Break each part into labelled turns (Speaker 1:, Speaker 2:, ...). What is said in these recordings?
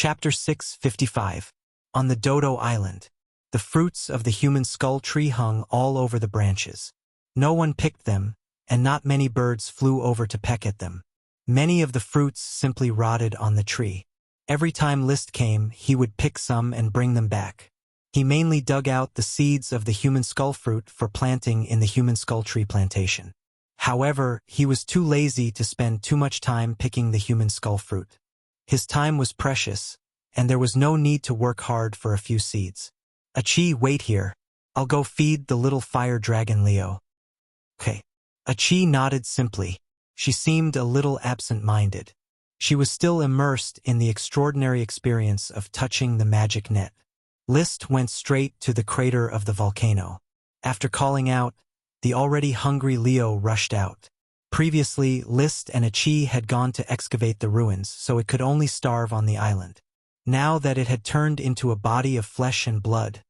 Speaker 1: Chapter 655. On the Dodo Island. The fruits of the human skull tree hung all over the branches. No one picked them, and not many birds flew over to peck at them. Many of the fruits simply rotted on the tree. Every time List came, he would pick some and bring them back. He mainly dug out the seeds of the human skull fruit for planting in the human skull tree plantation. However, he was too lazy to spend too much time picking the human skull fruit. His time was precious, and there was no need to work hard for a few seeds. Achi, wait here. I'll go feed the little fire dragon Leo. Okay. Achi nodded simply. She seemed a little absent-minded. She was still immersed in the extraordinary experience of touching the magic net. List went straight to the crater of the volcano. After calling out, the already hungry Leo rushed out. Previously, List and Achi had gone to excavate the ruins, so it could only starve on the island. Now that it had turned into a body of flesh and blood,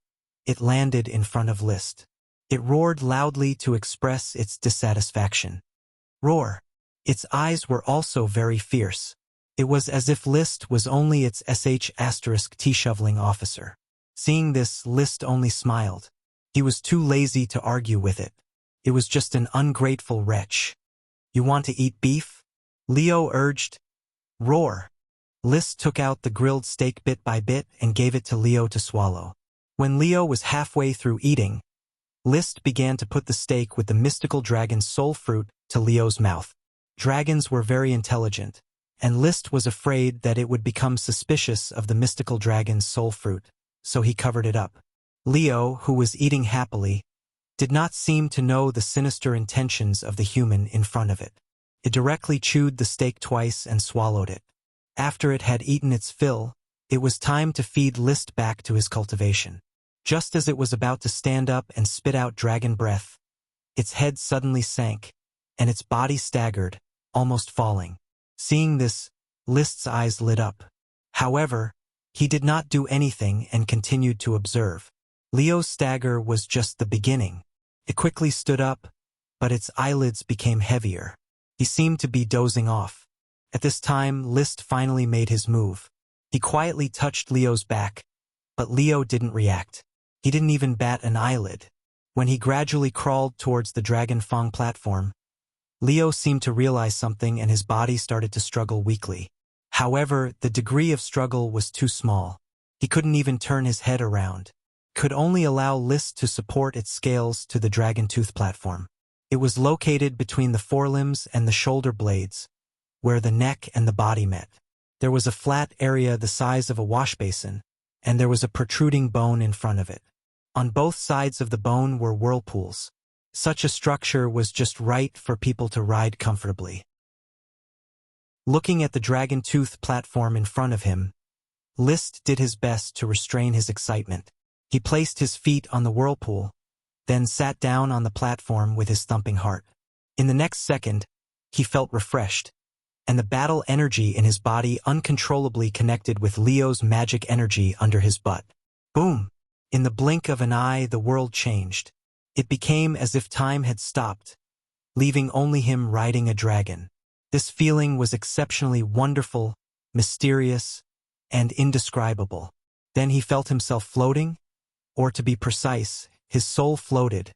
Speaker 1: it landed in front of List. It roared loudly to express its dissatisfaction. Roar! Its eyes were also very fierce. It was as if List was only its *T shoveling officer. Seeing this, List only smiled. He was too lazy to argue with it. It was just an ungrateful wretch. You want to eat beef? Leo urged. Roar! List took out the grilled steak bit by bit and gave it to Leo to swallow. When Leo was halfway through eating, List began to put the steak with the mystical dragon's soul fruit to Leo's mouth. Dragons were very intelligent, and List was afraid that it would become suspicious of the mystical dragon's soul fruit, so he covered it up. Leo, who was eating happily, did not seem to know the sinister intentions of the human in front of it. It directly chewed the steak twice and swallowed it. After it had eaten its fill, it was time to feed List back to his cultivation. Just as it was about to stand up and spit out dragon breath, its head suddenly sank, and its body staggered, almost falling. Seeing this, List's eyes lit up. However, he did not do anything and continued to observe. Leo's stagger was just the beginning. It quickly stood up, but its eyelids became heavier. He seemed to be dozing off. At this time, List finally made his move. He quietly touched Leo's back, but Leo didn't react. He didn't even bat an eyelid. When he gradually crawled towards the Dragon Fang platform, Leo seemed to realize something and his body started to struggle weakly. However, the degree of struggle was too small. He couldn't even turn his head around. Could only allow List to support its scales to the dragon tooth platform. It was located between the forelimbs and the shoulder blades, where the neck and the body met. There was a flat area the size of a wash basin, and there was a protruding bone in front of it. On both sides of the bone were whirlpools. Such a structure was just right for people to ride comfortably. Looking at the dragon tooth platform in front of him, List did his best to restrain his excitement. He placed his feet on the whirlpool, then sat down on the platform with his thumping heart. In the next second, he felt refreshed, and the battle energy in his body uncontrollably connected with Leo's magic energy under his butt. Boom! In the blink of an eye, the world changed. It became as if time had stopped, leaving only him riding a dragon. This feeling was exceptionally wonderful, mysterious, and indescribable. Then he felt himself floating, or to be precise, his soul floated,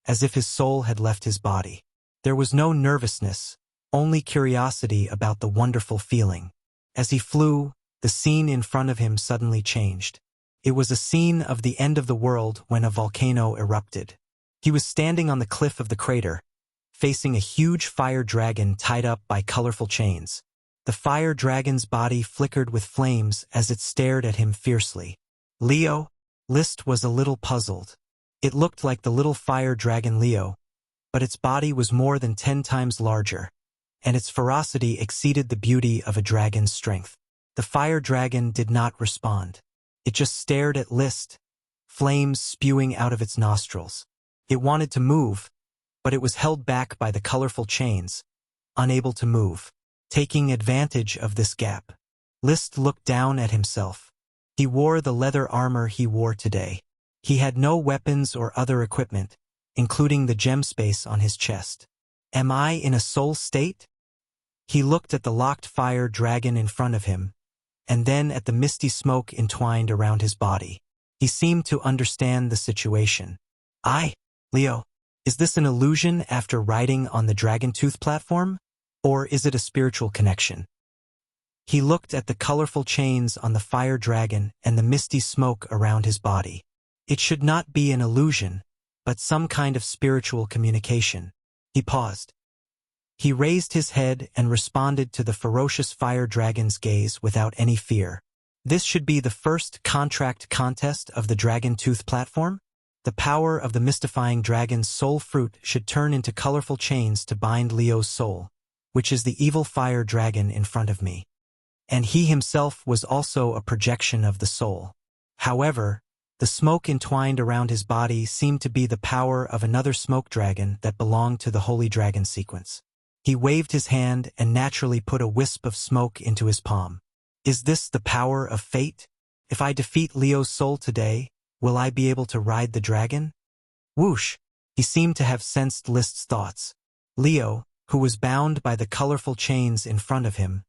Speaker 1: as if his soul had left his body. There was no nervousness, only curiosity about the wonderful feeling. As he flew, the scene in front of him suddenly changed. It was a scene of the end of the world when a volcano erupted. He was standing on the cliff of the crater, facing a huge fire dragon tied up by colorful chains. The fire dragon's body flickered with flames as it stared at him fiercely. Leo? List was a little puzzled. It looked like the little fire dragon Leo, but its body was more than 10 times larger, and its ferocity exceeded the beauty of a dragon's strength. The fire dragon did not respond. It just stared at List, flames spewing out of its nostrils. It wanted to move, but it was held back by the colorful chains, unable to move. Taking advantage of this gap, List looked down at himself. He wore the leather armor he wore today. He had no weapons or other equipment, including the gem space on his chest. Am I in a soul state? He looked at the locked fire dragon in front of him, and then at the misty smoke entwined around his body. He seemed to understand the situation. Leo, is this an illusion after riding on the Dragon Tooth platform? Or is it a spiritual connection? He looked at the colorful chains on the fire dragon and the misty smoke around his body. It should not be an illusion, but some kind of spiritual communication. He paused. He raised his head and responded to the ferocious fire dragon's gaze without any fear. This should be the first contract contest of the Dragon Tooth platform? The power of the mystifying dragon's soul fruit should turn into colorful chains to bind Leo's soul, which is the evil fire dragon in front of me. And he himself was also a projection of the soul. However, the smoke entwined around his body seemed to be the power of another smoke dragon that belonged to the Holy Dragon sequence. He waved his hand and naturally put a wisp of smoke into his palm. Is this the power of fate? If I defeat Leo's soul today, will I be able to ride the dragon? Whoosh! He seemed to have sensed List's thoughts. Leo, who was bound by the colorful chains in front of him,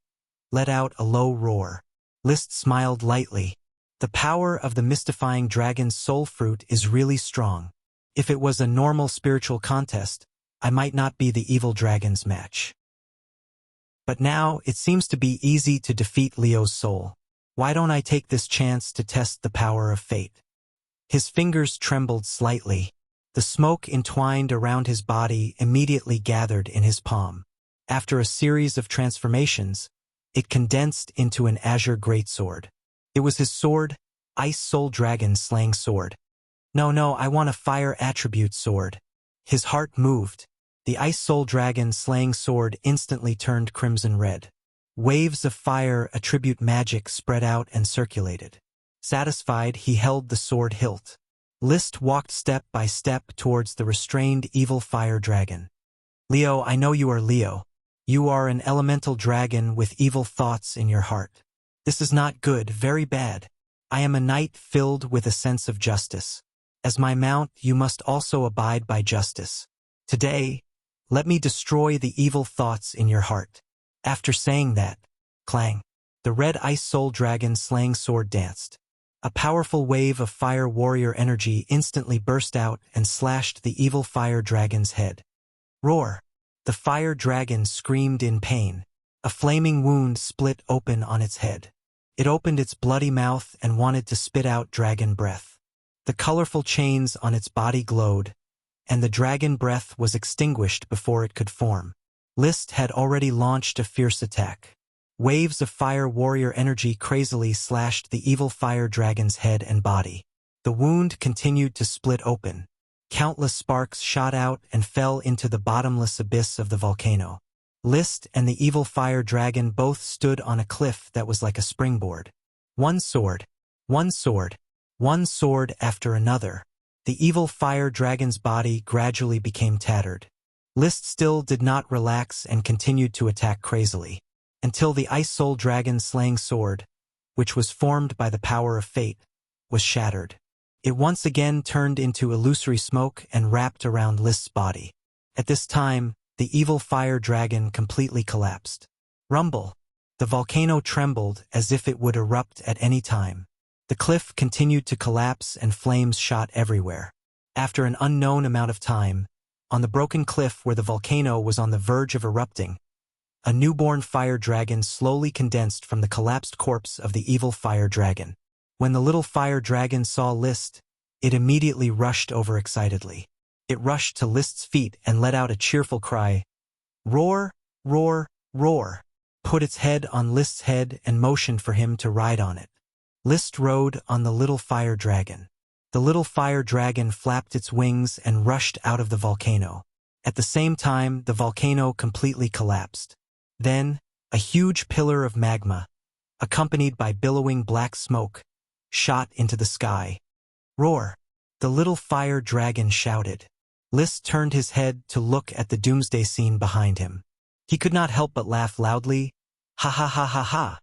Speaker 1: let out a low roar. List smiled lightly. The power of the mystifying dragon's soul fruit is really strong. If it was a normal spiritual contest, I might not be the evil dragon's match. But now it seems to be easy to defeat Leo's soul. Why don't I take this chance to test the power of fate? His fingers trembled slightly. The smoke entwined around his body immediately gathered in his palm. After a series of transformations, it condensed into an azure greatsword. It was his sword, Ice Soul Dragon Slaying Sword. No, I want a fire attribute sword. His heart moved. The Ice Soul Dragon Slaying Sword instantly turned crimson red. Waves of fire attribute magic spread out and circulated. Satisfied, he held the sword hilt. List walked step by step towards the restrained evil fire dragon. Leo, I know you are Leo. You are an elemental dragon with evil thoughts in your heart. This is not good, very bad. I am a knight filled with a sense of justice. As my mount, you must also abide by justice. Today, let me destroy the evil thoughts in your heart. After saying that, clang, the red Ice Soul Dragon Slaying Sword danced. A powerful wave of fire warrior energy instantly burst out and slashed the evil fire dragon's head. Roar! The fire dragon screamed in pain. A flaming wound split open on its head. It opened its bloody mouth and wanted to spit out dragon breath. The colorful chains on its body glowed, and the dragon breath was extinguished before it could form. List had already launched a fierce attack. Waves of fire warrior energy crazily slashed the evil fire dragon's head and body. The wound continued to split open. Countless sparks shot out and fell into the bottomless abyss of the volcano. List and the evil fire dragon both stood on a cliff that was like a springboard. One sword after another. The evil fire dragon's body gradually became tattered. List still did not relax and continued to attack crazily, until the Ice Soul Dragon Slaying Sword, which was formed by the power of fate, was shattered. It once again turned into illusory smoke and wrapped around List's body. At this time, the evil fire dragon completely collapsed. Rumble! The volcano trembled as if it would erupt at any time. The cliff continued to collapse and flames shot everywhere. After an unknown amount of time, on the broken cliff where the volcano was on the verge of erupting, a newborn fire dragon slowly condensed from the collapsed corpse of the evil fire dragon. When the little fire dragon saw List, it immediately rushed over excitedly. It rushed to List's feet and let out a cheerful cry. Roar, roar, roar! Put its head on List's head and motioned for him to ride on it. List rode on the little fire dragon. The little fire dragon flapped its wings and rushed out of the volcano. At the same time, the volcano completely collapsed. Then, a huge pillar of magma, accompanied by billowing black smoke, shot into the sky. Roar! The little fire dragon shouted. List turned his head to look at the doomsday scene behind him. He could not help but laugh loudly. Ha ha ha ha ha!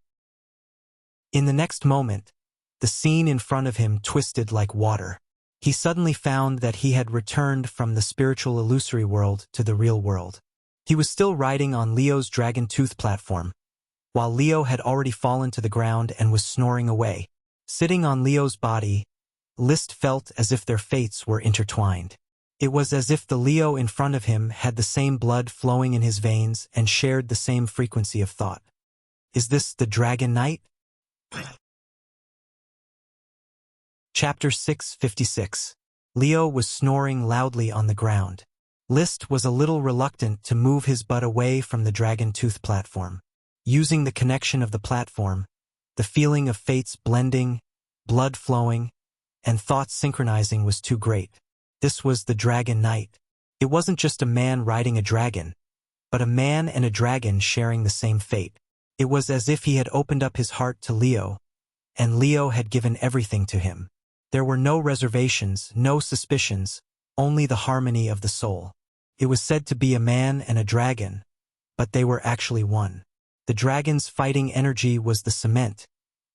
Speaker 1: In the next moment, the scene in front of him twisted like water. He suddenly found that he had returned from the spiritual illusory world to the real world. He was still riding on Leo's Dragon Tooth platform, while Leo had already fallen to the ground and was snoring away. Sitting on Leo's body, List felt as if their fates were intertwined. It was as if the Leo in front of him had the same blood flowing in his veins and shared the same frequency of thought. Is this the Dragon Knight? Chapter 656. Leo was snoring loudly on the ground. List was a little reluctant to move his butt away from the dragon tooth platform. Using the connection of the platform, the feeling of fates blending, blood flowing, and thoughts synchronizing was too great. This was the Dragon Knight. It wasn't just a man riding a dragon, but a man and a dragon sharing the same fate. It was as if he had opened up his heart to Leo, and Leo had given everything to him. There were no reservations, no suspicions, only the harmony of the soul. It was said to be a man and a dragon, but they were actually one. The dragon's fighting energy was the cement,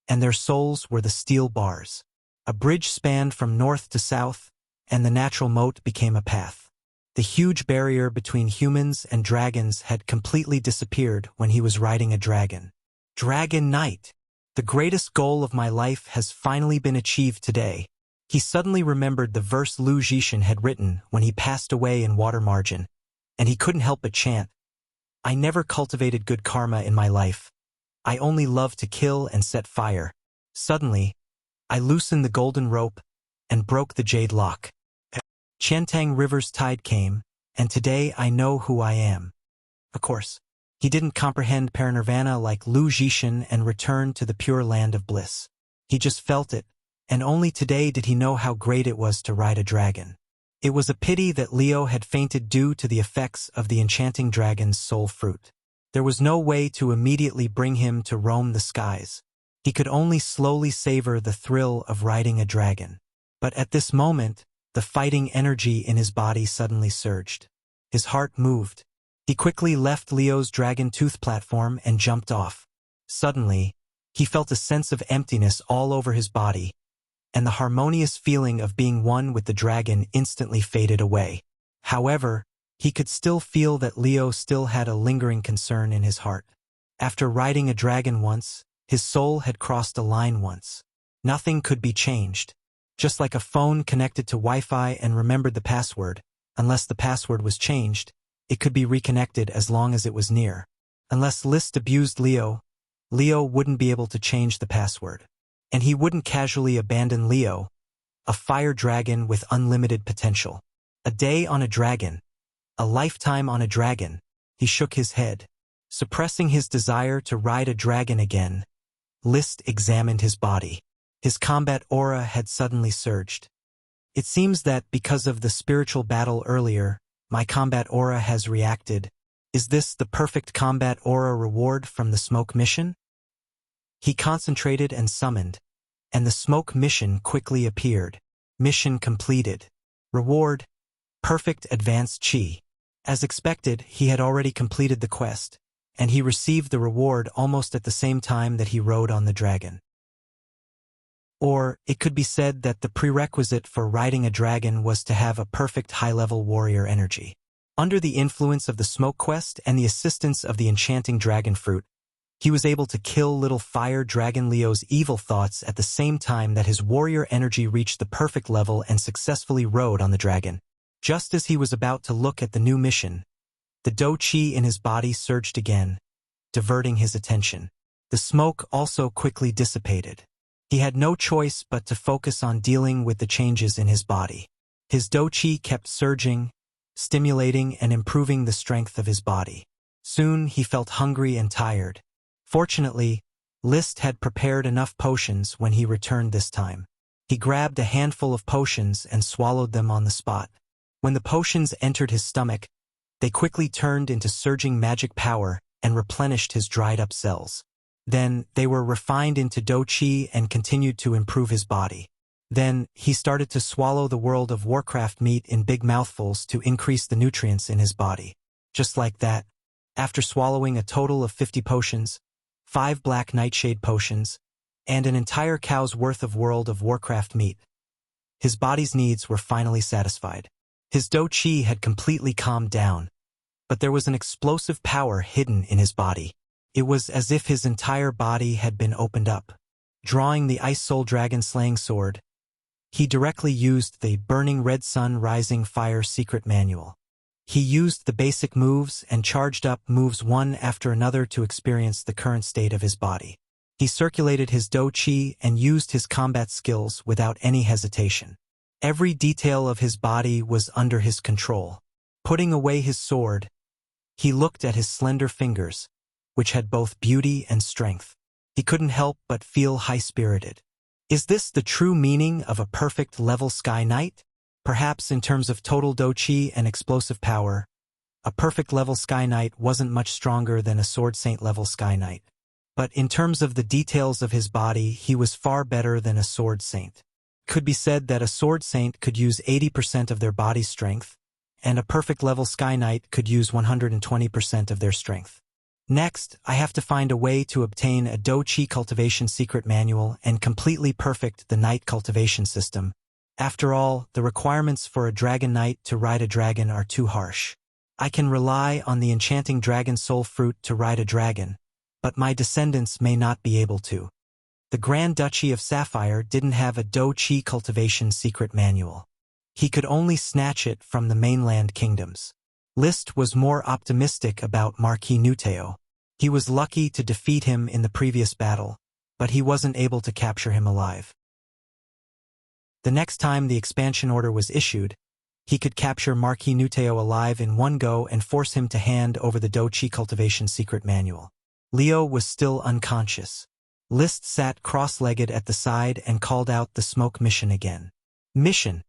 Speaker 1: and their souls were the steel bars. A bridge spanned from north to south, and the natural moat became a path. The huge barrier between humans and dragons had completely disappeared when he was riding a dragon. Dragon Knight! The greatest goal of my life has finally been achieved today. He suddenly remembered the verse Lu Zhishan had written when he passed away in water margin, and he couldn't help but chant, "I never cultivated good karma in my life. I only love to kill and set fire." Suddenly, I loosened the golden rope and broke the jade lock. Qiantang River's tide came, and today I know who I am. Of course, he didn't comprehend parinirvana like Lu Zhishan and returned to the pure land of bliss. He just felt it, and only today did he know how great it was to ride a dragon. It was a pity that Leo had fainted due to the effects of the enchanting dragon's soul fruit. There was no way to immediately bring him to roam the skies. He could only slowly savor the thrill of riding a dragon. But at this moment, the fighting energy in his body suddenly surged. His heart moved. He quickly left Leo's dragon tooth platform and jumped off. Suddenly, he felt a sense of emptiness all over his body, and the harmonious feeling of being one with the dragon instantly faded away. However, he could still feel that Leo still had a lingering concern in his heart. After riding a dragon once, his soul had crossed a line once. Nothing could be changed. Just like a phone connected to Wi-Fi and remembered the password, unless the password was changed, it could be reconnected as long as it was near. Unless List abused Leo, Leo wouldn't be able to change the password. And he wouldn't casually abandon Leo, a fire dragon with unlimited potential. A day on a dragon, a lifetime on a dragon. He shook his head. Suppressing his desire to ride a dragon again, List examined his body. His combat aura had suddenly surged. It seems that because of the spiritual battle earlier, my combat aura has reacted. Is this the perfect combat aura reward from the smoke mission? He concentrated and summoned, and the smoke mission quickly appeared. Mission completed. Reward: perfect advanced chi. As expected, he had already completed the quest, and he received the reward almost at the same time that he rode on the dragon. Or, it could be said that the prerequisite for riding a dragon was to have a perfect high-level warrior energy. Under the influence of the smoke quest and the assistance of the enchanting dragon fruit, he was able to kill little fire dragon Leo's evil thoughts at the same time that his warrior energy reached the perfect level and successfully rode on the dragon. Just as he was about to look at the new mission, the do chi in his body surged again, diverting his attention. The smoke also quickly dissipated. He had no choice but to focus on dealing with the changes in his body. His do chi kept surging, stimulating and improving the strength of his body. Soon he felt hungry and tired. Fortunately, List had prepared enough potions when he returned this time. He grabbed a handful of potions and swallowed them on the spot. When the potions entered his stomach, they quickly turned into surging magic power and replenished his dried-up cells. Then, they were refined into do chi and continued to improve his body. Then, he started to swallow the World of Warcraft meat in big mouthfuls to increase the nutrients in his body. Just like that, after swallowing a total of 50 potions, 5 black nightshade potions, and an entire cow's worth of World of Warcraft meat, his body's needs were finally satisfied. His do chi had completely calmed down, but there was an explosive power hidden in his body. It was as if his entire body had been opened up. Drawing the Ice Soul Dragon Slaying Sword, he directly used the Burning Red Sun Rising Fire secret manual. He used the basic moves and charged up moves one after another to experience the current state of his body. He circulated his Do Chi and used his combat skills without any hesitation. Every detail of his body was under his control. Putting away his sword, he looked at his slender fingers, which had both beauty and strength. He couldn't help but feel high-spirited. Is this the true meaning of a perfect level Sky Knight? Perhaps in terms of total Do Chi and explosive power, a perfect level Sky Knight wasn't much stronger than a Sword Saint level Sky Knight. But in terms of the details of his body, he was far better than a Sword Saint. It could be said that a Sword Saint could use 80% of their body strength, and a perfect level Sky Knight could use 120% of their strength. Next, I have to find a way to obtain a Do Chi cultivation secret manual and completely perfect the Knight cultivation system. After all, the requirements for a Dragon Knight to ride a dragon are too harsh. I can rely on the enchanting Dragon Soul Fruit to ride a dragon, but my descendants may not be able to. The Grand Duchy of Sapphire didn't have a Do Chi cultivation secret manual. He could only snatch it from the mainland kingdoms. Liszt was more optimistic about Marquis Nuteo. He was lucky to defeat him in the previous battle, but he wasn't able to capture him alive. The next time the expansion order was issued, he could capture Marquis Nuteo alive in one go and force him to hand over the Do Chi cultivation secret manual. Leo was still unconscious. Liszt sat cross-legged at the side and called out the smoke mission again. Mission.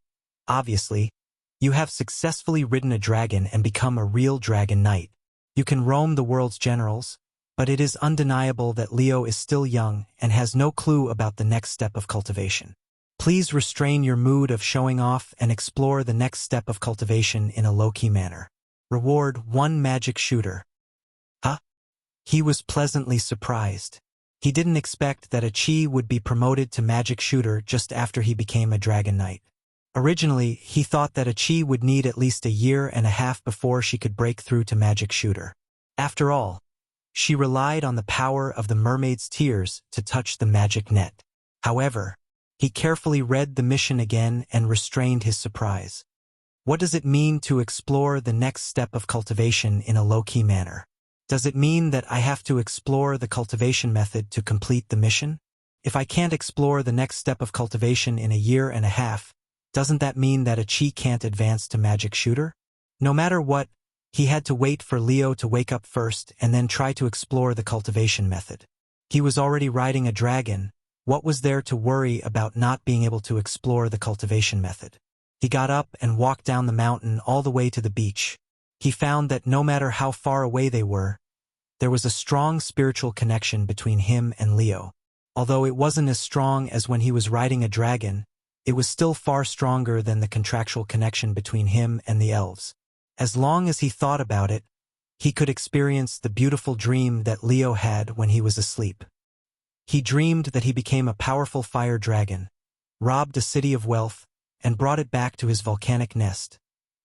Speaker 1: Obviously, you have successfully ridden a dragon and become a real Dragon Knight. You can roam the world's generals, but it is undeniable that Leo is still young and has no clue about the next step of cultivation. Please restrain your mood of showing off and explore the next step of cultivation in a low-key manner. Reward 1 magic shooter. Huh? He was pleasantly surprised. He didn't expect that a Chi would be promoted to magic shooter just after he became a Dragon Knight. Originally, he thought that a Chi would need at least a year and a half before she could break through to magic shooter. After all, she relied on the power of the mermaid's tears to touch the magic net. However, he carefully read the mission again and restrained his surprise. What does it mean to explore the next step of cultivation in a low-key manner? Does it mean that I have to explore the cultivation method to complete the mission? If I can't explore the next step of cultivation in a year and a half, doesn't that mean that a Chi can't advance to magic shooter? No matter what, he had to wait for Leo to wake up first and then try to explore the cultivation method. He was already riding a dragon. What was there to worry about not being able to explore the cultivation method? He got up and walked down the mountain all the way to the beach. He found that no matter how far away they were, there was a strong spiritual connection between him and Leo. Although it wasn't as strong as when he was riding a dragon, it was still far stronger than the contractual connection between him and the elves. As long as he thought about it, he could experience the beautiful dream that Leo had when he was asleep. He dreamed that he became a powerful fire dragon, robbed a city of wealth, and brought it back to his volcanic nest,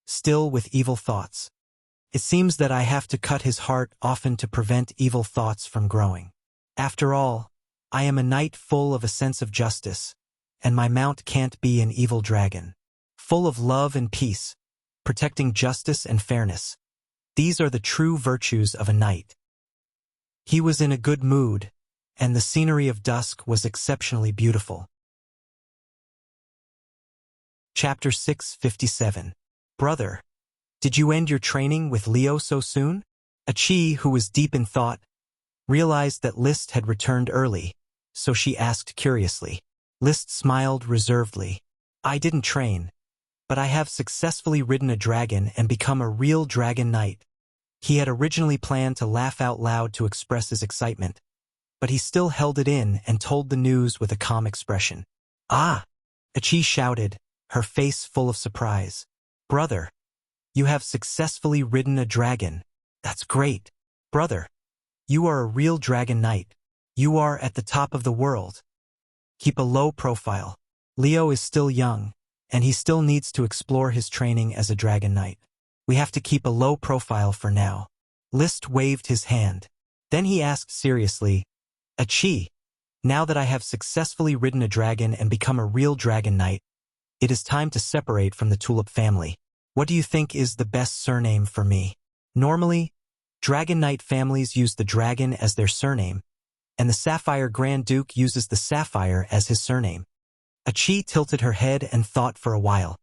Speaker 1: still with evil thoughts. It seems that I have to cut his heart often to prevent evil thoughts from growing. After all, I am a knight full of a sense of justice, and my mount can't be an evil dragon. Full of love and peace, protecting justice and fairness. These are the true virtues of a knight. He was in a good mood, and the scenery of dusk was exceptionally beautiful. Chapter 657. Brother, did you end your training with Leo so soon? A Chi, who was deep in thought, realized that Liszt had returned early, so she asked curiously. Liszt smiled reservedly. I didn't train, but I have successfully ridden a dragon and become a real Dragon Knight. He had originally planned to laugh out loud to express his excitement, but he still held it in and told the news with a calm expression. Ah! Achi shouted, her face full of surprise. Brother, you have successfully ridden a dragon. That's great. Brother, you are a real Dragon Knight. You are at the top of the world. Keep a low profile. Leo is still young, and he still needs to explore his training as a Dragon Knight. We have to keep a low profile for now. Liszt waved his hand. Then he asked seriously, Achi, now that I have successfully ridden a dragon and become a real dragon knight, it is time to separate from the Tulip family. What do you think is the best surname for me? Normally, Dragon Knight families use the dragon as their surname, and the Sapphire Grand Duke uses the Sapphire as his surname. Achi tilted her head and thought for a while.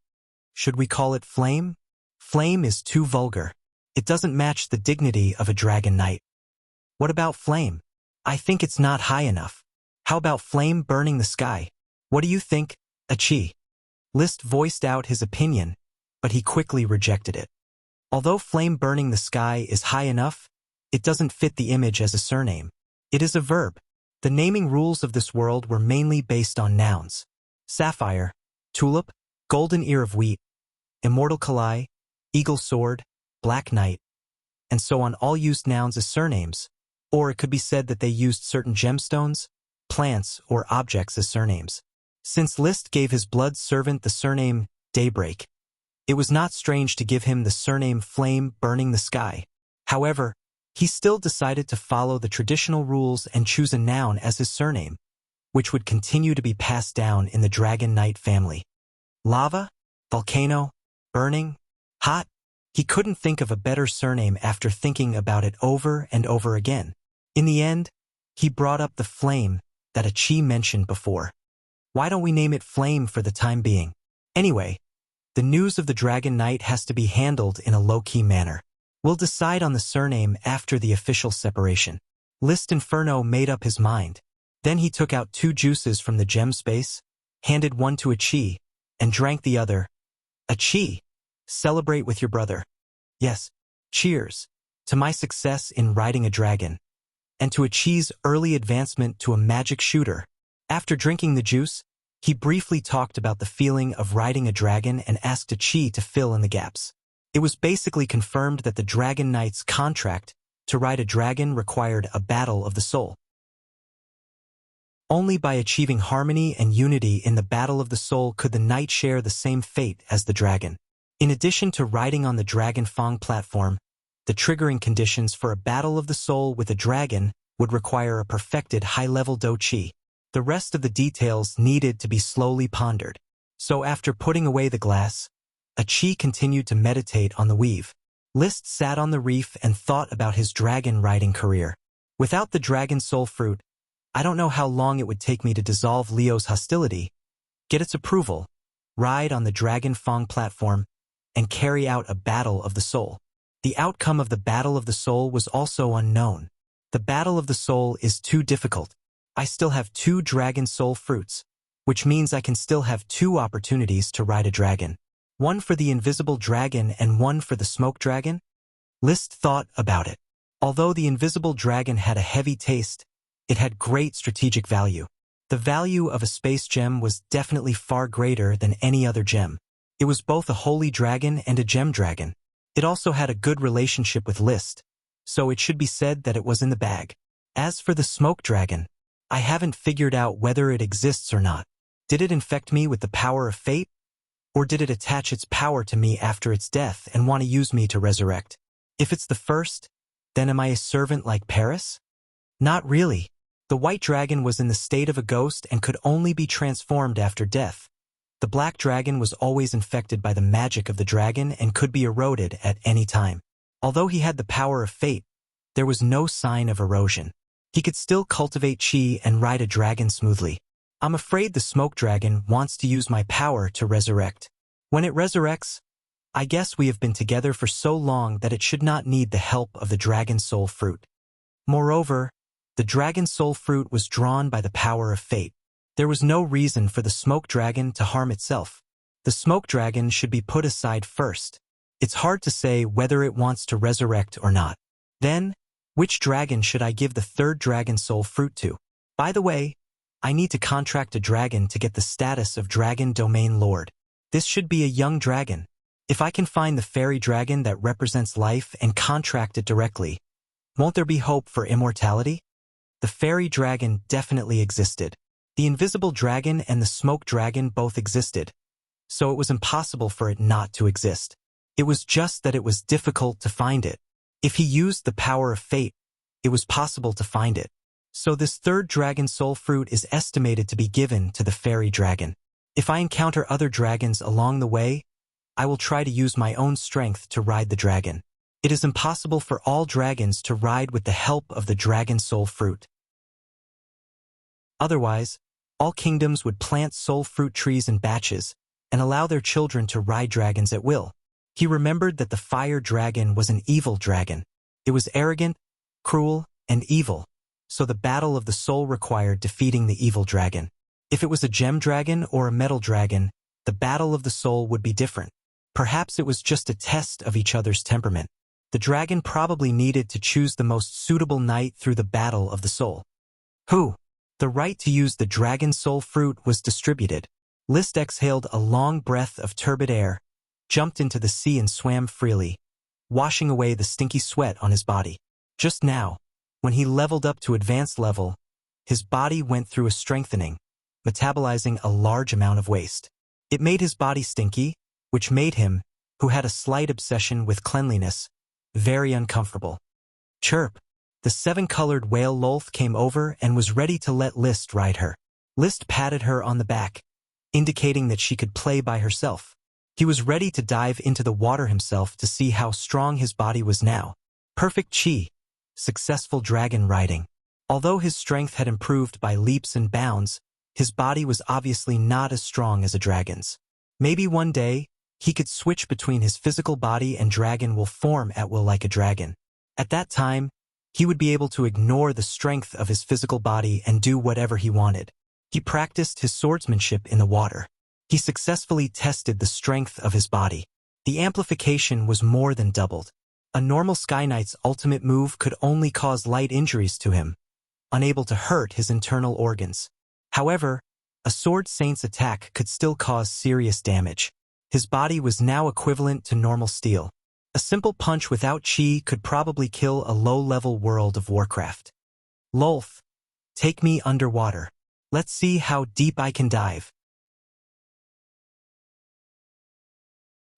Speaker 1: Should we call it Flame? Flame is too vulgar. It doesn't match the dignity of a Dragon Knight. What about Flame? I think it's not high enough. How about Flame burning the sky? What do you think, Achi? List voiced out his opinion, but he quickly rejected it. Although Flame burning the sky is high enough, it doesn't fit the image as a surname. It is a verb. The naming rules of this world were mainly based on nouns. Sapphire, Tulip, Golden Ear of Wheat, Immortal Kalai, Eagle Sword, Black Knight, and so on all used nouns as surnames, or it could be said that they used certain gemstones, plants, or objects as surnames. Since Liszt gave his blood servant the surname Daybreak, it was not strange to give him the surname Flame burning the sky. However, he still decided to follow the traditional rules and choose a noun as his surname, which would continue to be passed down in the Dragon Knight family. Lava? Volcano? Burning? Hot? He couldn't think of a better surname after thinking about it over and over again. In the end, he brought up the Flame that Achi mentioned before. Why don't we name it Flame for the time being? Anyway, the news of the Dragon Knight has to be handled in a low-key manner. We'll decide on the surname after the official separation. Liszt Inferno made up his mind. Then he took out 2 juices from the gem space, handed one to Achi, and drank the other. Achi, celebrate with your brother. Yes, cheers to my success in riding a dragon, and to Achi's early advancement to a magic shooter. After drinking the juice, he briefly talked about the feeling of riding a dragon and asked Achi to fill in the gaps. It was basically confirmed that the Dragon Knight's contract to ride a dragon required a battle of the soul. Only by achieving harmony and unity in the battle of the soul could the knight share the same fate as the dragon. In addition to riding on the Dragon Fang platform, the triggering conditions for a battle of the soul with a dragon would require a perfected high-level Do Chi. The rest of the details needed to be slowly pondered. So after putting away the glass, Achi continued to meditate on the weave. Liszt sat on the reef and thought about his dragon-riding career. Without the dragon soul fruit, I don't know how long it would take me to dissolve Leo's hostility, get its approval, ride on the Dragon Fang platform, and carry out a battle of the soul. The outcome of the battle of the soul was also unknown. The battle of the soul is too difficult. I still have 2 dragon soul fruits, which means I can still have 2 opportunities to ride a dragon. One for the invisible dragon and one for the smoke dragon? Liszt thought about it. Although the invisible dragon had a heavy taste, it had great strategic value. The value of a space gem was definitely far greater than any other gem. It was both a holy dragon and a gem dragon. It also had a good relationship with Liszt, so it should be said that it was in the bag. As for the smoke dragon, I haven't figured out whether it exists or not. Did it infect me with the power of fate? Or did it attach its power to me after its death and want to use me to resurrect? If it's the first, then am I a servant like Paris? Not really. The white dragon was in the state of a ghost and could only be transformed after death. The black dragon was always infected by the magic of the dragon and could be eroded at any time. Although he had the power of fate, there was no sign of erosion. He could still cultivate chi and ride a dragon smoothly. I'm afraid the smoke dragon wants to use my power to resurrect. When it resurrects, I guess we have been together for so long that it should not need the help of the dragon soul fruit. Moreover, the dragon soul fruit was drawn by the power of fate. There was no reason for the smoke dragon to harm itself. The smoke dragon should be put aside first. It's hard to say whether it wants to resurrect or not. Then, which dragon should I give the 3rd dragon soul fruit to? By the way, I need to contract a dragon to get the status of Dragon Domain Lord. This should be a young dragon. If I can find the fairy dragon that represents life and contract it directly, won't there be hope for immortality? The fairy dragon definitely existed. The invisible dragon and the smoke dragon both existed, so it was impossible for it not to exist. It was just that it was difficult to find it. If he used the power of fate, it was possible to find it. So this third dragon soul fruit is estimated to be given to the fairy dragon. If I encounter other dragons along the way, I will try to use my own strength to ride the dragon. It is impossible for all dragons to ride with the help of the dragon soul fruit. Otherwise, all kingdoms would plant soul fruit trees in batches and allow their children to ride dragons at will. He remembered that the fire dragon was an evil dragon. It was arrogant, cruel, and evil, so the battle of the soul required defeating the evil dragon. If it was a gem dragon or a metal dragon, the battle of the soul would be different. Perhaps it was just a test of each other's temperament. The dragon probably needed to choose the most suitable knight through the battle of the soul. The right to use the dragon soul fruit was distributed. List exhaled a long breath of turbid air, jumped into the sea and swam freely, washing away the stinky sweat on his body. Just now, when he leveled up to advanced level, his body went through a strengthening, metabolizing a large amount of waste. It made his body stinky, which made him, who had a slight obsession with cleanliness, very uncomfortable. Chirp! The seven-colored whale Lolth came over and was ready to let List ride her. List patted her on the back, indicating that she could play by herself. He was ready to dive into the water himself to see how strong his body was now. Perfect chi. Successful dragon riding. Although his strength had improved by leaps and bounds, his body was obviously not as strong as a dragon's. Maybe one day, he could switch between his physical body and dragon will form at will like a dragon. At that time, he would be able to ignore the strength of his physical body and do whatever he wanted. He practiced his swordsmanship in the water. He successfully tested the strength of his body. The amplification was more than doubled. A normal Sky Knight's ultimate move could only cause light injuries to him, unable to hurt his internal organs. However, a Sword Saint's attack could still cause serious damage. His body was now equivalent to normal steel. A simple punch without chi could probably kill a low-level World of Warcraft. Lolth, take me underwater. Let's see how deep I can dive.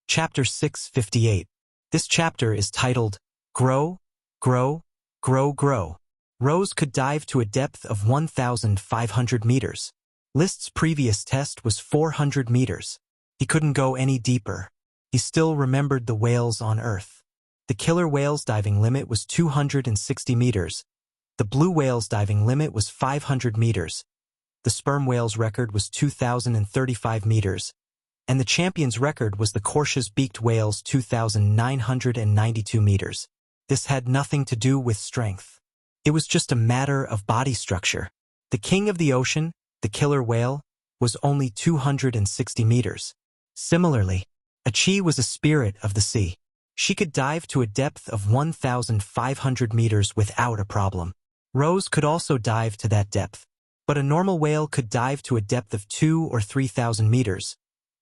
Speaker 1: Chapter 658. This chapter is titled, Grow, Grow, Grow, Grow. Rose could dive to a depth of 1,500 meters. List's previous test was 400 meters. He couldn't go any deeper. He still remembered the whales on Earth. The killer whale's diving limit was 260 meters. The blue whale's diving limit was 500 meters. The sperm whale's record was 2,035 meters. And the champion's record was the Korsha's beaked whale's 2,992 meters. This had nothing to do with strength. It was just a matter of body structure. The king of the ocean, the killer whale, was only 260 meters. Similarly, Achi was a spirit of the sea. She could dive to a depth of 1,500 meters without a problem. Rose could also dive to that depth, but a normal whale could dive to a depth of 2,000 or 3,000 meters,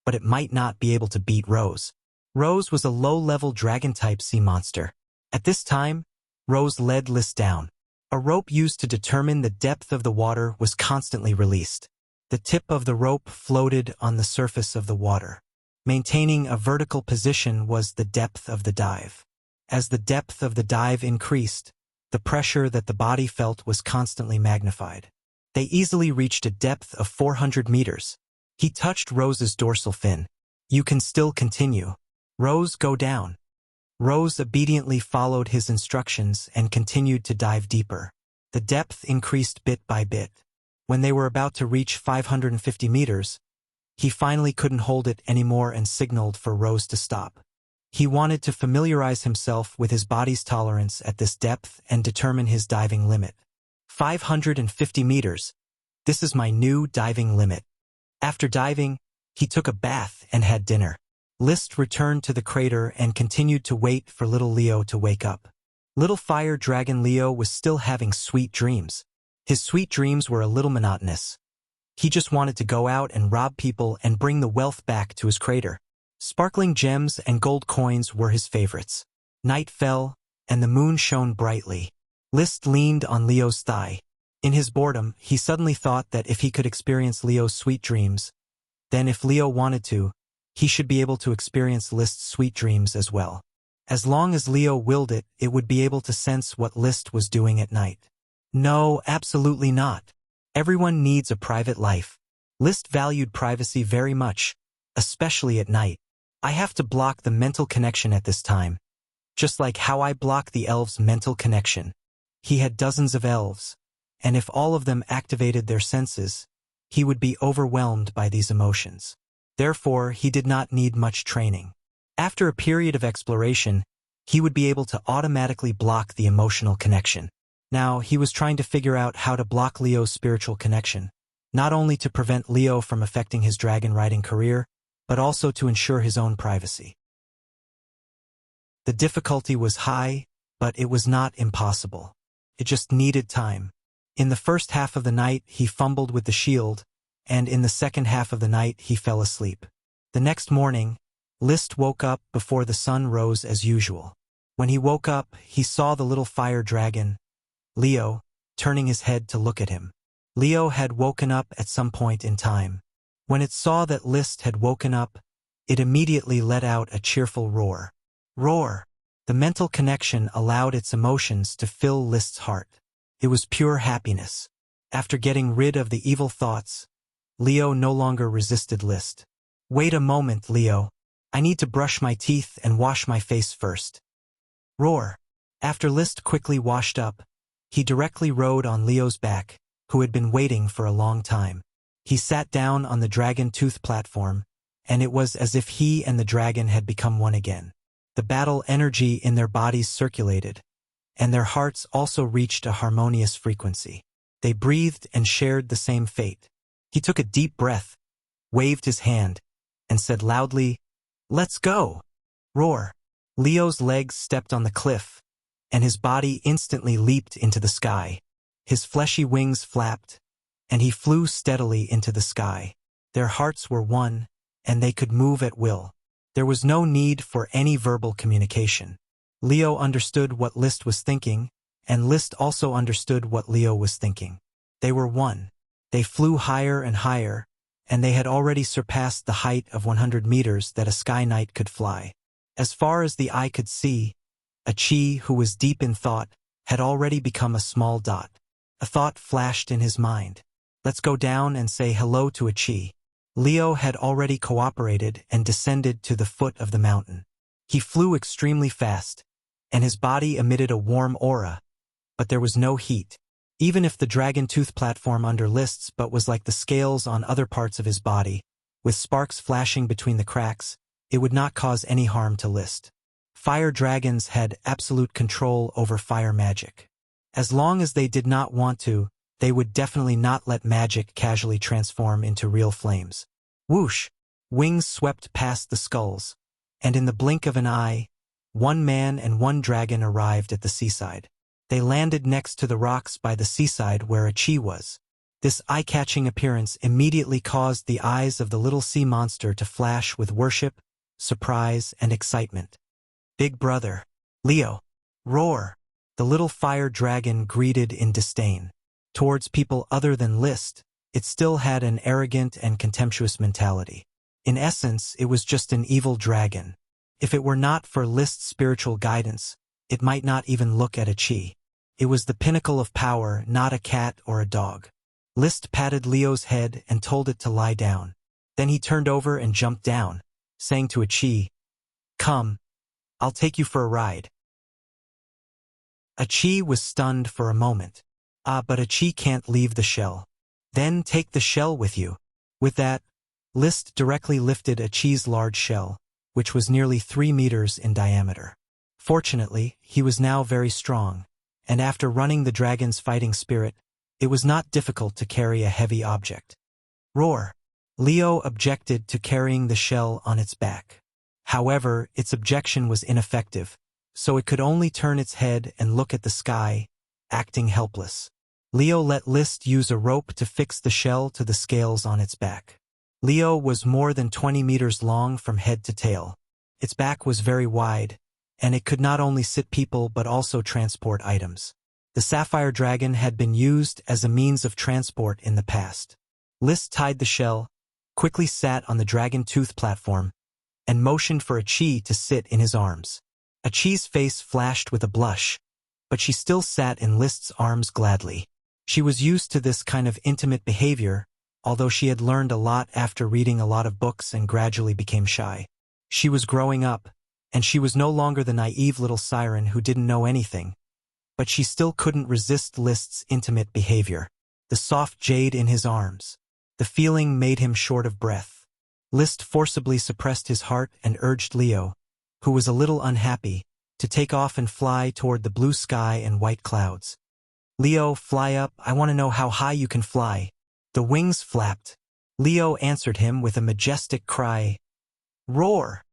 Speaker 1: but it might not be able to beat Rose. Rose was a low-level dragon-type sea monster. At this time, Rose led List down. A rope used to determine the depth of the water was constantly released. The tip of the rope floated on the surface of the water. Maintaining a vertical position was the depth of the dive. As the depth of the dive increased, the pressure that the body felt was constantly magnified. They easily reached a depth of 400 meters. He touched Rose's dorsal fin. You can still continue. Rose, go down. Rose obediently followed his instructions and continued to dive deeper. The depth increased bit by bit. When they were about to reach 550 meters, he finally couldn't hold it anymore and signaled for Rose to stop. He wanted to familiarize himself with his body's tolerance at this depth and determine his diving limit. 550 meters. This is my new diving limit. After diving, he took a bath and had dinner. List returned to the crater and continued to wait for little Leo to wake up. Little fire dragon Leo was still having sweet dreams. His sweet dreams were a little monotonous. He just wanted to go out and rob people and bring the wealth back to his crater. Sparkling gems and gold coins were his favorites. Night fell, and the moon shone brightly. List leaned on Leo's thigh. In his boredom, he suddenly thought that if he could experience Leo's sweet dreams, then if Leo wanted to, he should be able to experience List's sweet dreams as well. As long as Leo willed it, it would be able to sense what List was doing at night. No, absolutely not. Everyone needs a private life. List valued privacy very much, especially at night. I have to block the mental connection at this time, just like how I block the elves' mental connection. He had dozens of elves, and if all of them activated their senses, he would be overwhelmed by these emotions. Therefore, he did not need much training. After a period of exploration, he would be able to automatically block the emotional connection. Now, he was trying to figure out how to block Leo's spiritual connection, not only to prevent Leo from affecting his dragon riding career, but also to ensure his own privacy. The difficulty was high, but it was not impossible. It just needed time. In the first half of the night, he fumbled with the shield, and in the second half of the night, he fell asleep. The next morning, List woke up before the sun rose as usual. When he woke up, he saw the little fire dragon, Leo, turning his head to look at him. Leo had woken up at some point in time. When it saw that List had woken up, it immediately let out a cheerful roar. Roar! The mental connection allowed its emotions to fill List's heart. It was pure happiness. After getting rid of the evil thoughts, Leo no longer resisted List. Wait a moment, Leo. I need to brush my teeth and wash my face first. Roar! After List quickly washed up, he directly rode on Leo's back, who had been waiting for a long time. He sat down on the dragon tooth platform, and it was as if he and the dragon had become one again. The battle energy in their bodies circulated, and their hearts also reached a harmonious frequency. They breathed and shared the same fate. He took a deep breath, waved his hand, and said loudly, "Let's go!" Roar! Leo's legs stepped on the cliff, and his body instantly leaped into the sky. His fleshy wings flapped, and he flew steadily into the sky. Their hearts were one, and they could move at will. There was no need for any verbal communication. Leo understood what List was thinking, and List also understood what Leo was thinking. They were one. They flew higher and higher, and they had already surpassed the height of 100 meters that a sky knight could fly. As far as the eye could see, a Chi who was deep in thought had already become a small dot. A thought flashed in his mind. Let's go down and say hello to a Chi. Leo had already cooperated and descended to the foot of the mountain. He flew extremely fast, and his body emitted a warm aura, but there was no heat. Even if the dragon tooth platform under List's but was like the scales on other parts of his body, with sparks flashing between the cracks, it would not cause any harm to List. Fire dragons had absolute control over fire magic. As long as they did not want to, they would definitely not let magic casually transform into real flames. Whoosh! Wings swept past the skulls, and in the blink of an eye, one man and one dragon arrived at the seaside. They landed next to the rocks by the seaside where a Chi was. This eye-catching appearance immediately caused the eyes of the little sea monster to flash with worship, surprise, and excitement. Big brother, Leo, roar! The little fire dragon greeted in disdain. Towards people other than List, it still had an arrogant and contemptuous mentality. In essence, it was just an evil dragon. If it were not for List's spiritual guidance, it might not even look at a Chi. It was the pinnacle of power, not a cat or a dog. List patted Leo's head and told it to lie down. Then he turned over and jumped down, saying to a Chi, "Come, I'll take you for a ride." A Chi was stunned for a moment. But a Chi can't leave the shell. Then take the shell with you. With that, List directly lifted a Chi's large shell, which was nearly 3 meters in diameter. Fortunately, he was now very strong, and after running the dragon's fighting spirit, it was not difficult to carry a heavy object. Roar! Leo objected to carrying the shell on its back. However, its objection was ineffective, so it could only turn its head and look at the sky, acting helpless. Leo let List use a rope to fix the shell to the scales on its back. Leo was more than 20 meters long from head to tail. Its back was very wide, and it could not only sit people but also transport items. The sapphire dragon had been used as a means of transport in the past. List tied the shell, quickly sat on the dragon tooth platform, and motioned for a Chi to sit in his arms. Achi's face flashed with a blush, but she still sat in List's arms gladly. She was used to this kind of intimate behavior, although she had learned a lot after reading a lot of books and gradually became shy. She was growing up, and she was no longer the naive little siren who didn't know anything. But she still couldn't resist List's intimate behavior. The soft jade in his arms. The feeling made him short of breath. List forcibly suppressed his heart and urged Leo, who was a little unhappy, to take off and fly toward the blue sky and white clouds. Leo, fly up, I want to know how high you can fly. The wings flapped. Leo answered him with a majestic cry. Roar!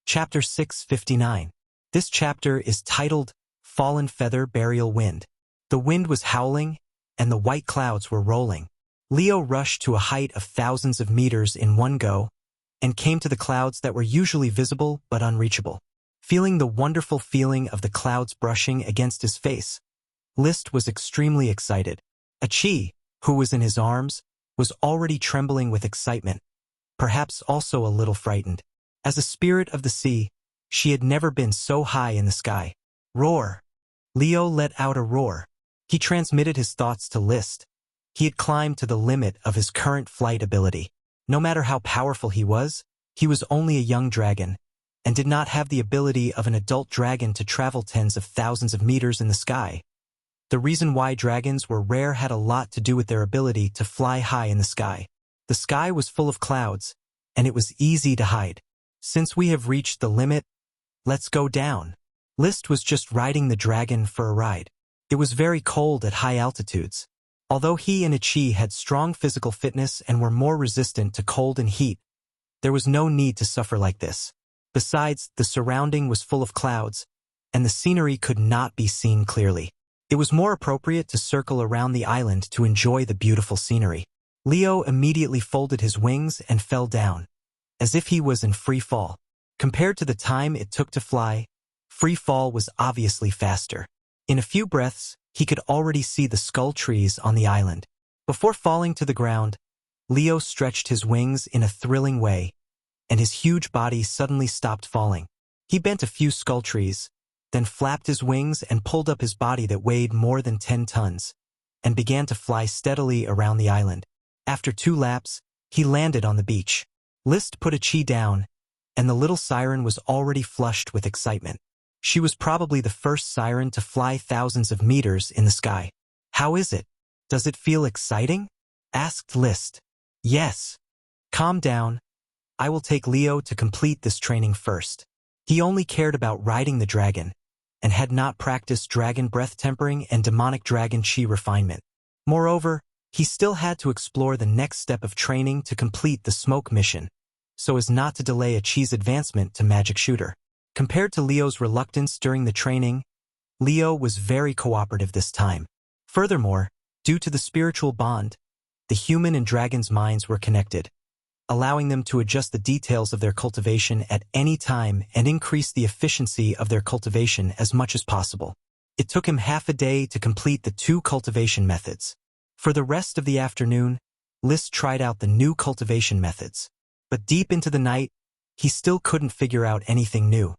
Speaker 1: Chapter 659. This chapter is titled, Fallen Feather Burial Wind. The wind was howling, and the white clouds were rolling. Leo rushed to a height of thousands of meters in one go, and came to the clouds that were usually visible but unreachable. Feeling the wonderful feeling of the clouds brushing against his face, List was extremely excited. Achi, who was in his arms, was already trembling with excitement, perhaps also a little frightened. As a spirit of the sea, she had never been so high in the sky. Roar! Leo let out a roar. He transmitted his thoughts to List. He had climbed to the limit of his current flight ability. No matter how powerful he was only a young dragon, and did not have the ability of an adult dragon to travel tens of thousands of meters in the sky. The reason why dragons were rare had a lot to do with their ability to fly high in the sky. The sky was full of clouds, and it was easy to hide. Since we have reached the limit, let's go down. List was just riding the dragon for a ride. It was very cold at high altitudes. Although he and Achi had strong physical fitness and were more resistant to cold and heat, there was no need to suffer like this. Besides, the surrounding was full of clouds, and the scenery could not be seen clearly. It was more appropriate to circle around the island to enjoy the beautiful scenery. Leo immediately folded his wings and fell down, as if he was in free fall. Compared to the time it took to fly, free fall was obviously faster. In a few breaths, he could already see the skull trees on the island. Before falling to the ground, Leo stretched his wings in a thrilling way, and his huge body suddenly stopped falling. He bent a few skull trees, then flapped his wings and pulled up his body that weighed more than 10 tons, and began to fly steadily around the island. After 2 laps, he landed on the beach. List put Achi down, and the little siren was already flushed with excitement. She was probably the first siren to fly thousands of meters in the sky. How is it? Does it feel exciting? Asked List. Yes. Calm down. I will take Leo to complete this training first. He only cared about riding the dragon, and had not practiced dragon breath tempering and demonic dragon chi refinement. Moreover, he still had to explore the next step of training to complete the smoke mission, so as not to delay Achi's advancement to magic shooter. Compared to Leo's reluctance during the training, Leo was very cooperative this time. Furthermore, due to the spiritual bond, the human and dragon's minds were connected, allowing them to adjust the details of their cultivation at any time and increase the efficiency of their cultivation as much as possible. It took him half a day to complete the 2 cultivation methods. For the rest of the afternoon, List tried out the new cultivation methods, but deep into the night, he still couldn't figure out anything new.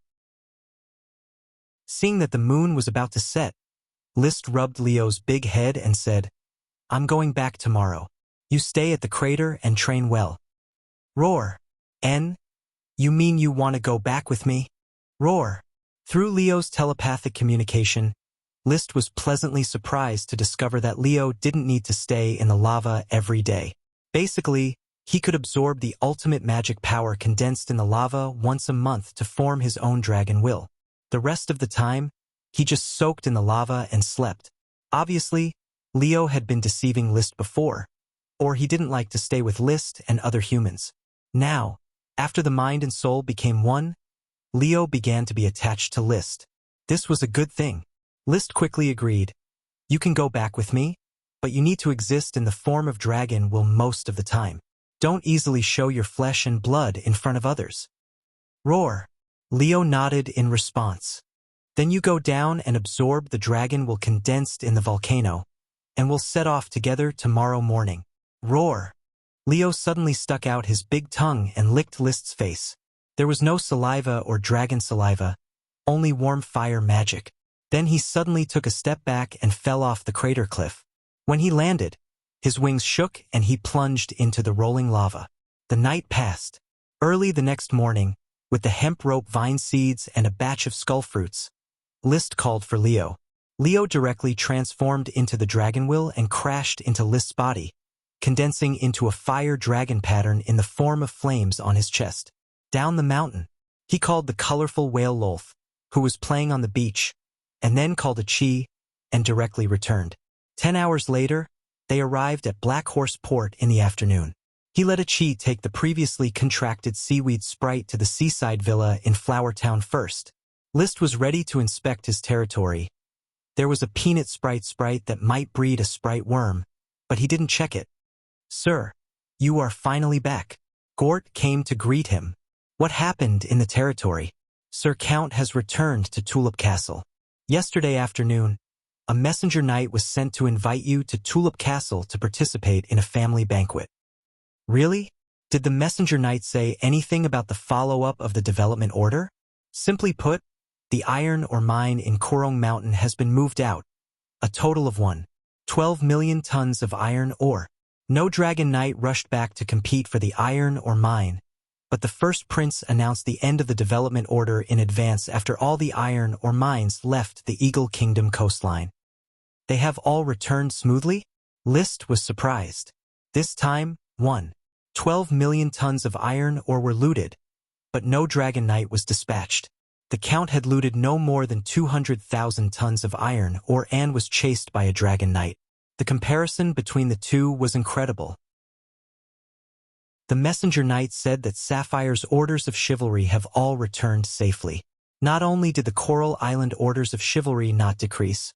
Speaker 1: Seeing that the moon was about to set, List rubbed Leo's big head and said, I'm going back tomorrow. You stay at the crater and train well. Roar. N? You mean you want to go back with me? Roar. Through Leo's telepathic communication, List was pleasantly surprised to discover that Leo didn't need to stay in the lava every day. Basically, he could absorb the ultimate magic power condensed in the lava once a month to form his own dragon will. The rest of the time, he just soaked in the lava and slept. Obviously, Leo had been deceiving List before, or he didn't like to stay with List and other humans. Now, after the mind and soul became one, Leo began to be attached to List. This was a good thing. List quickly agreed. You can go back with me, but you need to exist in the form of dragon will most of the time. Don't easily show your flesh and blood in front of others. Roar. Leo nodded in response. Then you go down and absorb the dragon will condensed in the volcano, and we'll set off together tomorrow morning. Roar. Leo suddenly stuck out his big tongue and licked List's face. There was no saliva or dragon saliva, only warm fire magic. Then he suddenly took a step back and fell off the crater cliff. When he landed, his wings shook and he plunged into the rolling lava. The night passed. Early the next morning, with the hemp rope vine seeds and a batch of skull fruits, List called for Leo. Leo directly transformed into the dragon will and crashed into List's body, condensing into a fire dragon pattern in the form of flames on his chest. Down the mountain, he called the colorful whale Lolth, who was playing on the beach, and then called a Chi and directly returned. 10 hours later, they arrived at Black Horse Port in the afternoon. He let a Chi take the previously contracted seaweed sprite to the seaside villa in Flower Town first. List was ready to inspect his territory. There was a peanut sprite that might breed a sprite worm, but he didn't check it. "Sir, you are finally back." Gort came to greet him. "What happened in the territory?" "Sir Count has returned to Tulip Castle. Yesterday afternoon, a messenger knight was sent to invite you to Tulip Castle to participate in a family banquet." "Really? Did the messenger knight say anything about the follow-up of the development order?" "Simply put, the iron ore mine in Korong Mountain has been moved out. A total of 12 million tons of iron ore. No dragon knight rushed back to compete for the iron ore mine, but the first prince announced the end of the development order in advance after all the iron ore mines left the Eagle Kingdom coastline. They have all returned smoothly?" List was surprised. This time, 12 million tons of iron ore were looted, but no dragon knight was dispatched. The count had looted no more than 200,000 tons of iron ore and was chased by a dragon knight. The comparison between the two was incredible. The messenger knight said that Sapphire's orders of chivalry have all returned safely. Not only did the Coral Island orders of chivalry not decrease,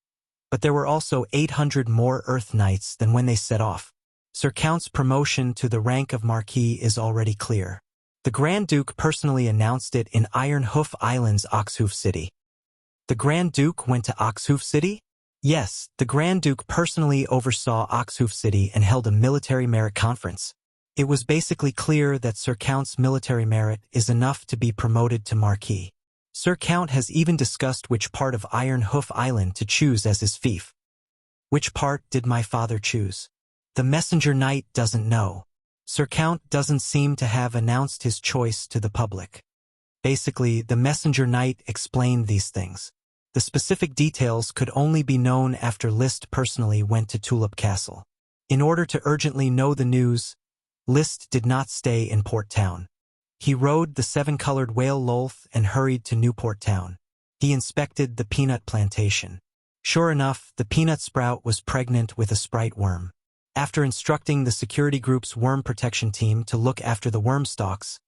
Speaker 1: but there were also 800 more Earth Knights than when they set off. Sir Count's promotion to the rank of Marquis is already clear. The Grand Duke personally announced it in Iron Hoof Island's Oxhoof City. The Grand Duke went to Oxhoof City? Yes, the Grand Duke personally oversaw Oxhoof City and held a military merit conference. It was basically clear that Sir Count's military merit is enough to be promoted to Marquis. Sir Count has even discussed which part of Iron Hoof Island to choose as his fief. Which part did my father choose? The messenger knight doesn't know. Sir Count doesn't seem to have announced his choice to the public. Basically, the messenger knight explained these things. The specific details could only be known after List personally went to Tulip Castle. In order to urgently know the news, List did not stay in Port Town. He rode the seven-colored whale Lolth and hurried to Newport Town. He inspected the peanut plantation. Sure enough, the peanut sprout was pregnant with a sprite worm. After instructing the security group's worm protection team to look after the worm stalks,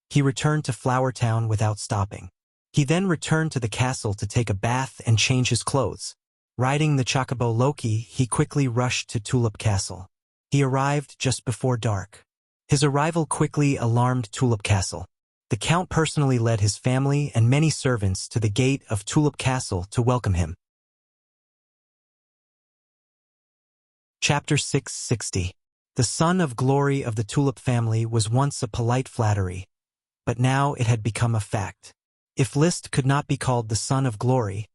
Speaker 1: he returned to Flower Town without stopping. He then returned to the castle to take a bath and change his clothes. Riding the chocobo Loki, he quickly rushed to Tulip Castle. He arrived just before dark. His arrival quickly alarmed Tulip Castle. The Count personally led his family and many servants to the gate of Tulip Castle to welcome him. Chapter 660. The son of glory of the Tulip family was once a polite flattery, but now it had become a fact. If List could not be called the son of glory,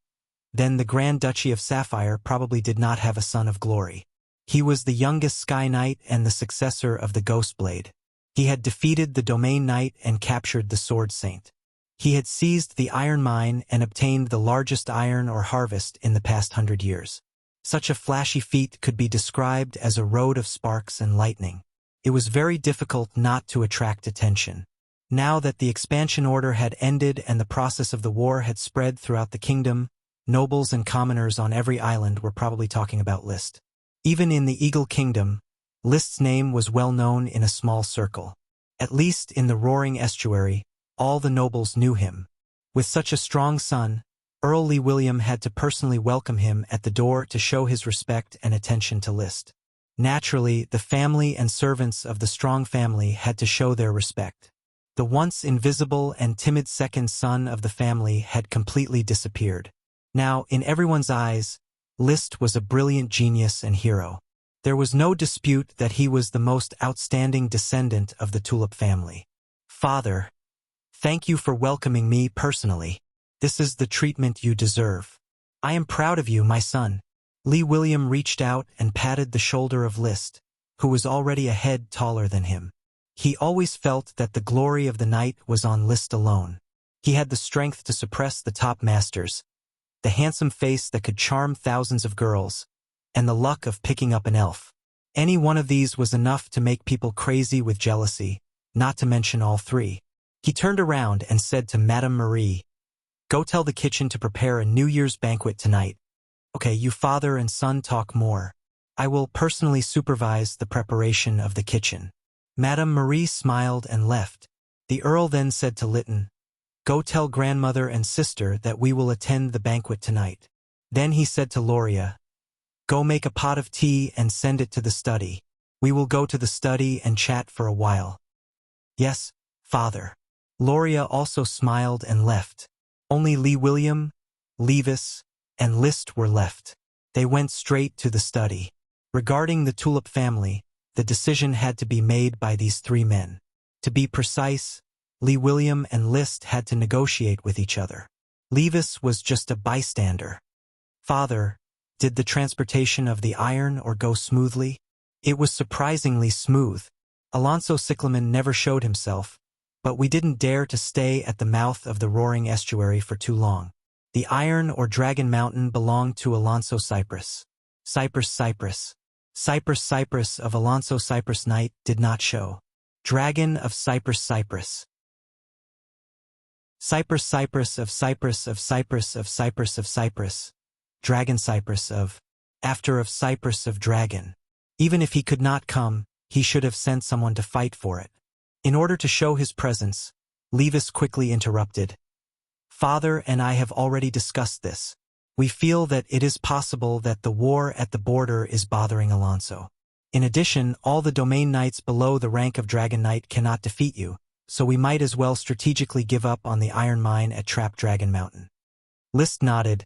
Speaker 1: then the Grand Duchy of Sapphire probably did not have a son of glory. He was the youngest Sky Knight and the successor of the Ghost Blade. He had defeated the Domain Knight and captured the Sword Saint. He had seized the iron mine and obtained the largest iron ore harvest in the past 100 years. Such a flashy feat could be described as a road of sparks and lightning. It was very difficult not to attract attention. Now that the expansion order had ended and the process of the war had spread throughout the kingdom, nobles and commoners on every island were probably talking about List. Even in the Eagle Kingdom, List's name was well known in a small circle. At least in the Roaring Estuary, all the nobles knew him. With such a strong son, Earl Lee William had to personally welcome him at the door to show his respect and attention to List. Naturally, the family and servants of the strong family had to show their respect. The once invisible and timid second son of the family had completely disappeared. Now, in everyone's eyes, List was a brilliant genius and hero. There was no dispute that he was the most outstanding descendant of the Tulip family. Father, Thank you for welcoming me personally. This is the treatment you deserve. I am proud of you, my son. Lee William reached out and patted the shoulder of List, who was already a head taller than him. He always felt that the glory of the night was on List alone. He had the strength to suppress the top masters, the handsome face that could charm thousands of girls, and the luck of picking up an elf. Any one of these was enough to make people crazy with jealousy, not to mention all three. He turned around and said to Madame Marie, "Go tell the kitchen to prepare a New Year's banquet tonight. Okay, you father and son talk more. I will personally supervise the preparation of the kitchen." Madame Marie smiled and left. The Earl then said to Lytton, "Go tell grandmother and sister that we will attend the banquet tonight." Then he said to Loria, "Go make a pot of tea and send it to the study. We will go to the study and chat for a while." "Yes, father." Loria also smiled and left. Only Lee William, Levis, and List were left. They went straight to the study. Regarding the Tulip family, the decision had to be made by these three men. To be precise, Lee William and List had to negotiate with each other. Levis was just a bystander. "Father, did the transportation of the iron ore go smoothly?" It was surprisingly smooth. Alonso Cyclamen never showed himself, but we didn't dare to stay at the mouth of the roaring estuary for too long. The iron or Dragon Mountain belonged to Alonso Cyprus. Cyprus of Alonso Cyprus Knight did not show. Dragon of Cyprus. Cyprus of Cyprus. Dragon Cyprus of. After of Cyprus of Dragon. Even if he could not come, he should have sent someone to fight for it. In order to show his presence, Levis quickly interrupted. "Father and I have already discussed this. We feel that it is possible that the war at the border is bothering Alonso. In addition, all the domain knights below the rank of Dragon Knight cannot defeat you, so we might as well strategically give up on the iron mine at Trap Dragon Mountain." List nodded.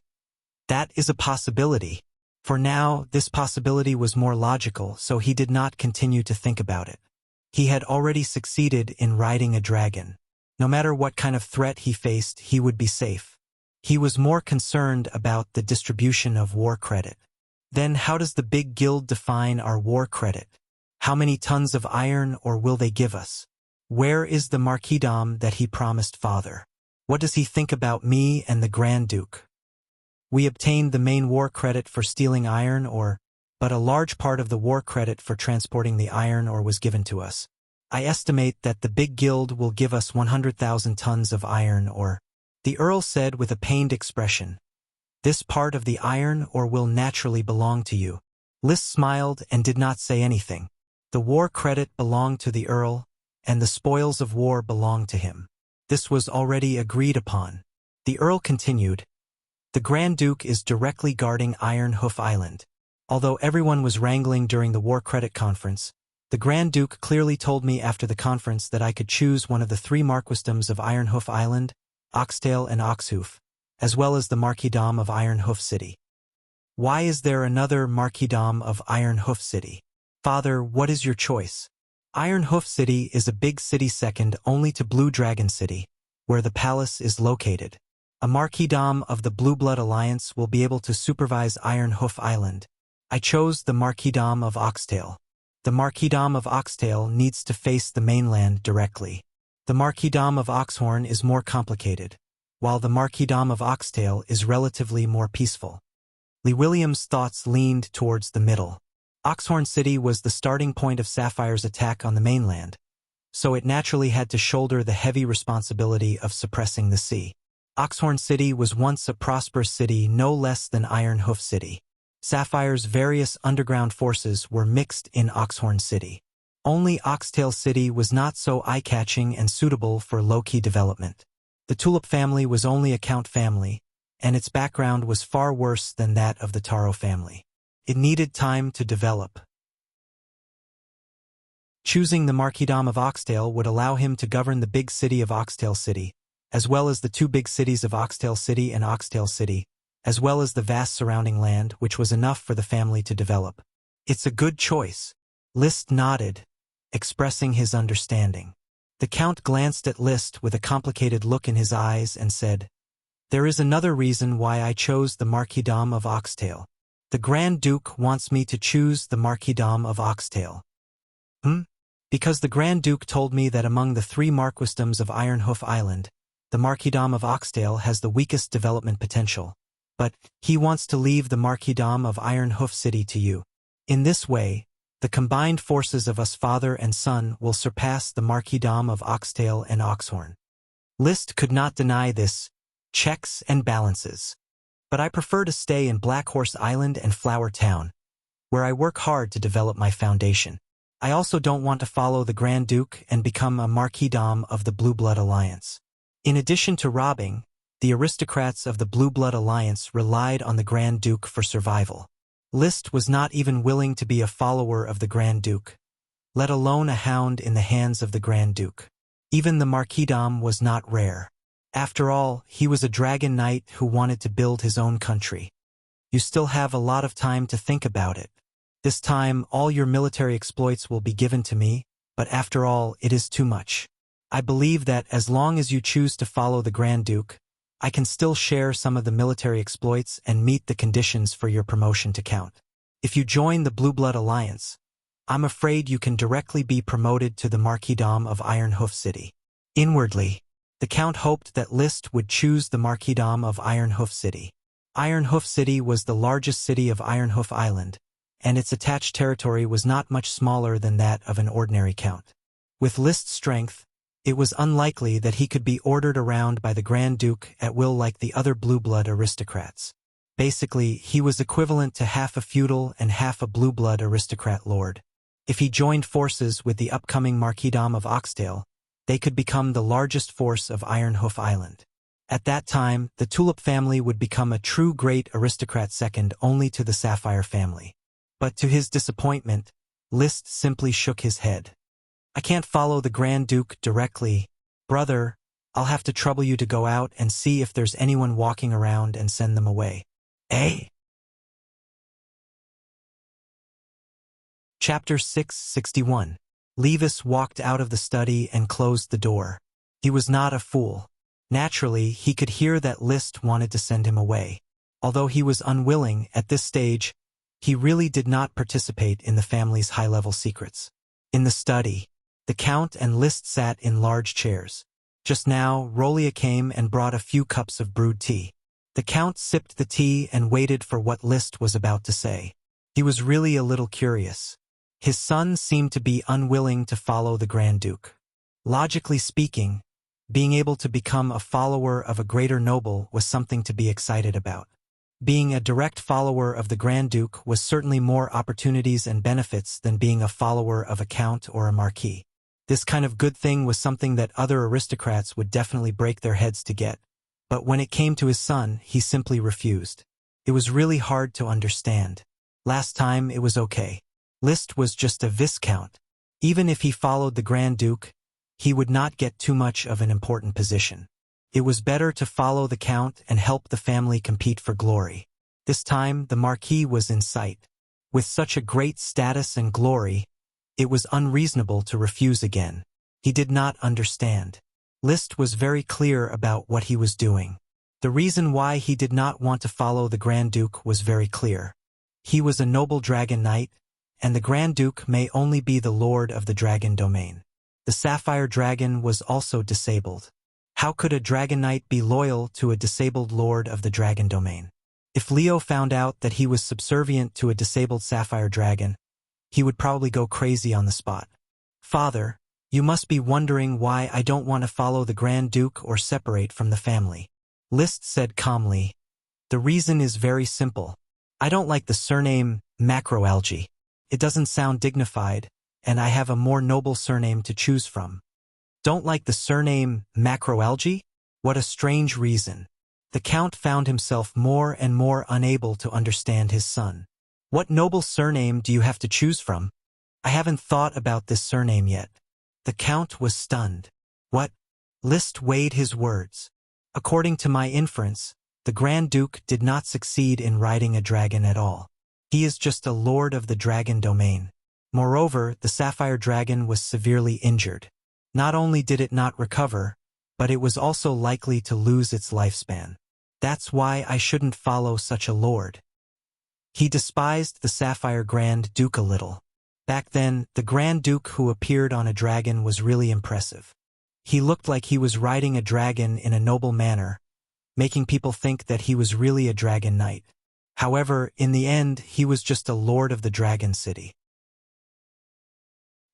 Speaker 1: "That is a possibility." For now, this possibility was more logical, so he did not continue to think about it. He had already succeeded in riding a dragon. No matter what kind of threat he faced, he would be safe. He was more concerned about the distribution of war credit. Then how does the big guild define our war credit? How many tons of iron ore will they give us? Where is the marquisdom that he promised father? What does he think about me and the Grand Duke? We obtained the main war credit for stealing iron ore, but a large part of the war credit for transporting the iron ore was given to us. I estimate that the big guild will give us 100,000 tons of iron ore. The Earl said with a pained expression. "This part of the iron ore will naturally belong to you." List smiled and did not say anything. The war credit belonged to the Earl, and the spoils of war belonged to him. This was already agreed upon. The Earl continued. "The Grand Duke is directly guarding Iron Hoof Island. Although everyone was wrangling during the war credit conference, the Grand Duke clearly told me after the conference that I could choose one of the three marquisdoms of Iron Hoof Island, Oxtail and Oxhoof, as well as the marquisdom of Iron Hoof City." "Why is there another marquisdom of Iron Hoof City?" "Father, what is your choice?" Iron Hoof City is a big city second only to Blue Dragon City, where the palace is located. A marquisdom of the Blue Blood Alliance will be able to supervise Iron Hoof Island. I chose the marquisdom of Oxtail. The marquisdom of Oxtail needs to face the mainland directly. The marquisdom of Oxhorn is more complicated, while the marquisdom of Oxtail is relatively more peaceful. Lee William's thoughts leaned towards the middle. Oxhorn City was the starting point of Sapphire's attack on the mainland, so it naturally had to shoulder the heavy responsibility of suppressing the sea. Oxhorn City was once a prosperous city no less than Iron Hoof City. Sapphire's various underground forces were mixed in Oxhorn City. Only Oxtail City was not so eye-catching and suitable for low-key development. The Tulip family was only a count family, and its background was far worse than that of the Taro family. It needed time to develop. Choosing the marquisdom of Oxtail would allow him to govern the big city of Oxtail City, as well as the two big cities of Oxtail City and Oxtail City, as well as the vast surrounding land, which was enough for the family to develop. "It's a good choice." List nodded, expressing his understanding. The Count glanced at Liszt with a complicated look in his eyes and said, "There is another reason why I chose the Marquisdom of Oxtail. The Grand Duke wants me to choose the Marquisdom of Oxtail." Because the Grand Duke told me that among the 3 marquisdoms of Ironhoof Island, the Marquisdom of Oxtail has the weakest development potential. But he wants to leave the Marquisdom of Ironhoof City to you. In this way, the combined forces of us father and son will surpass the Marquisdom of Oxtail and Oxhorn. Liszt could not deny this. Checks and balances. But I prefer to stay in Black Horse Island and Flower Town, where I work hard to develop my foundation. I also don't want to follow the Grand Duke and become a Marquisdom of the Blue Blood Alliance. In addition to robbing, the aristocrats of the Blue Blood Alliance relied on the Grand Duke for survival. Liszt was not even willing to be a follower of the Grand Duke, let alone a hound in the hands of the Grand Duke. Even the Marquisdom was not rare. After all, he was a dragon knight who wanted to build his own country. You still have a lot of time to think about it. This time, all your military exploits will be given to me, but after all, it is too much. I believe that as long as you choose to follow the Grand Duke, I can still share some of the military exploits and meet the conditions for your promotion to Count. If you join the Blue Blood Alliance, I'm afraid you can directly be promoted to the Marquisdom of Ironhoof City. Inwardly, the Count hoped that Liszt would choose the Marquisdom of Ironhoof City. Ironhoof City was the largest city of Ironhoof Island, and its attached territory was not much smaller than that of an ordinary count. With Liszt's strength, it was unlikely that he could be ordered around by the Grand Duke at will like the other blue blood aristocrats. Basically, he was equivalent to half a feudal and half a blue blood aristocrat lord. If he joined forces with the upcoming Marquisdom of Oxtail, they could become the largest force of Ironhoof Island. At that time, the Tulip family would become a true great aristocrat second only to the Sapphire family. But to his disappointment, Liszt simply shook his head. "I can't follow the Grand Duke directly. Brother, I'll have to trouble you to go out and see if there's anyone walking around and send them away." Eh? Chapter 661. Levis walked out of the study and closed the door. He was not a fool. Naturally, he could hear that Liszt wanted to send him away. Although he was unwilling at this stage, he really did not participate in the family's high-level secrets. In the study, the Count and Liszt sat in large chairs. Just now, Rolia came and brought a few cups of brewed tea. The Count sipped the tea and waited for what Liszt was about to say. He was really a little curious. His son seemed to be unwilling to follow the Grand Duke. Logically speaking, being able to become a follower of a greater noble was something to be excited about. Being a direct follower of the Grand Duke was certainly more opportunities and benefits than being a follower of a count or a marquis. This kind of good thing was something that other aristocrats would definitely break their heads to get. But when it came to his son, he simply refused. It was really hard to understand. Last time it was okay. Liszt was just a viscount. Even if he followed the Grand Duke, he would not get too much of an important position. It was better to follow the Count and help the family compete for glory. This time, the Marquis was in sight. With such a great status and glory, it was unreasonable to refuse again. He did not understand. Liszt was very clear about what he was doing. The reason why he did not want to follow the Grand Duke was very clear. He was a noble dragon knight, and the Grand Duke may only be the lord of the dragon domain. The Sapphire Dragon was also disabled. How could a dragon knight be loyal to a disabled lord of the dragon domain? If Leo found out that he was subservient to a disabled Sapphire Dragon, he would probably go crazy on the spot. "Father, you must be wondering why I don't want to follow the Grand Duke or separate from the family," Liszt said calmly. "The reason is very simple. I don't like the surname Macroalgae. It doesn't sound dignified, and I have a more noble surname to choose from." Don't like the surname Macroalgae? What a strange reason. The Count found himself more and more unable to understand his son. "What noble surname do you have to choose from? I haven't thought about this surname yet." The Count was stunned. "What?" Liszt weighed his words. "According to my inference, the Grand Duke did not succeed in riding a dragon at all. He is just a lord of the dragon domain. Moreover, the Sapphire Dragon was severely injured. Not only did it not recover, but it was also likely to lose its lifespan. That's why I shouldn't follow such a lord. He despised the Sapphire Grand Duke a little. Back then, the Grand Duke who appeared on a dragon was really impressive. He looked like he was riding a dragon in a noble manner, making people think that he was really a dragon knight. However, in the end, he was just a lord of the Dragon City.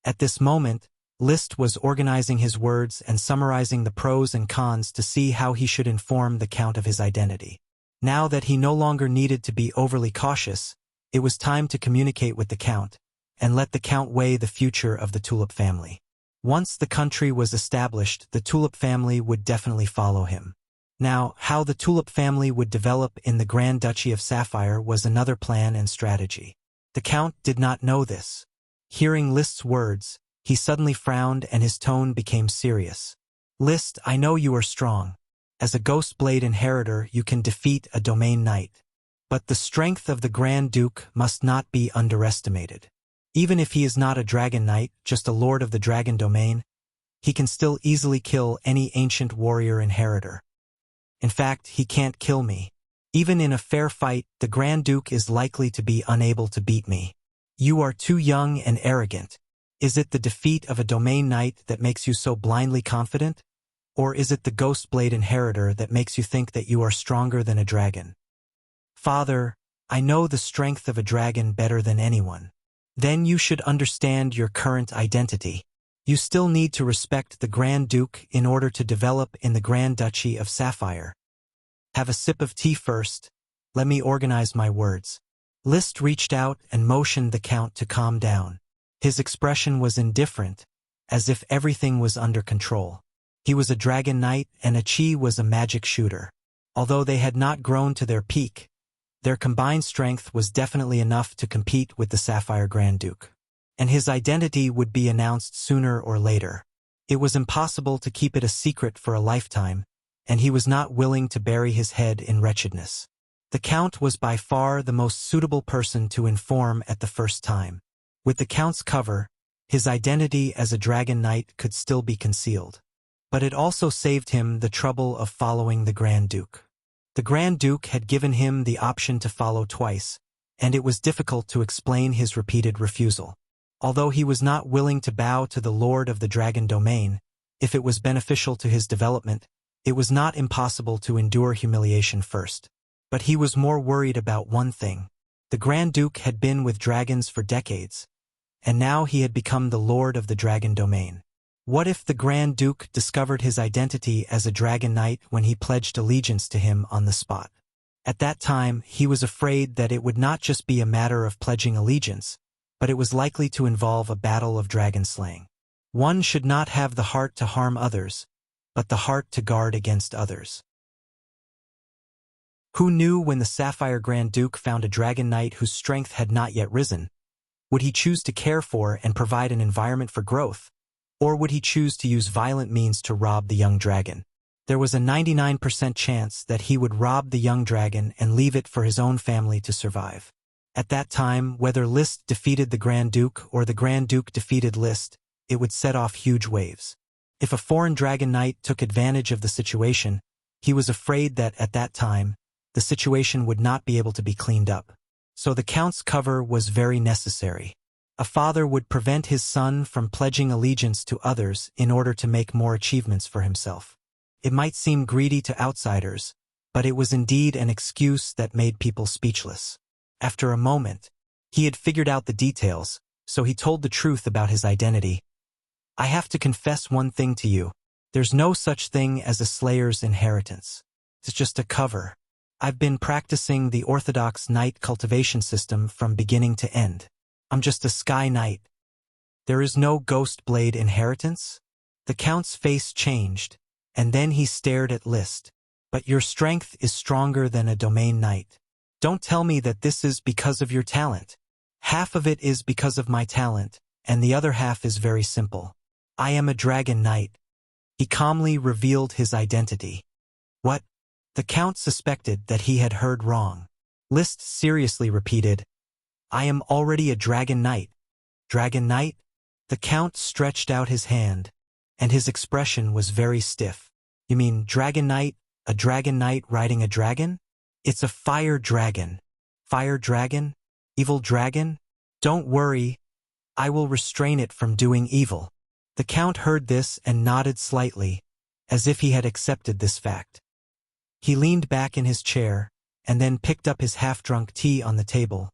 Speaker 1: At this moment, Liszt was organizing his words and summarizing the pros and cons to see how he should inform the Count of his identity. Now that he no longer needed to be overly cautious, it was time to communicate with the Count, and let the Count weigh the future of the Tulip family. Once the country was established, the Tulip family would definitely follow him. Now, how the Tulip family would develop in the Grand Duchy of Sapphire was another plan and strategy. The Count did not know this. Hearing Liszt's words, he suddenly frowned and his tone became serious. Liszt, I know you are strong. As a Ghost Blade inheritor, you can defeat a domain knight. But the strength of the Grand Duke must not be underestimated. Even if he is not a dragon knight, just a lord of the dragon domain, he can still easily kill any ancient warrior inheritor. In fact, he can't kill me. Even in a fair fight, the Grand Duke is likely to be unable to beat me. You are too young and arrogant. Is it the defeat of a domain knight that makes you so blindly confident? Or is it the Ghost Blade inheritor that makes you think that you are stronger than a dragon? Father, I know the strength of a dragon better than anyone. Then you should understand your current identity. You still need to respect the Grand Duke in order to develop in the Grand Duchy of Sapphire. Have a sip of tea first. Let me organize my words. Liszt reached out and motioned the Count to calm down. His expression was indifferent, as if everything was under control. He was a dragon knight and Achi was a magic shooter. Although they had not grown to their peak, their combined strength was definitely enough to compete with the Sapphire Grand Duke. And his identity would be announced sooner or later. It was impossible to keep it a secret for a lifetime, and he was not willing to bury his head in wretchedness. The Count was by far the most suitable person to inform at the first time. With the Count's cover, his identity as a dragon knight could still be concealed. But it also saved him the trouble of following the Grand Duke. The Grand Duke had given him the option to follow twice, and it was difficult to explain his repeated refusal. Although he was not willing to bow to the Lord of the Dragon Domain, if it was beneficial to his development, it was not impossible to endure humiliation first. But he was more worried about one thing. The Grand Duke had been with dragons for decades, and now he had become the Lord of the Dragon Domain. What if the Grand Duke discovered his identity as a dragon knight when he pledged allegiance to him on the spot? At that time, he was afraid that it would not just be a matter of pledging allegiance, but it was likely to involve a battle of dragon slaying. One should not have the heart to harm others, but the heart to guard against others. Who knew when the Sapphire Grand Duke found a dragon knight whose strength had not yet risen? Would he choose to care for and provide an environment for growth? Or would he choose to use violent means to rob the young dragon? There was a 99% chance that he would rob the young dragon and leave it for his own family to survive. At that time, whether Liszt defeated the Grand Duke or the Grand Duke defeated Liszt, it would set off huge waves. If a foreign dragon knight took advantage of the situation, he was afraid that at that time, the situation would not be able to be cleaned up. So the Count's cover was very necessary. A father would prevent his son from pledging allegiance to others in order to make more achievements for himself. It might seem greedy to outsiders, but it was indeed an excuse that made people speechless. After a moment, he had figured out the details, so he told the truth about his identity. I have to confess one thing to you. There's no such thing as a slayer's inheritance. It's just a cover. I've been practicing the orthodox knight cultivation system from beginning to end. I'm just a sky knight. There is no Ghost Blade inheritance? The Count's face changed, and then he stared at Liszt. But your strength is stronger than a domain knight. Don't tell me that this is because of your talent. Half of it is because of my talent, and the other half is very simple. I am a dragon knight. He calmly revealed his identity. What? The Count suspected that he had heard wrong. Liszt seriously repeated, I am already a dragon knight. Dragon knight? The Count stretched out his hand. and his expression was very stiff. You mean Dragon Knight? A dragon knight riding a dragon? It's a fire dragon. Fire dragon? Evil dragon? Don't worry, I will restrain it from doing evil. The Count heard this and nodded slightly, as if he had accepted this fact. He leaned back in his chair, and then picked up his half-drunk tea on the table,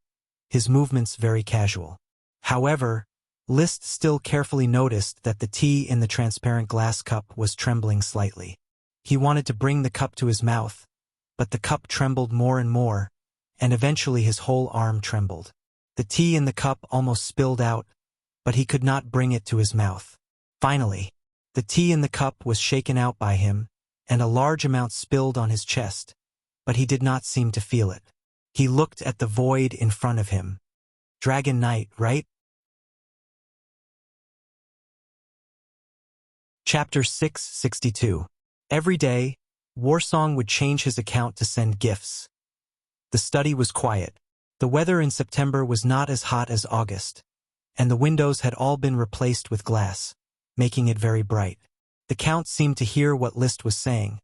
Speaker 1: his movements very casual. However, Liszt still carefully noticed that the tea in the transparent glass cup was trembling slightly. He wanted to bring the cup to his mouth, but the cup trembled more and more, and eventually his whole arm trembled. The tea in the cup almost spilled out, but he could not bring it to his mouth. Finally, the tea in the cup was shaken out by him, and a large amount spilled on his chest, but he did not seem to feel it. He looked at the void in front of him. Dragon Knight, right? Chapter 662. Every day, Warsong would change his account to send gifts. The study was quiet. The weather in September was not as hot as August, and the windows had all been replaced with glass, making it very bright. The Count seemed to hear what Liszt was saying,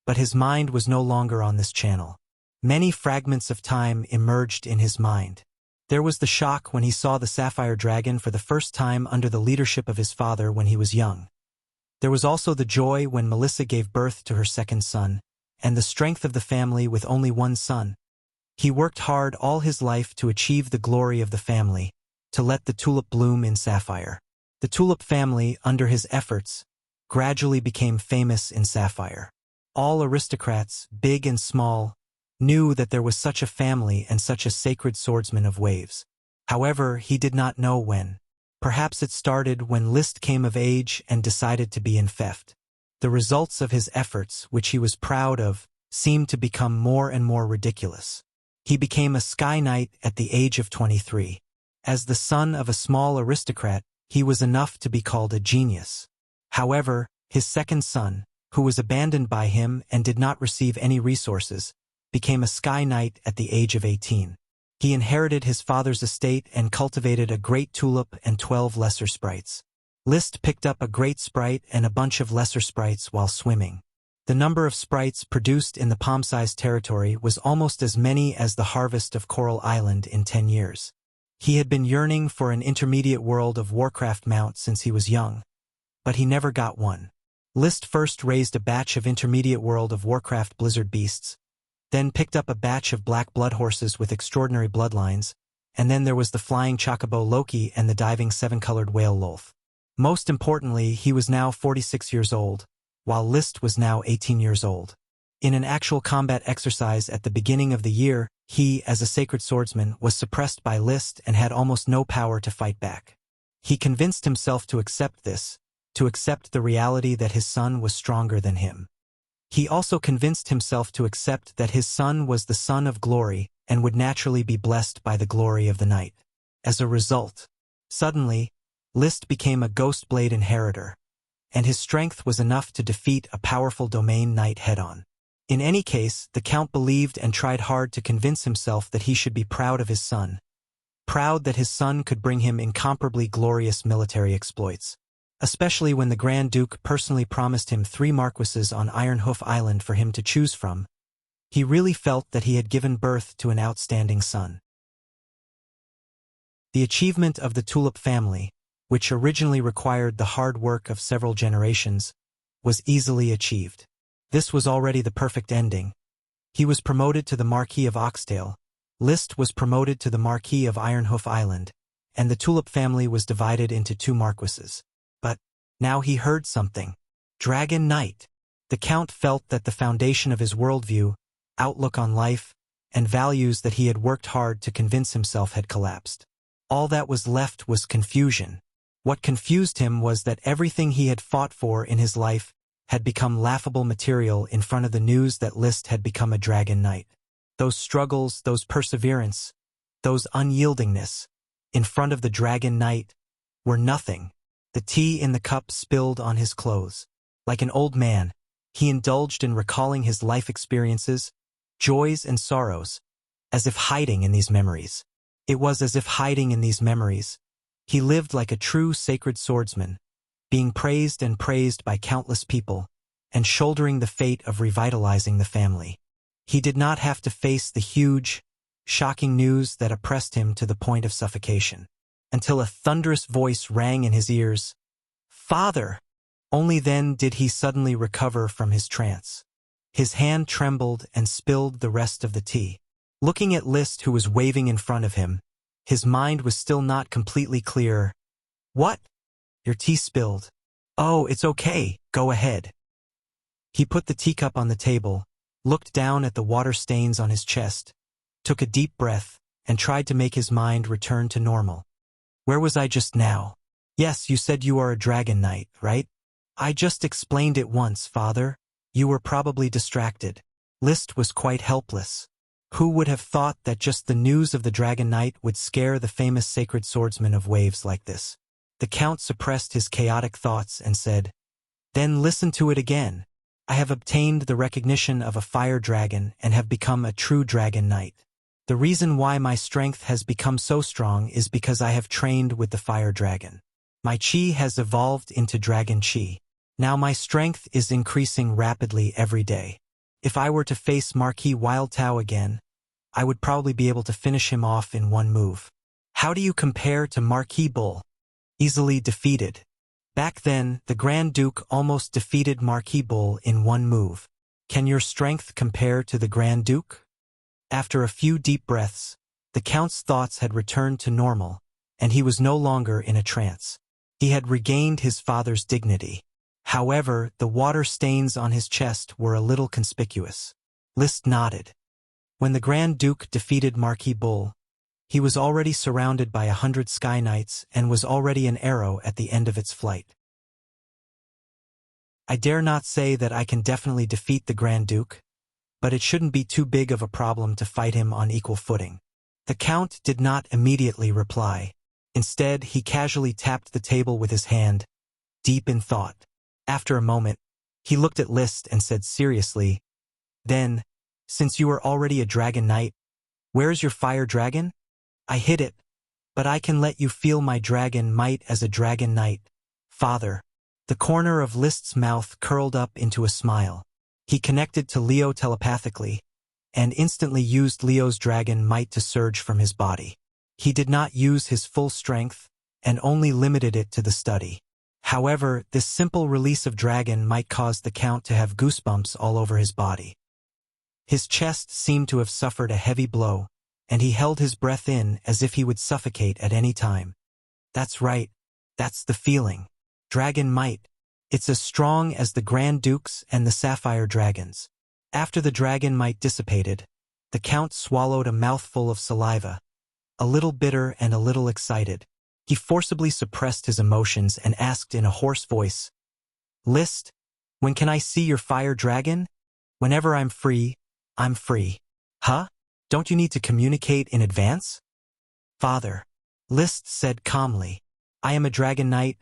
Speaker 1: but his mind was no longer on this channel. Many fragments of time emerged in his mind. There was the shock when he saw the sapphire dragon for the first time under the leadership of his father when he was young. There was also the joy when Melissa gave birth to her second son, and the strength of the family with only one son. He worked hard all his life to achieve the glory of the family, to let the tulip bloom in Sapphire. The tulip family, under his efforts, gradually became famous in Sapphire. All aristocrats, big and small, knew that there was such a family and such a sacred swordsman of waves. However, he did not know when. Perhaps it started when Liszt came of age and decided to be in theft. The results of his efforts, which he was proud of, seemed to become more and more ridiculous. He became a sky knight at the age of 23. As the son of a small aristocrat, he was enough to be called a genius. However, his second son, who was abandoned by him and did not receive any resources, became a sky knight at the age of 18. He inherited his father's estate and cultivated a great tulip and 12 lesser sprites. Liszt picked up a great sprite and a bunch of lesser sprites while swimming. The number of sprites produced in the palm-sized territory was almost as many as the harvest of Coral Island in 10 years. He had been yearning for an intermediate World of Warcraft mount since he was young, but he never got one. Liszt first raised a batch of intermediate World of Warcraft blizzard beasts, then picked up a batch of black blood horses with extraordinary bloodlines, and then there was the flying chocobo Loki and the diving seven-colored whale Lolth. Most importantly, he was now 46 years old, while Liszt was now 18 years old. In an actual combat exercise at the beginning of the year, he, as a sacred swordsman, was suppressed by Liszt and had almost no power to fight back. He convinced himself to accept this, to accept the reality that his son was stronger than him. He also convinced himself to accept that his son was the son of glory and would naturally be blessed by the glory of the night. As a result, suddenly, Liszt became a ghost blade inheritor, and his strength was enough to defeat a powerful domain knight head-on. In any case, the Count believed and tried hard to convince himself that he should be proud of his son, proud that his son could bring him incomparably glorious military exploits. Especially when the Grand Duke personally promised him 3 marquises on Ironhoof Island for him to choose from. He really felt that he had given birth to an outstanding son. The achievement of the Tulip family, which originally required the hard work of several generations, was easily achieved. This was already the perfect ending. He was promoted to the Marquis of Oxtail, Liszt was promoted to the Marquis of Ironhoof Island, and the Tulip family was divided into 2 marquises. But now he heard something. Dragon Knight. The Count felt that the foundation of his worldview, outlook on life, and values that he had worked hard to convince himself had collapsed. All that was left was confusion. What confused him was that everything he had fought for in his life had become laughable material in front of the news that Liszt had become a Dragon Knight. Those struggles, those perseverance, those unyieldingness, in front of the Dragon Knight, were nothing. The tea in the cup spilled on his clothes. Like an old man, he indulged in recalling his life experiences, joys and sorrows, as if hiding in these memories. It was as if hiding in these memories. He lived like a true sacred swordsman, being praised and praised by countless people, and shouldering the fate of revitalizing the family. He did not have to face the huge, shocking news that oppressed him to the point of suffocation, until a thunderous voice rang in his ears, "Father!" Only then did he suddenly recover from his trance. His hand trembled and spilled the rest of the tea. Looking at Liszt, who was waving in front of him, his mind was still not completely clear. "What? Your tea spilled. Oh, it's okay, go ahead." He put the teacup on the table, looked down at the water stains on his chest, took a deep breath, and tried to make his mind return to normal. "Where was I just now? Yes, you said you are a dragon knight, right? I just explained it once, father. You were probably distracted." Liszt was quite helpless. Who would have thought that just the news of the dragon knight would scare the famous sacred swordsman of waves like this? The count suppressed his chaotic thoughts and said, "Then listen to it again. I have obtained the recognition of a fire dragon and have become a true dragon knight. The reason why my strength has become so strong is because I have trained with the fire dragon. My chi has evolved into dragon chi. Now my strength is increasing rapidly every day. If I were to face Marquis Wildtao again, I would probably be able to finish him off in one move. How do you compare to Marquis Bull? Easily defeated. Back then, the Grand Duke almost defeated Marquis Bull in one move. Can your strength compare to the Grand Duke?" After a few deep breaths, the Count's thoughts had returned to normal, and he was no longer in a trance. He had regained his father's dignity. However, the water stains on his chest were a little conspicuous. Liszt nodded. When the Grand Duke defeated Marquis Bull, he was already surrounded by 100 Sky Knights and was already an arrow at the end of its flight. "I dare not say that I can definitely defeat the Grand Duke, but it shouldn't be too big of a problem to fight him on equal footing." The Count did not immediately reply. Instead, he casually tapped the table with his hand, deep in thought. After a moment, he looked at Liszt and said seriously, "Then, since you are already a dragon knight, where's your fire dragon? I hid it, but I can let you feel my dragon might as a dragon knight, father." The corner of Liszt's mouth curled up into a smile. He connected to Leo telepathically, and instantly used Leo's dragon might to surge from his body. He did not use his full strength, and only limited it to the study. However, this simple release of dragon might cause the Count to have goosebumps all over his body. His chest seemed to have suffered a heavy blow, and he held his breath in as if he would suffocate at any time. That's right. That's the feeling. Dragon might. It's as strong as the Grand Dukes and the Sapphire Dragons. After the dragon might dissipated, the Count swallowed a mouthful of saliva, a little bitter and a little excited. He forcibly suppressed his emotions and asked in a hoarse voice, "Liszt, when can I see your fire dragon?" "Whenever I'm free, I'm free." "Huh? Don't you need to communicate in advance?" "Father," Liszt said calmly, "I am a dragon knight,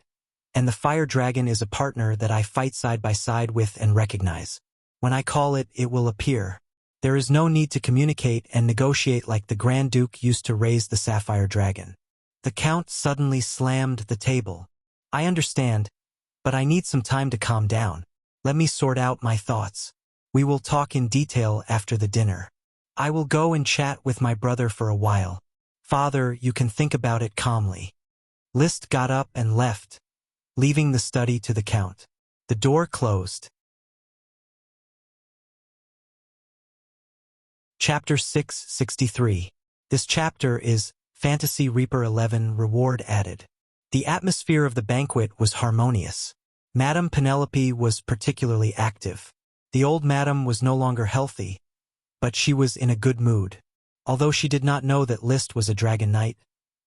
Speaker 1: and the fire dragon is a partner that I fight side by side with and recognize. When I call it, it will appear. There is no need to communicate and negotiate like the Grand Duke used to raise the Sapphire Dragon." The Count suddenly slammed the table. "I understand, but I need some time to calm down. Let me sort out my thoughts. We will talk in detail after the dinner. I will go and chat with my brother for a while. Father, you can think about it calmly." Liszt got up and left, leaving the study to the Count. The door closed. Chapter 663. This chapter is Fantasy Reaper 11 Reward Added. The atmosphere of the banquet was harmonious. Madame Penelope was particularly active. The old madam was no longer healthy, but she was in a good mood. Although she did not know that Liszt was a dragon knight,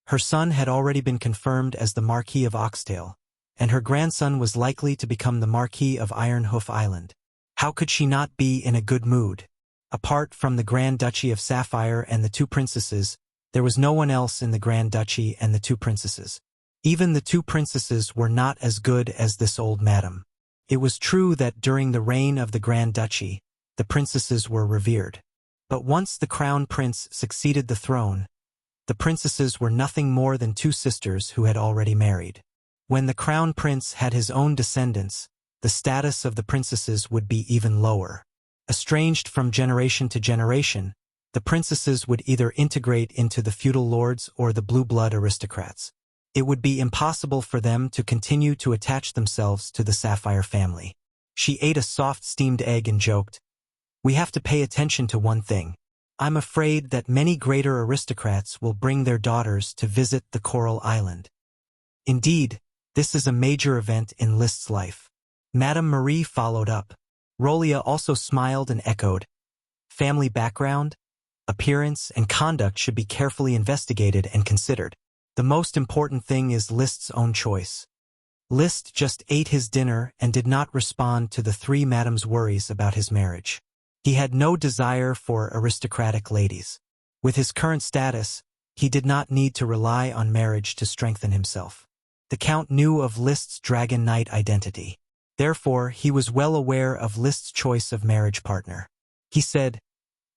Speaker 1: her son had already been confirmed as the Marquis of Oxtail, and her grandson was likely to become the Marquis of Ironhoof Island. How could she not be in a good mood? Apart from the Grand Duchy of Sapphire and the two princesses, there was no one else in the Grand Duchy and the two princesses. Even the two princesses were not as good as this old madam. It was true that during the reign of the Grand Duchy, the princesses were revered. But once the crown prince succeeded the throne, the princesses were nothing more than two sisters who had already married. When the crown prince had his own descendants, the status of the princesses would be even lower. Estranged from generation to generation, the princesses would either integrate into the feudal lords or the blue-blood aristocrats. It would be impossible for them to continue to attach themselves to the Sapphire family. She ate a soft steamed egg and joked, "We have to pay attention to one thing. I'm afraid that many greater aristocrats will bring their daughters to visit the Coral Island." Indeed, this is a major event in List's life. Madame Marie followed up. Rolia also smiled and echoed, "Family background, appearance, and conduct should be carefully investigated and considered. The most important thing is List's own choice." List just ate his dinner and did not respond to the three madames' worries about his marriage. He had no desire for aristocratic ladies. With his current status, he did not need to rely on marriage to strengthen himself. The Count knew of List's Dragon Knight identity. Therefore, he was well aware of List's choice of marriage partner. He said,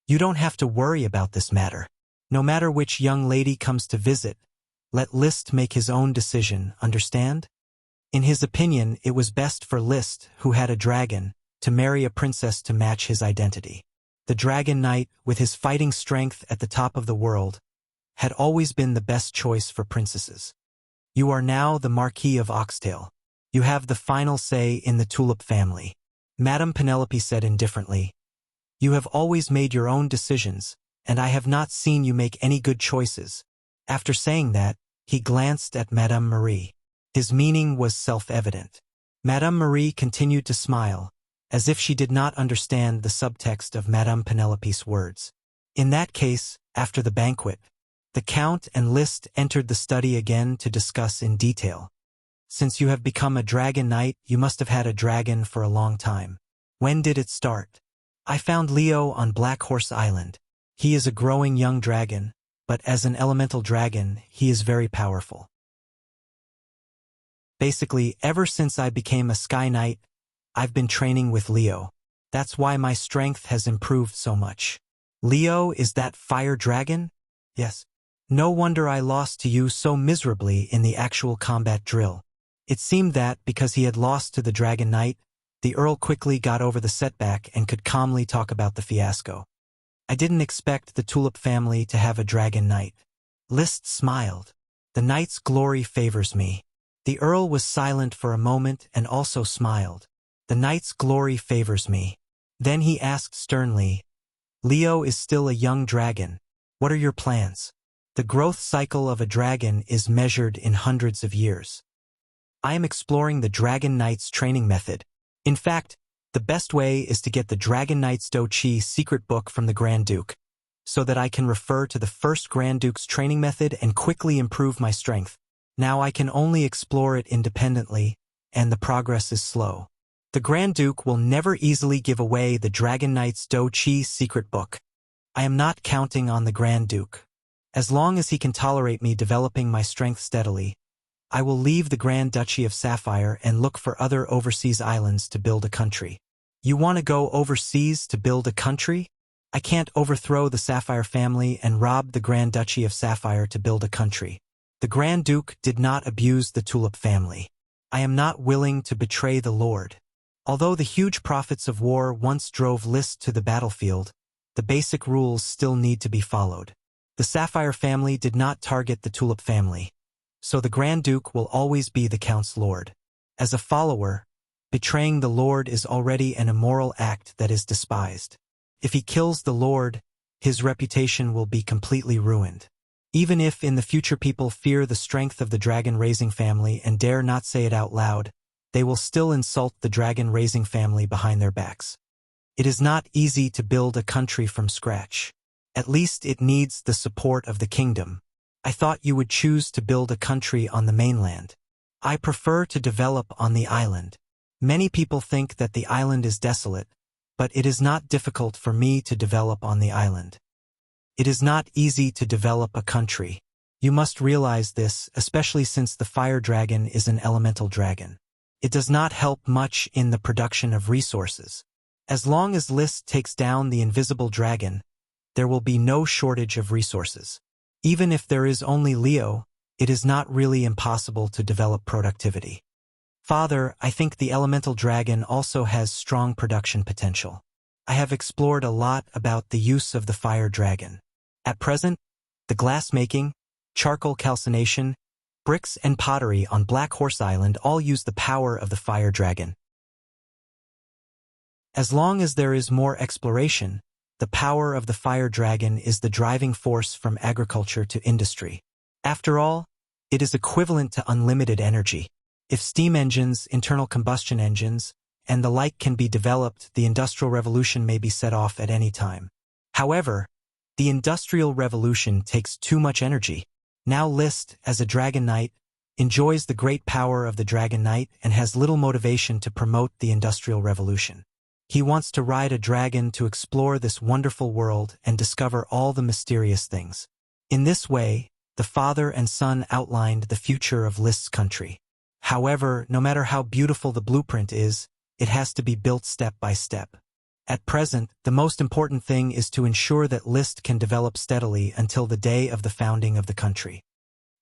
Speaker 1: "You don't have to worry about this matter. No matter which young lady comes to visit, let List make his own decision, understand?" In his opinion, it was best for List, who had a dragon, to marry a princess to match his identity. The Dragon Knight, with his fighting strength at the top of the world, had always been the best choice for princesses. "You are now the Marquis of Oxtail. You have the final say in the Tulip family," Madame Penelope said indifferently. "You have always made your own decisions, and I have not seen you make any good choices." After saying that, he glanced at Madame Marie. His meaning was self-evident. Madame Marie continued to smile, as if she did not understand the subtext of Madame Penelope's words. In that case, after the banquet, the Count and List entered the study again to discuss in detail. "Since you have become a Dragon Knight, you must have had a dragon for a long time. When did it start?" "I found Leo on Black Horse Island. He is a growing young dragon, but as an elemental dragon, he is very powerful. Basically, ever since I became a Sky Knight, I've been training with Leo. That's why my strength has improved so much." "Leo is that fire dragon?" "Yes. No wonder I lost to you so miserably in the actual combat drill." It seemed that, because he had lost to the Dragon Knight, the Earl quickly got over the setback and could calmly talk about the fiasco. "I didn't expect the Tulip family to have a Dragon Knight." List smiled. "The knight's glory favors me." The Earl was silent for a moment and also smiled. "The knight's glory favors me." Then he asked sternly, "Leo is still a young dragon. What are your plans?" "The growth cycle of a dragon is measured in hundreds of years. I am exploring the Dragon Knight's training method. In fact, the best way is to get the Dragon Knight's Do-Chi secret book from the Grand Duke, so that I can refer to the first Grand Duke's training method and quickly improve my strength. Now I can only explore it independently, and the progress is slow. The Grand Duke will never easily give away the Dragon Knight's Do-Chi secret book. I am not counting on the Grand Duke. As long as he can tolerate me developing my strength steadily, I will leave the Grand Duchy of Sapphire and look for other overseas islands to build a country." "You want to go overseas to build a country?" "I can't overthrow the Sapphire family and rob the Grand Duchy of Sapphire to build a country. The Grand Duke did not abuse the Tulip family. I am not willing to betray the Lord." Although the huge profits of war once drove List to the battlefield, the basic rules still need to be followed. The Sapphire family did not target the Tulip family, so the Grand Duke will always be the Count's lord. As a follower, betraying the Lord is already an immoral act that is despised. If he kills the Lord, his reputation will be completely ruined. Even if in the future people fear the strength of the dragon-raising family and dare not say it out loud, they will still insult the dragon-raising family behind their backs. It is not easy to build a country from scratch. At least it needs the support of the kingdom. I thought you would choose to build a country on the mainland. I prefer to develop on the island. Many people think that the island is desolate, but it is not difficult for me to develop on the island. It is not easy to develop a country. You must realize this, especially since the fire dragon is an elemental dragon. It does not help much in the production of resources. As long as List takes down the invisible dragon, there will be no shortage of resources. Even if there is only Leo, it is not really impossible to develop productivity. Father, I think the elemental dragon also has strong production potential. I have explored a lot about the use of the fire dragon. At present, the glass-making, charcoal calcination, bricks and pottery on Black Horse Island all use the power of the fire dragon. As long as there is more exploration, the power of the fire dragon is the driving force from agriculture to industry. After all, it is equivalent to unlimited energy. If steam engines, internal combustion engines, and the like can be developed, the Industrial Revolution may be set off at any time. However, the Industrial Revolution takes too much energy. Now List, as a Dragon Knight, enjoys the great power of the Dragon Knight and has little motivation to promote the Industrial Revolution. He wants to ride a dragon to explore this wonderful world and discover all the mysterious things. In this way, the father and son outlined the future of List's country. However, no matter how beautiful the blueprint is, it has to be built step by step. At present, the most important thing is to ensure that List can develop steadily until the day of the founding of the country.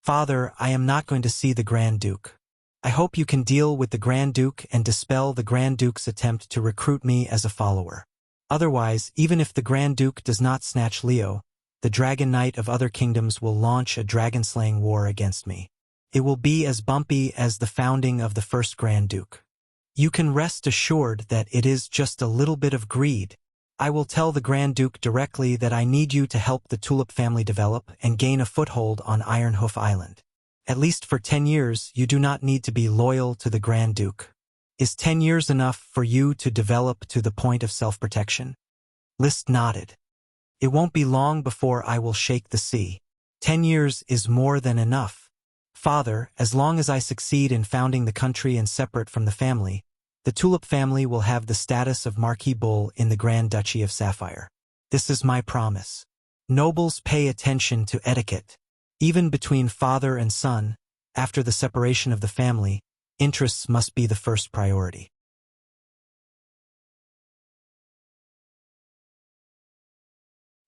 Speaker 1: Father, I am not going to see the Grand Duke. I hope you can deal with the Grand Duke and dispel the Grand Duke's attempt to recruit me as a follower. Otherwise, even if the Grand Duke does not snatch Leo, the Dragon Knight of other kingdoms will launch a dragon-slaying war against me. It will be as bumpy as the founding of the first Grand Duke. You can rest assured that it is just a little bit of greed. I will tell the Grand Duke directly that I need you to help the Tulip family develop and gain a foothold on Ironhoof Island. At least for 10 years, you do not need to be loyal to the Grand Duke. Is 10 years enough for you to develop to the point of self-protection? List nodded. It won't be long before I will shake the sea. 10 years is more than enough. Father, as long as I succeed in founding the country and separate from the family, the Tulip family will have the status of Marquis Bull in the Grand Duchy of Sapphire. This is my promise. Nobles pay attention to etiquette. Even between father and son, after the separation of the family, interests must be the first priority.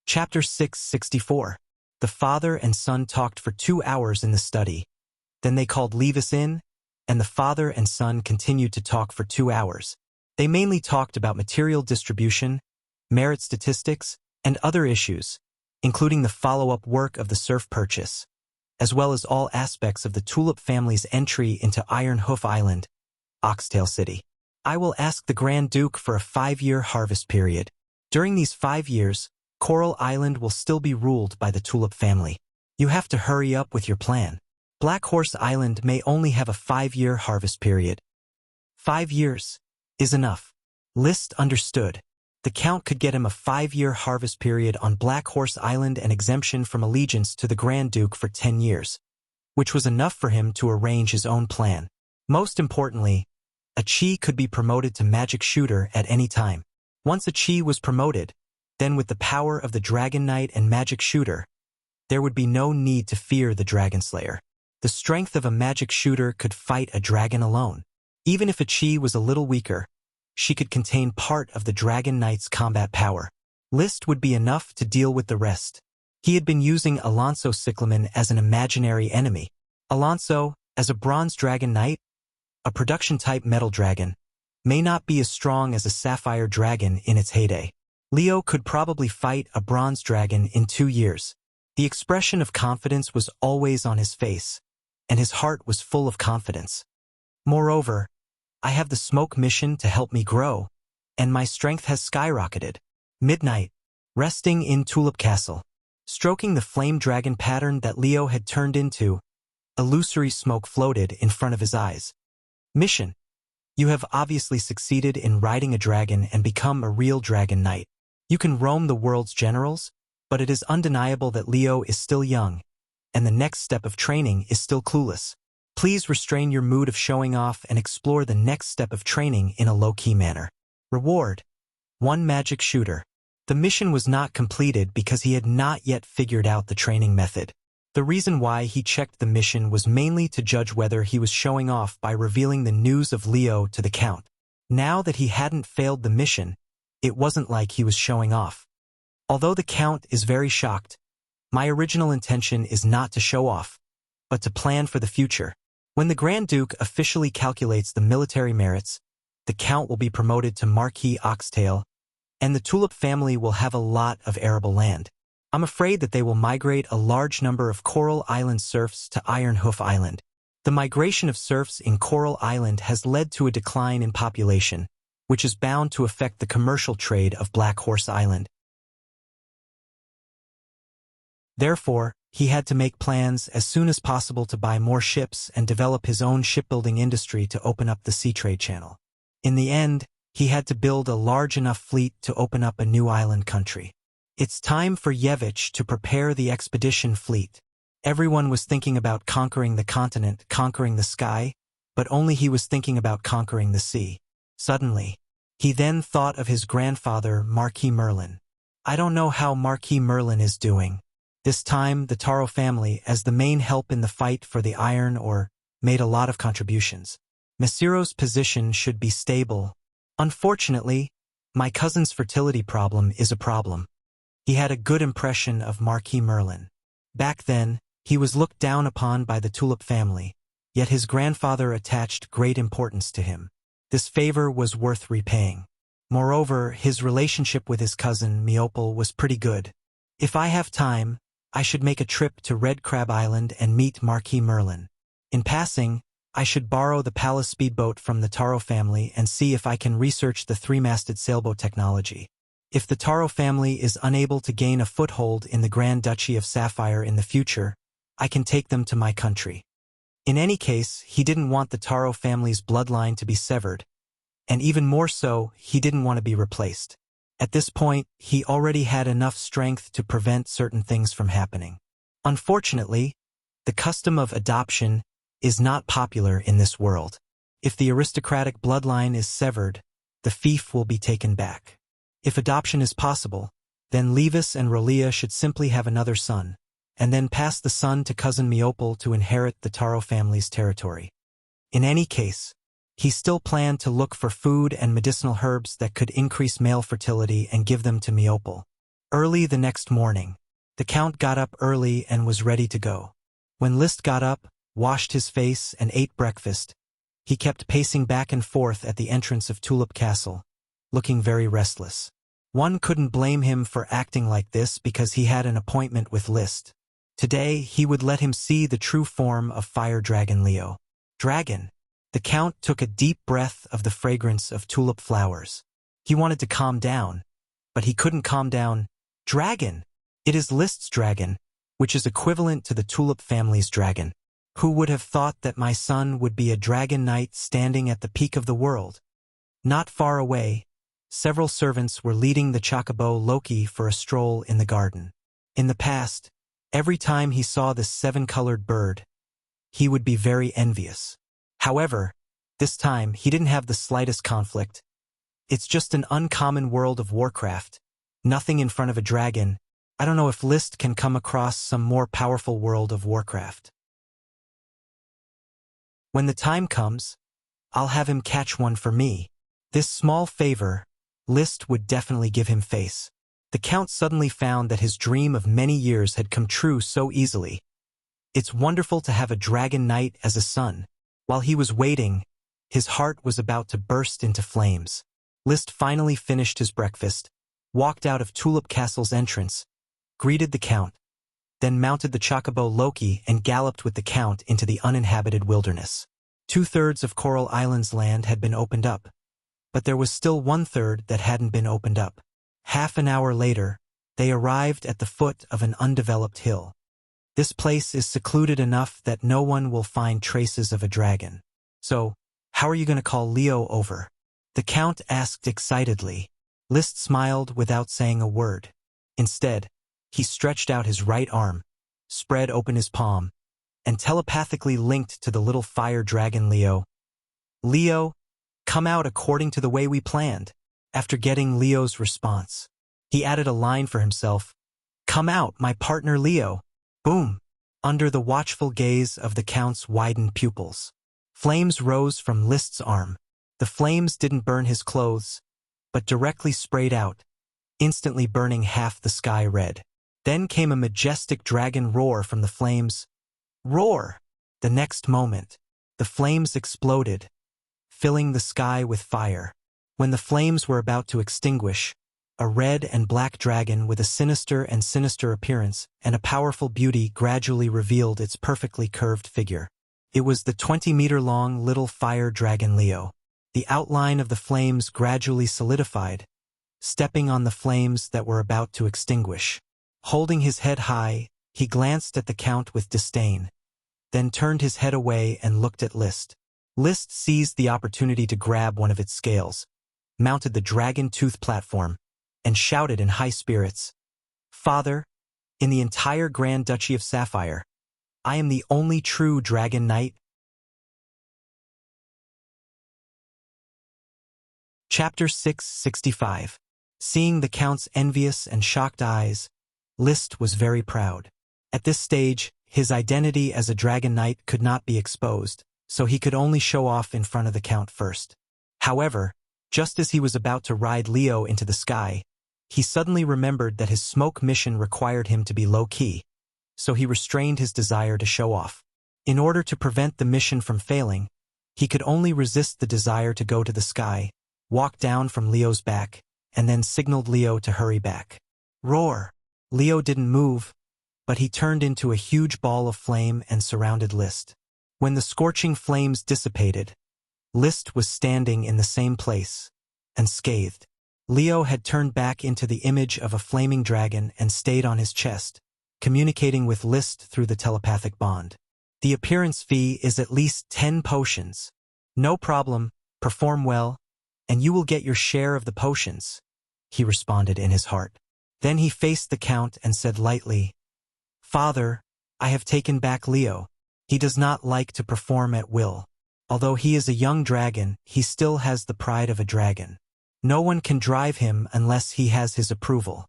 Speaker 1: Chapter 664. The father and son talked for 2 hours in the study. Then they called Levis in, and the father and son continued to talk for 2 hours. They mainly talked about material distribution, merit statistics, and other issues, including the follow-up work of the serf purchase, as well as all aspects of the Tulip family's entry into Ironhoof Island, Oxtail City. I will ask the Grand Duke for a 5-year harvest period. During these 5 years, Coral Island will still be ruled by the Tulip family. You have to hurry up with your plan. Black Horse Island may only have a 5-year harvest period. 5 years is enough. List understood. The Count could get him a 5-year harvest period on Black Horse Island and exemption from allegiance to the Grand Duke for 10 years, which was enough for him to arrange his own plan. Most importantly, a Chi could be promoted to Magic Shooter at any time. Once a Chi was promoted, then with the power of the Dragon Knight and Magic Shooter, there would be no need to fear the Dragon Slayer. The strength of a Magic Shooter could fight a dragon alone. Even if a Chi was a little weaker, she could contain part of the Dragon Knight's combat power. List would be enough to deal with the rest. He had been using Alonso Cyclamen as an imaginary enemy. Alonso, as a Bronze Dragon Knight, a production-type metal dragon, may not be as strong as a Sapphire Dragon in its heyday. Leo could probably fight a Bronze Dragon in 2 years. The expression of confidence was always on his face, and his heart was full of confidence. Moreover, I have the smoke mission to help me grow, and my strength has skyrocketed. Midnight, resting in Tulip Castle, stroking the flame dragon pattern that Leo had turned into, illusory smoke floated in front of his eyes. Mission. You have obviously succeeded in riding a dragon and become a real Dragon Knight. You can roam the world's generals, but it is undeniable that Leo is still young, and the next step of training is still clueless. Please restrain your mood of showing off and explore the next step of training in a low-key manner. Reward. 1 Magic Shooter. The mission was not completed because he had not yet figured out the training method. The reason why he checked the mission was mainly to judge whether he was showing off by revealing the news of Leo to the Count. Now that he hadn't failed the mission, it wasn't like he was showing off. Although the Count is very shocked, my original intention is not to show off. but to plan for the future. When the Grand Duke officially calculates the military merits, the Count will be promoted to Marquis Oxtail, and the Tulip family will have a lot of arable land. I'm afraid that they will migrate a large number of Coral Island serfs to Iron Hoof Island. The migration of serfs in Coral Island has led to a decline in population, which is bound to affect the commercial trade of Black Horse Island. Therefore, he had to make plans as soon as possible to buy more ships and develop his own shipbuilding industry to open up the sea trade channel. In the end, he had to build a large enough fleet to open up a new island country. It's time for Yevich to prepare the expedition fleet. Everyone was thinking about conquering the continent, conquering the sky, but only he was thinking about conquering the sea. Suddenly, he then thought of his grandfather, Marquis Merlin. I don't know how Marquis Merlin is doing. This time, the Taro family, as the main help in the fight for the iron ore, made a lot of contributions. Mesiro's position should be stable. Unfortunately, my cousin's fertility problem is a problem. He had a good impression of Marquis Merlin. Back then, he was looked down upon by the Tulip family, yet his grandfather attached great importance to him. This favor was worth repaying. Moreover, his relationship with his cousin, Meopal, was pretty good. If I have time, I should make a trip to Red Crab Island and meet Marquis Merlin. In passing, I should borrow the Palace speedboat from the Taro family and see if I can research the three-masted sailboat technology. If the Taro family is unable to gain a foothold in the Grand Duchy of Sapphire in the future, I can take them to my country. In any case, he didn't want the Taro family's bloodline to be severed, and even more so, he didn't want to be replaced. At this point, he already had enough strength to prevent certain things from happening. Unfortunately, the custom of adoption is not popular in this world. If the aristocratic bloodline is severed, the fief will be taken back. If adoption is possible, then Levis and Rolia should simply have another son, and then pass the son to cousin Meopal to inherit the Taro family's territory. In any case, he still planned to look for food and medicinal herbs that could increase male fertility and give them to Meopal. Early the next morning, the Count got up early and was ready to go. When Liszt got up, washed his face, and ate breakfast, he kept pacing back and forth at the entrance of Tulip Castle, looking very restless. One couldn't blame him for acting like this because he had an appointment with Liszt. Today, he would let him see the true form of Fire Dragon Leo. Dragon. The Count took a deep breath of the fragrance of tulip flowers. He wanted to calm down, but he couldn't calm down. Dragon! It is Liszt's dragon, which is equivalent to the Tulip family's dragon. Who would have thought that my son would be a dragon knight standing at the peak of the world? Not far away, several servants were leading the chocobo Loki for a stroll in the garden. In the past, every time he saw this seven-colored bird, he would be very envious. However, this time he didn't have the slightest conflict. It's just an uncommon world of Warcraft. Nothing in front of a dragon. I don't know if Liszt can come across some more powerful world of Warcraft. When the time comes, I'll have him catch one for me. This small favor, Liszt would definitely give him face. The Count suddenly found that his dream of many years had come true so easily. It's wonderful to have a dragon knight as a son. While he was waiting, his heart was about to burst into flames. Liszt finally finished his breakfast, walked out of Tulip Castle's entrance, greeted the Count, then mounted the chocobo Loki and galloped with the Count into the uninhabited wilderness. 2/3 of Coral Island's land had been opened up, but there was still 1/3 that hadn't been opened up. Half an hour later, they arrived at the foot of an undeveloped hill. This place is secluded enough that no one will find traces of a dragon. So, how are you going to call Leo over? The Count asked excitedly. Liszt smiled without saying a word. Instead, he stretched out his right arm, spread open his palm, and telepathically linked to the little fire dragon Leo. Leo, come out according to the way we planned. After getting Leo's response, he added a line for himself. Come out, my partner Leo. Boom! Under the watchful gaze of the Count's widened pupils, flames rose from Liszt's arm. The flames didn't burn his clothes, but directly sprayed out, instantly burning half the sky red. Then came a majestic dragon roar from the flames. Roar! The next moment, the flames exploded, filling the sky with fire. When the flames were about to extinguish, a red and black dragon with a sinister appearance and a powerful beauty gradually revealed its perfectly curved figure. It was the 20-meter-long little fire dragon Leo. The outline of the flames gradually solidified, stepping on the flames that were about to extinguish. Holding his head high, he glanced at the Count with disdain, then turned his head away and looked at List. List seized the opportunity to grab one of its scales, mounted the dragon tooth platform, and shouted in high spirits, "Father, in the entire Grand Duchy of Sapphire, I am the only true dragon knight." Chapter 665. Seeing the Count's envious and shocked eyes, List was very proud. At this stage, his identity as a dragon knight could not be exposed, so he could only show off in front of the Count first. However, just as he was about to ride Leo into the sky, he suddenly remembered that his smoke mission required him to be low-key, so he restrained his desire to show off. In order to prevent the mission from failing, he could only resist the desire to go to the sky, walk down from Leo's back, and then signaled Leo to hurry back. Roar! Leo didn't move, but he turned into a huge ball of flame and surrounded List. When the scorching flames dissipated, List was standing in the same place, unscathed. Leo had turned back into the image of a flaming dragon and stayed on his chest, communicating with List through the telepathic bond. The appearance fee is at least 10 potions. No problem, perform well, and you will get your share of the potions, he responded in his heart. Then he faced the Count and said lightly, "Father, I have taken back Leo. He does not like to perform at will. Although he is a young dragon, he still has the pride of a dragon. No one can drive him unless he has his approval."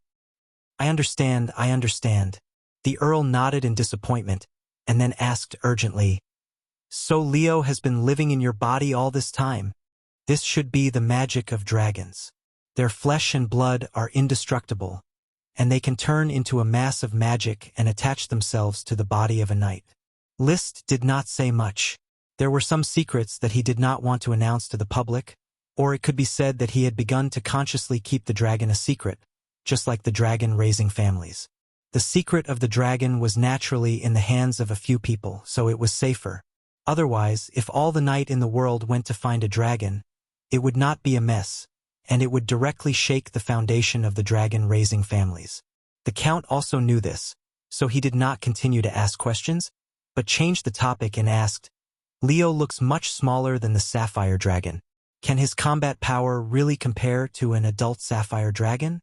Speaker 1: I understand. The Earl nodded in disappointment, and then asked urgently, "So Leo has been living in your body all this time? This should be the magic of dragons. Their flesh and blood are indestructible, and they can turn into a mass of magic and attach themselves to the body of a knight." List did not say much. There were some secrets that he did not want to announce to the public, or it could be said that he had begun to consciously keep the dragon a secret, just like the dragon raising families. The secret of the dragon was naturally in the hands of a few people, so it was safer. Otherwise, if all the knight in the world went to find a dragon, it would not be a mess, and it would directly shake the foundation of the dragon raising families. The Count also knew this, so he did not continue to ask questions, but changed the topic and asked, "Leo looks much smaller than the sapphire dragon. Can his combat power really compare to an adult sapphire dragon?"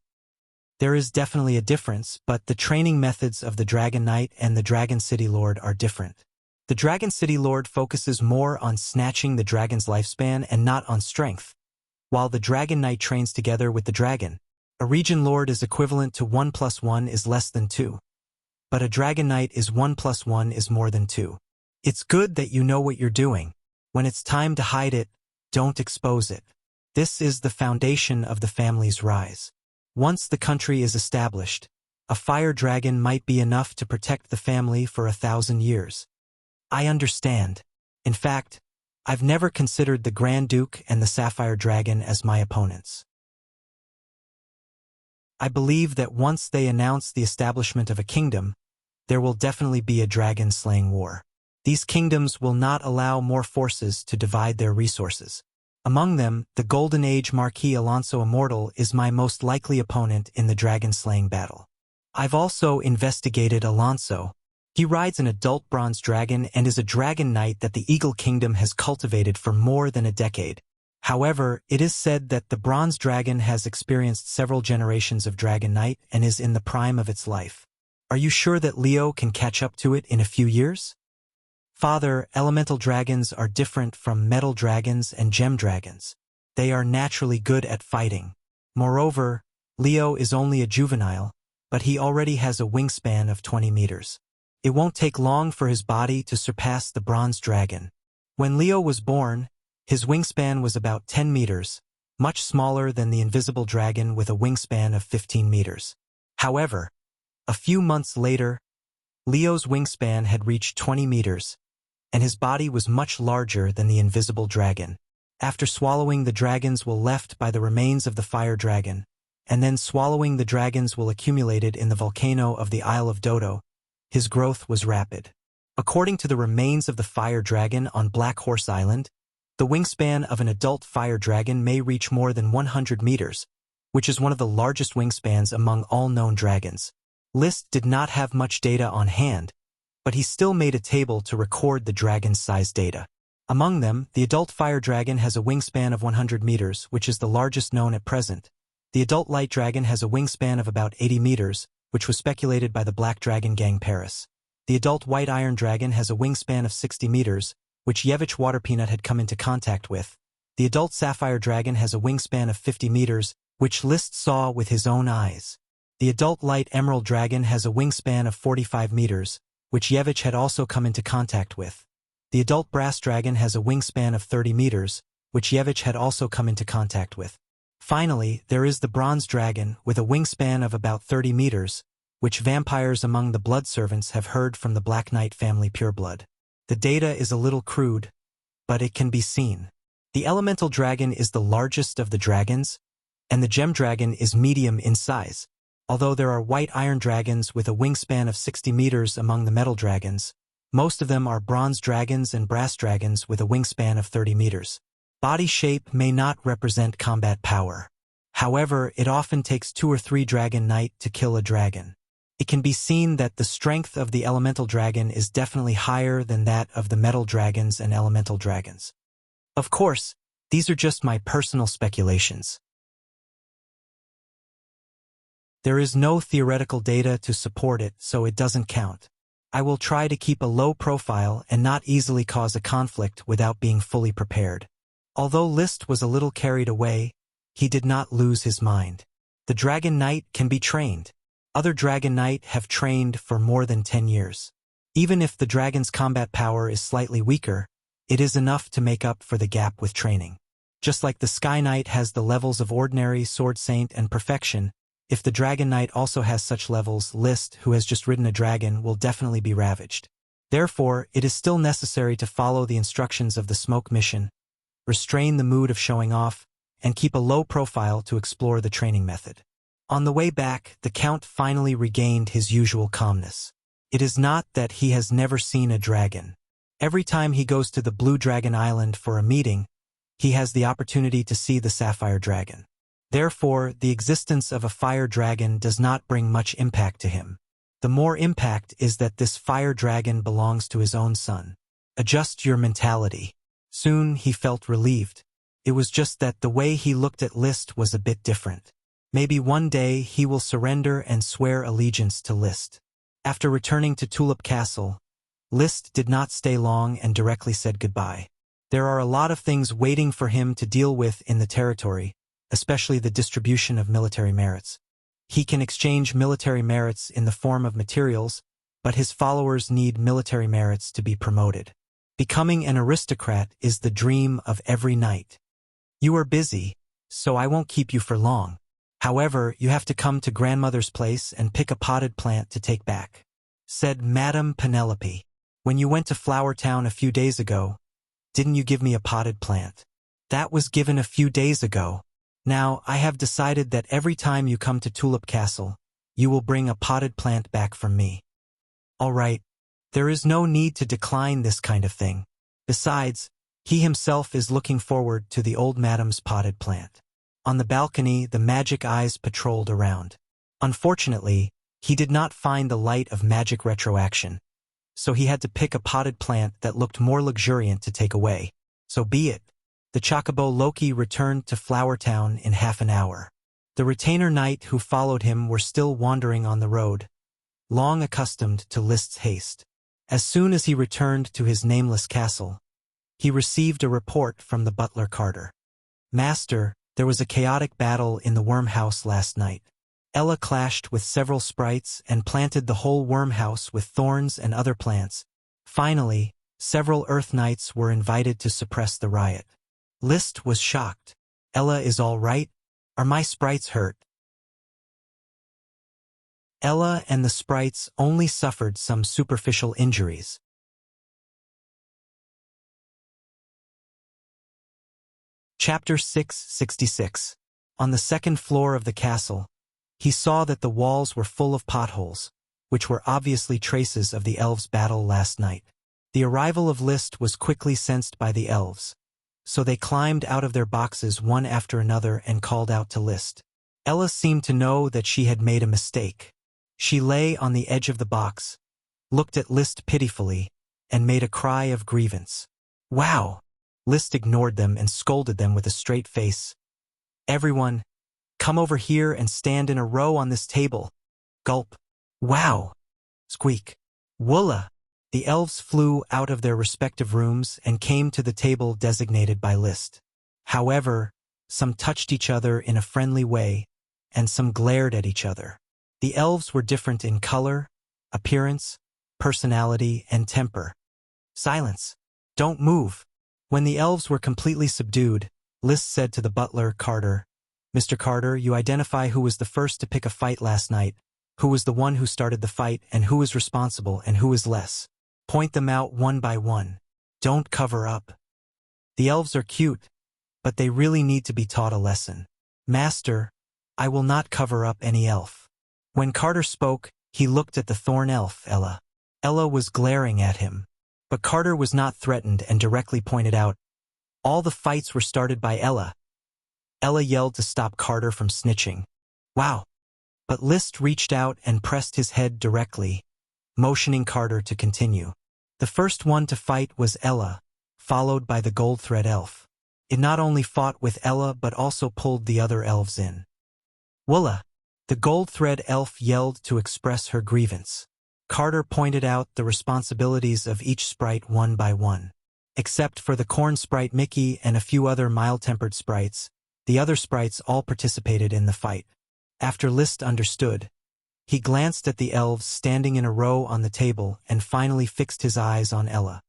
Speaker 1: There is definitely a difference, but the training methods of the Dragon Knight and the Dragon City Lord are different. The Dragon City Lord focuses more on snatching the dragon's lifespan and not on strength, while the Dragon Knight trains together with the dragon. A Region Lord is equivalent to 1 + 1 is less than 2. But a Dragon Knight is 1 + 1 is more than 2. It's good that you know what you're doing. When it's time to hide it, don't expose it. This is the foundation of the family's rise. Once the country is established, a fire dragon might be enough to protect the family for 1,000 years. I understand. In fact, I've never considered the Grand Duke and the Sapphire Dragon as my opponents. I believe that once they announce the establishment of a kingdom, there will definitely be a dragon-slaying war. These kingdoms will not allow more forces to divide their resources. Among them, the Golden Age Marquis Alonso Immortal is my most likely opponent in the dragon-slaying battle. I've also investigated Alonso. He rides an adult bronze dragon and is a dragon knight that the Eagle Kingdom has cultivated for more than a decade. However, it is said that the bronze dragon has experienced several generations of dragon knight and is in the prime of its life. Are you sure that Leo can catch up to it in a few years? Father, elemental dragons are different from metal dragons and gem dragons. They are naturally good at fighting. Moreover, Leo is only a juvenile, but he already has a wingspan of 20 meters. It won't take long for his body to surpass the bronze dragon. When Leo was born, his wingspan was about 10 meters, much smaller than the invisible dragon with a wingspan of 15 meters. However, a few months later, Leo's wingspan had reached 20 meters, and his body was much larger than the invisible dragon. After swallowing the dragon's will left by the remains of the fire dragon, and then swallowing the dragon's will accumulated in the volcano of the Isle of Dodo, his growth was rapid. According to the remains of the fire dragon on Black Horse Island, the wingspan of an adult fire dragon may reach more than 100 meters, which is one of the largest wingspans among all known dragons. List did not have much data on hand, but he still made a table to record the dragon's size data. Among them, the adult fire dragon has a wingspan of 100 meters, which is the largest known at present. The adult light dragon has a wingspan of about 80 meters, which was speculated by the Black Dragon Gang Paris. The adult white iron dragon has a wingspan of 60 meters, which Yevich Waterpeanut had come into contact with. The adult sapphire dragon has a wingspan of 50 meters, which List saw with his own eyes. The adult light emerald dragon has a wingspan of 45 meters, which Yevich had also come into contact with. The adult brass dragon has a wingspan of 30 meters, which Yevich had also come into contact with. Finally, there is the bronze dragon with a wingspan of about 30 meters, which vampires among the blood servants have heard from the Black Knight family pureblood. The data is a little crude, but it can be seen. The elemental dragon is the largest of the dragons, and the gem dragon is medium in size. Although there are white iron dragons with a wingspan of 60 meters among the metal dragons, most of them are bronze dragons and brass dragons with a wingspan of 30 meters. Body shape may not represent combat power. However, it often takes 2 or 3 Dragon Knight to kill a dragon. It can be seen that the strength of the elemental dragon is definitely higher than that of the metal dragons and elemental dragons. Of course, these are just my personal speculations. There is no theoretical data to support it, so it doesn't count. I will try to keep a low profile and not easily cause a conflict without being fully prepared. Although List was a little carried away, he did not lose his mind. The Dragon Knight can be trained. Other Dragon Knight have trained for more than 10 years. Even if the dragon's combat power is slightly weaker, it is enough to make up for the gap with training. Just like the Sky Knight has the levels of Ordinary, Sword Saint, and Perfection, if the Dragon Knight also has such levels, List, who has just ridden a dragon, will definitely be ravaged. Therefore, it is still necessary to follow the instructions of the Smoke Mission, restrain the mood of showing off, and keep a low profile to explore the training method. On the way back, the Count finally regained his usual calmness. It is not that he has never seen a dragon. Every time he goes to the Blue Dragon Island for a meeting, he has the opportunity to see the Sapphire Dragon. Therefore, the existence of a fire dragon does not bring much impact to him. The more impact is that this fire dragon belongs to his own son. Adjust your mentality. Soon he felt relieved. It was just that the way he looked at List was a bit different. Maybe one day he will surrender and swear allegiance to List. After returning to Tulip Castle, List did not stay long and directly said goodbye. There are a lot of things waiting for him to deal with in the territory, especially the distribution of military merits. He can exchange military merits in the form of materials, but his followers need military merits to be promoted. Becoming an aristocrat is the dream of every knight. You are busy, so I won't keep you for long. However, you have to come to grandmother's place and pick a potted plant to take back," said Madame Penelope. "When you went to Flower Town a few days ago, didn't you give me a potted plant? That was given a few days ago. Now, I have decided that every time you come to Tulip Castle, you will bring a potted plant back from me." "All right. There is no need to decline this kind of thing. Besides, he himself is looking forward to the old madame's potted plant." On the balcony, the magic eyes patrolled around. Unfortunately, he did not find the light of magic retroaction, so he had to pick a potted plant that looked more luxuriant to take away. So be it. The Chocobo Loki returned to Flower Town in half an hour. The retainer knight who followed him were still wandering on the road, long accustomed to List's haste. As soon as he returned to his nameless castle, he received a report from the butler Carter. "Master, there was a chaotic battle in the worm house last night. Ella clashed with several sprites and planted the whole worm house with thorns and other plants. Finally, several Earth Knights were invited to suppress the riot." List was shocked. "Ella is all right? Are my sprites hurt?" Ella and the sprites only suffered some superficial injuries. Chapter 666. On the second floor of the castle, he saw that the walls were full of potholes, which were obviously traces of the elves' battle last night. The arrival of List was quickly sensed by the elves, so they climbed out of their boxes one after another and called out to List. Ella seemed to know that she had made a mistake. She lay on the edge of the box, looked at List pitifully, and made a cry of grievance. "Wow!" List ignored them and scolded them with a straight face. "Everyone, come over here and stand in a row on this table." Gulp. "Wow!" Squeak. "Woola!" The elves flew out of their respective rooms and came to the table designated by List. However, some touched each other in a friendly way, and some glared at each other. The elves were different in color, appearance, personality, and temper. "Silence! Don't move!" When the elves were completely subdued, List said to the butler, Carter, "Mr. Carter, you identify who was the first to pick a fight last night, who was the one who started the fight, and who is responsible and who is less. Point them out one by one. Don't cover up. The elves are cute, but they really need to be taught a lesson." "Master, I will not cover up any elf." When Carter spoke, he looked at the thorn elf, Ella. Ella was glaring at him. But Carter was not threatened and directly pointed out, "All the fights were started by Ella." Ella yelled to stop Carter from snitching. "Wow." But List reached out and pressed his head directly, motioning Carter to continue. The first one to fight was Ella, followed by the gold thread elf. It not only fought with Ella but also pulled the other elves in. "Woola!" The gold thread elf yelled to express her grievance. Carter pointed out the responsibilities of each sprite one by one. Except for the corn sprite Mickey and a few other mild-tempered sprites, the other sprites all participated in the fight. After List understood, he glanced at the elves standing in a row on the table and finally fixed his eyes on Ella.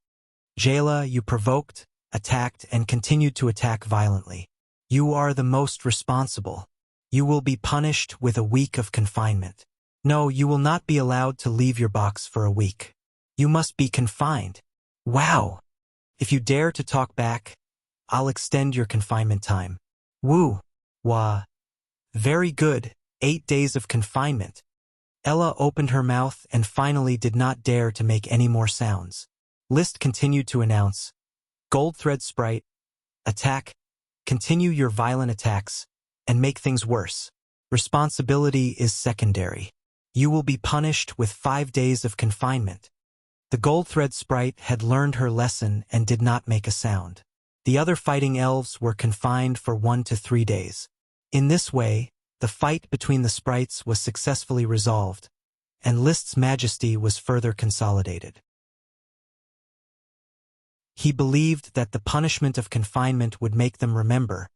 Speaker 1: "Jayla, you provoked, attacked, and continued to attack violently. You are the most responsible. You will be punished with a week of confinement. No, you will not be allowed to leave your box for a week. You must be confined." "Wow! If you dare to talk back, I'll extend your confinement time." "Woo! Wah! Very good, 8 days of confinement." Ella opened her mouth and finally did not dare to make any more sounds. List continued to announce, "Gold thread sprite, attack, continue your violent attacks, and make things worse. Responsibility is secondary. You will be punished with 5 days of confinement." The gold thread sprite had learned her lesson and did not make a sound. The other fighting elves were confined for 1 to 3 days. In this way, the fight between the sprites was successfully resolved, and List's majesty was further consolidated. He believed that the punishment of confinement would make them remember,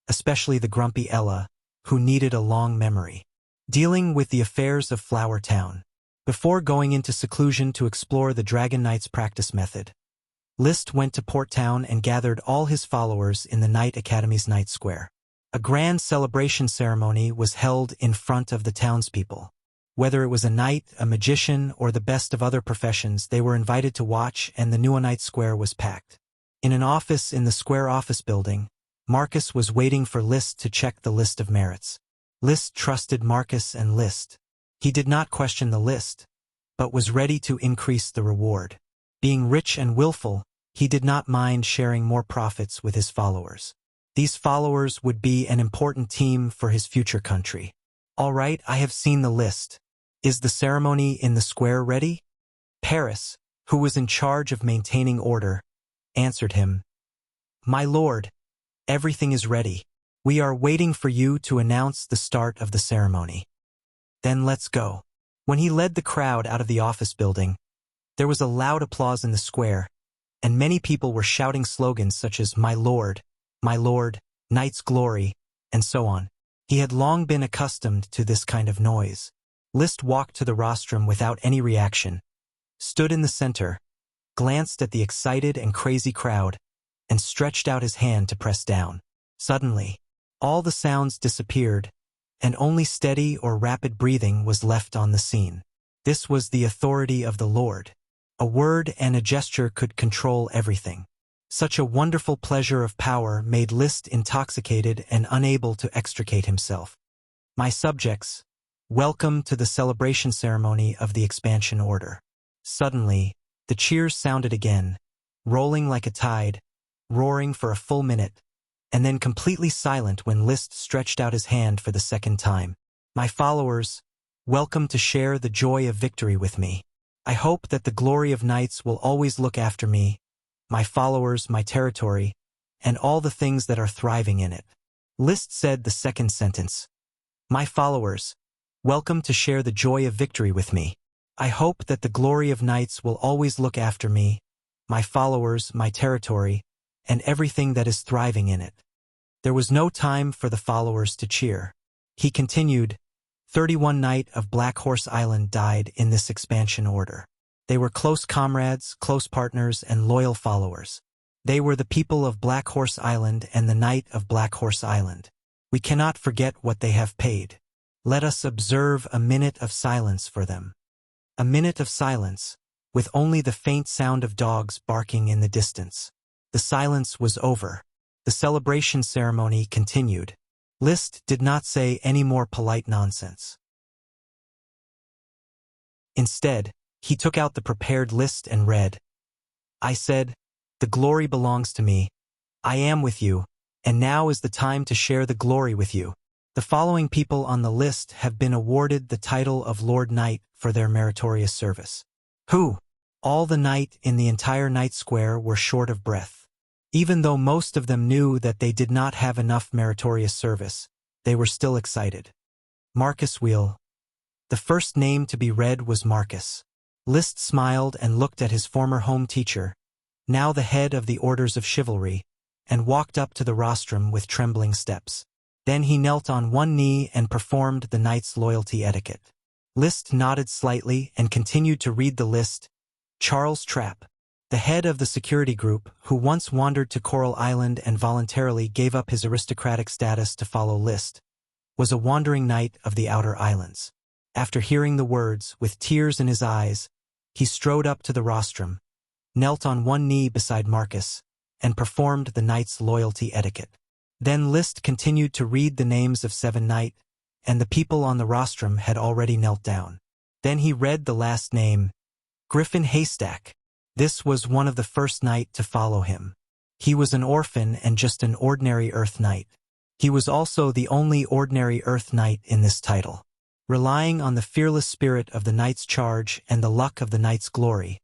Speaker 1: especially the grumpy Ella, who needed a long memory. Dealing with the affairs of Flower Town. Before going into seclusion to explore the Dragon Knight's practice method, List went to Port Town and gathered all his followers in the Knight Academy's Night Square. A grand celebration ceremony was held in front of the townspeople. Whether it was a knight, a magician, or the best of other professions, they were invited to watch, and the new Night Square was packed. In an office in the square office building, Marcus was waiting for List to check the list of merits. List trusted Marcus and List. He did not question the list, but was ready to increase the reward. Being rich and willful, he did not mind sharing more profits with his followers. These followers would be an important team for his future country. "All right, I have seen the list. Is the ceremony in the square ready?" Paris, who was in charge of maintaining order, answered him, "My lord, everything is ready. We are waiting for you to announce the start of the ceremony." "Then let's go." When he led the crowd out of the office building, there was a loud applause in the square, and many people were shouting slogans such as my lord, Knight's glory, and so on. He had long been accustomed to this kind of noise. List walked to the rostrum without any reaction, stood in the center, glanced at the excited and crazy crowd, and stretched out his hand to press down. Suddenly, all the sounds disappeared, and only steady or rapid breathing was left on the scene. This was the authority of the Lord. A word and a gesture could control everything. Such a wonderful pleasure of power made Liszt intoxicated and unable to extricate himself. My subjects, welcome to the celebration ceremony of the expansion order. Suddenly, the cheers sounded again, rolling like a tide, roaring for a full minute, and then completely silent when Liszt stretched out his hand for the second time. My followers, welcome to share the joy of victory with me. I hope that the glory of knights will always look after me, my followers, my territory, and all the things that are thriving in it. Liszt said the second sentence. My followers, welcome to share the joy of victory with me. I hope that the glory of knights will always look after me, my followers, my territory, and everything that is thriving in it. There was no time for the followers to cheer. He continued, 31 Knight of Black Horse Island died in this expansion order. They were close comrades, close partners, and loyal followers. They were the people of Black Horse Island and the Knight of Black Horse Island. We cannot forget what they have paid. Let us observe a minute of silence for them. A minute of silence, with only the faint sound of dogs barking in the distance. The silence was over. The celebration ceremony continued. Liszt did not say any more polite nonsense. Instead, he took out the prepared list and read, I said, the glory belongs to me. I am with you, and now is the time to share the glory with you. The following people on the list have been awarded the title of Lord Knight for their meritorious service. Who? All the knight in the entire Knight Square were short of breath. Even though most of them knew that they did not have enough meritorious service, they were still excited. Marcus Wheel. The first name to be read was Marcus. Liszt smiled and looked at his former home teacher, now the head of the Orders of Chivalry, and walked up to the rostrum with trembling steps. Then he knelt on one knee and performed the knight's loyalty etiquette. Liszt nodded slightly and continued to read the list. Charles Trapp, the head of the security group, who once wandered to Coral Island and voluntarily gave up his aristocratic status to follow Liszt, was a wandering knight of the outer islands. After hearing the words, with tears in his eyes, he strode up to the rostrum, knelt on one knee beside Marcus, and performed the knight's loyalty etiquette. Then Liszt continued to read the names of 7 knight, and the people on the rostrum had already knelt down. Then he read the last name, Griffin Haystack. This was one of the first knight to follow him. He was an orphan and just an ordinary Earth Knight. He was also the only ordinary Earth Knight in this title. Relying on the fearless spirit of the knight's charge and the luck of the knight's glory,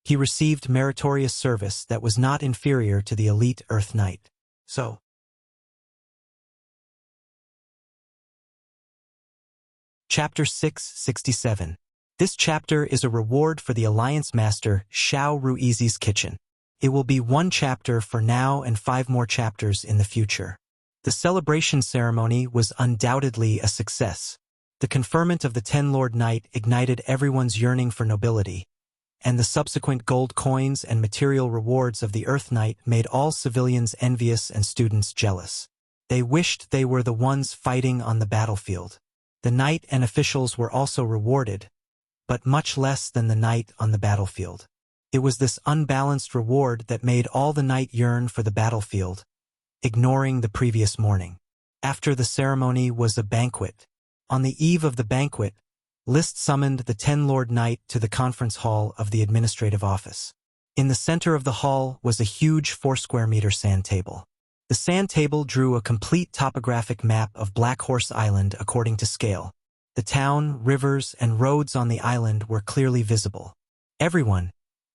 Speaker 1: he received meritorious service that was not inferior to the elite Earth Knight. So, Chapter 667. This chapter is a reward for the Alliance Master Xiao Ruizi's kitchen. It will be 1 chapter for now and 5 more chapters in the future. The celebration ceremony was undoubtedly a success. The conferment of the 10 Lord Knight ignited everyone's yearning for nobility, and the subsequent gold coins and material rewards of the Earth Knight made all civilians envious and students jealous. They wished they were the ones fighting on the battlefield. The knight and officials were also rewarded, but much less than the knight on the battlefield. It was this unbalanced reward that made all the knight yearn for the battlefield, ignoring the previous morning. After the ceremony was a banquet. On the eve of the banquet, Liszt summoned the 10 Lord Knight to the conference hall of the administrative office. In the center of the hall was a huge 4-square-meter sand table. The sand table drew a complete topographic map of Black Horse Island according to scale. The town, rivers, and roads on the island were clearly visible. Everyone,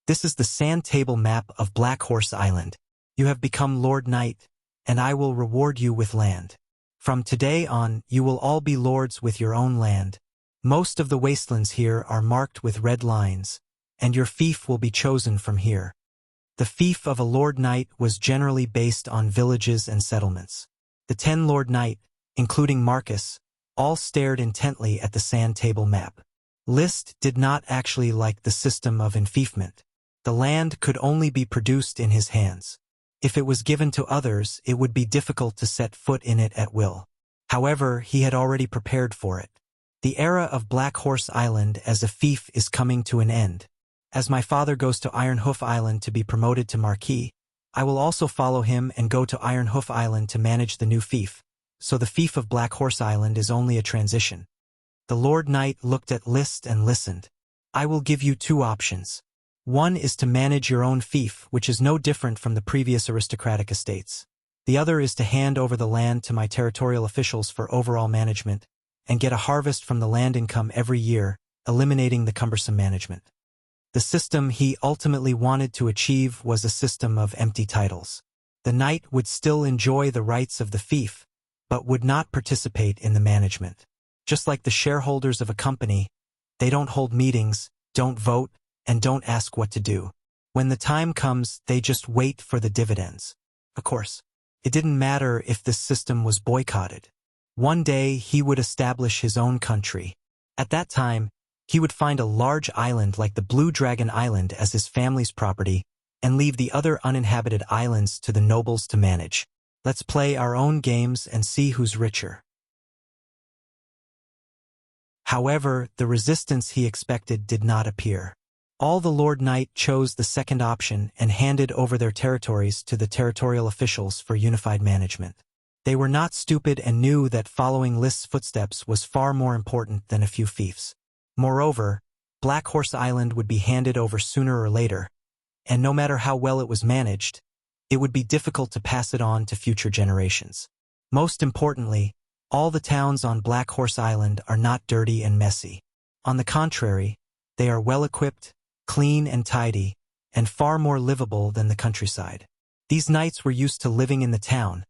Speaker 1: this is the sand table map of Black Horse Island. You have become Lord Knight, and I will reward you with land. From today on, you will all be lords with your own land. Most of the wastelands here are marked with red lines, and your fief will be chosen from here. The fief of a Lord Knight was generally based on villages and settlements. The 10 Lord Knight, including Marcus, all stared intently at the sand table map. Liszt did not actually like the system of enfeoffment. The land could only be produced in his hands. If it was given to others, it would be difficult to set foot in it at will. However, he had already prepared for it. The era of Black Horse Island as a fief is coming to an end. As my father goes to Iron Hoof Island to be promoted to Marquis, I will also follow him and go to Iron Hoof Island to manage the new fief, so the fief of Black Horse Island is only a transition. The Lord Knight looked at List and listened. I will give you two options. One is to manage your own fief, which is no different from the previous aristocratic estates. The other is to hand over the land to my territorial officials for overall management, and get a harvest from the land income every year, eliminating the cumbersome management. The system he ultimately wanted to achieve was a system of empty titles. The knight would still enjoy the rights of the fief, but would not participate in the management. Just like the shareholders of a company, they don't hold meetings, don't vote, and don't ask what to do. When the time comes, they just wait for the dividends. Of course, it didn't matter if this system was boycotted. One day he would establish his own country. At that time, he would find a large island like the Blue Dragon Island as his family's property and leave the other uninhabited islands to the nobles to manage. Let's play our own games and see who's richer. However, the resistance he expected did not appear. All the Lord Knight chose the second option and handed over their territories to the territorial officials for unified management. They were not stupid and knew that following List's footsteps was far more important than a few fiefs. Moreover, Black Horse Island would be handed over sooner or later, and no matter how well it was managed, it would be difficult to pass it on to future generations. Most importantly, all the towns on Black Horse Island are not dirty and messy. On the contrary, they are well-equipped, clean and tidy, and far more livable than the countryside. These knights were used to living in the town,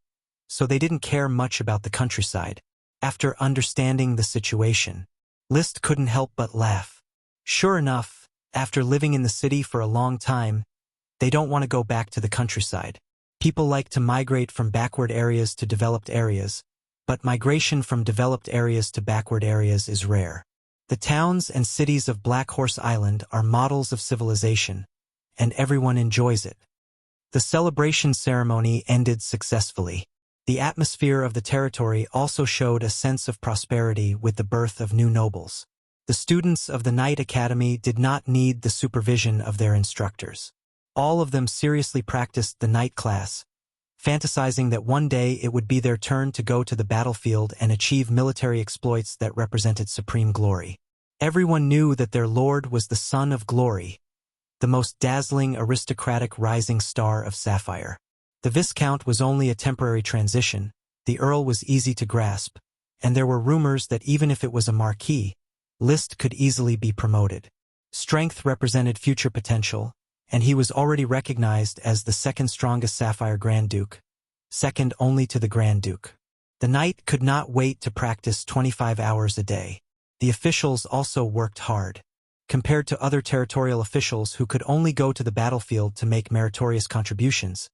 Speaker 1: so they didn't care much about the countryside. After understanding the situation, List couldn't help but laugh. Sure enough, after living in the city for a long time, they don't want to go back to the countryside. People like to migrate from backward areas to developed areas, but migration from developed areas to backward areas is rare. The towns and cities of Black Horse Island are models of civilization, and everyone enjoys it. The celebration ceremony ended successfully. The atmosphere of the territory also showed a sense of prosperity with the birth of new nobles. The students of the Knight Academy did not need the supervision of their instructors. All of them seriously practiced the Knight class, fantasizing that one day it would be their turn to go to the battlefield and achieve military exploits that represented supreme glory. Everyone knew that their lord was the son of glory, the most dazzling aristocratic rising star of Sapphire. The Viscount was only a temporary transition, the Earl was easy to grasp, and there were rumors that even if it was a Marquis, List could easily be promoted. Strength represented future potential, and he was already recognized as the second strongest Sapphire Grand Duke, second only to the Grand Duke. The knight could not wait to practice 25 hours a day. The officials also worked hard. Compared to other territorial officials who could only go to the battlefield to make meritorious contributions,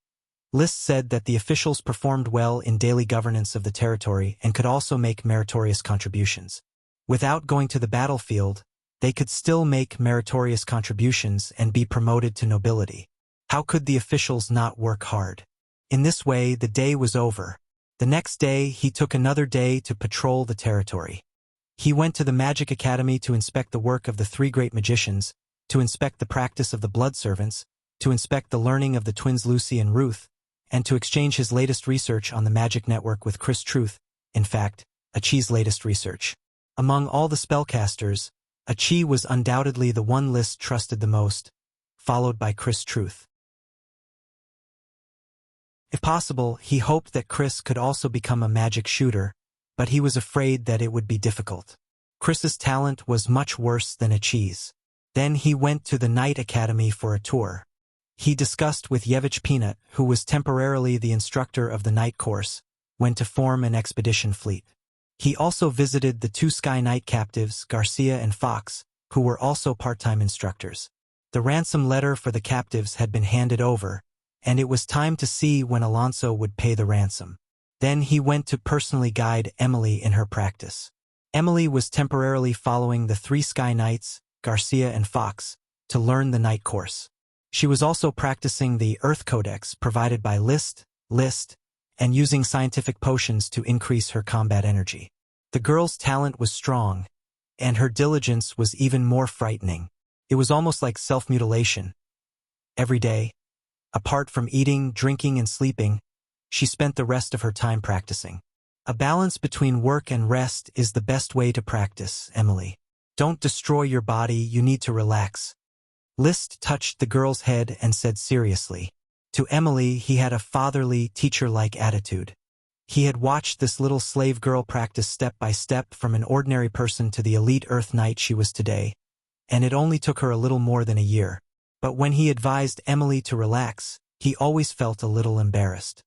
Speaker 1: List said that the officials performed well in daily governance of the territory and could also make meritorious contributions. Without going to the battlefield, they could still make meritorious contributions and be promoted to nobility. How could the officials not work hard? In this way, the day was over. The next day, he took another day to patrol the territory. He went to the Magic Academy to inspect the work of the three great magicians, to inspect the practice of the blood servants, to inspect the learning of the twins Lucy and Ruth, and to exchange his latest research on the magic network with Chris Truth, in fact, Achi's latest research. Among all the spellcasters, Achi was undoubtedly the one List trusted the most, followed by Chris Truth. If possible, he hoped that Chris could also become a magic shooter, but he was afraid that it would be difficult. Chris's talent was much worse than Achi's. Then he went to the Knight Academy for a tour. He discussed with Yevich Peanut, who was temporarily the instructor of the Knight course, when to form an expedition fleet. He also visited the two Sky Knight captives, Garcia and Fox, who were also part-time instructors. The ransom letter for the captives had been handed over, and it was time to see when Alonso would pay the ransom. Then he went to personally guide Emily in her practice. Emily was temporarily following the three Sky Knights, Garcia and Fox, to learn the Knight course. She was also practicing the Earth Codex provided by List, and using scientific potions to increase her combat energy. The girl's talent was strong, and her diligence was even more frightening. It was almost like self-mutilation. Every day, apart from eating, drinking, and sleeping, she spent the rest of her time practicing. A balance between work and rest is the best way to practice, Emily. Don't destroy your body, you need to relax. Liszt touched the girl's head and said seriously. To Emily, he had a fatherly, teacher-like attitude. He had watched this little slave girl practice step by step from an ordinary person to the elite Earth Knight she was today, and it only took her a little more than a year. But when he advised Emily to relax, he always felt a little embarrassed.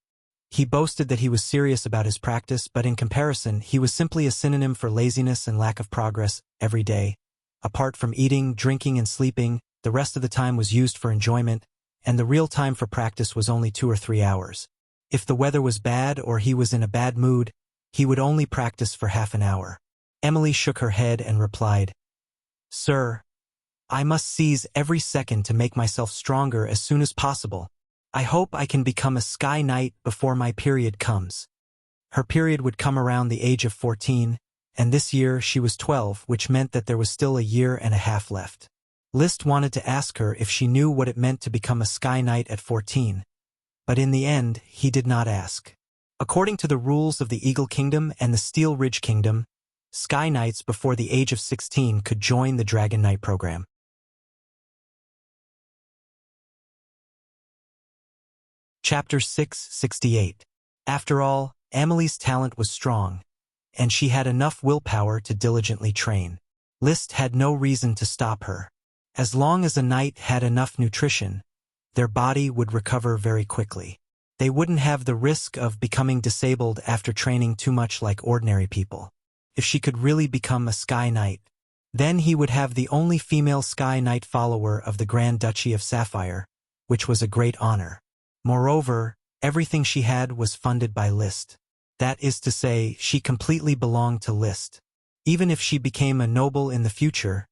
Speaker 1: He boasted that he was serious about his practice, but in comparison, he was simply a synonym for laziness and lack of progress every day. Apart from eating, drinking, and sleeping, the rest of the time was used for enjoyment, and the real time for practice was only 2 or 3 hours. If the weather was bad or he was in a bad mood, he would only practice for half an hour. Emily shook her head and replied, "Sir, I must seize every second to make myself stronger as soon as possible. I hope I can become a Sky Knight before my period comes." Her period would come around the age of 14, and this year she was 12, which meant that there was still a year and a half left. Liszt wanted to ask her if she knew what it meant to become a Sky Knight at 14, but in the end, he did not ask. According to the rules of the Eagle Kingdom and the Steel Ridge Kingdom, Sky Knights before the age of 16 could join the Dragon Knight program. Chapter 668. After all, Emily's talent was strong, and she had enough willpower to diligently train. Liszt had no reason to stop her. As long as a knight had enough nutrition, their body would recover very quickly. They wouldn't have the risk of becoming disabled after training too much like ordinary people. If she could really become a Sky Knight, then he would have the only female Sky Knight follower of the Grand Duchy of Sapphire, which was a great honor. Moreover, everything she had was funded by Liszt. That is to say, she completely belonged to Liszt. Even if she became a noble in the future,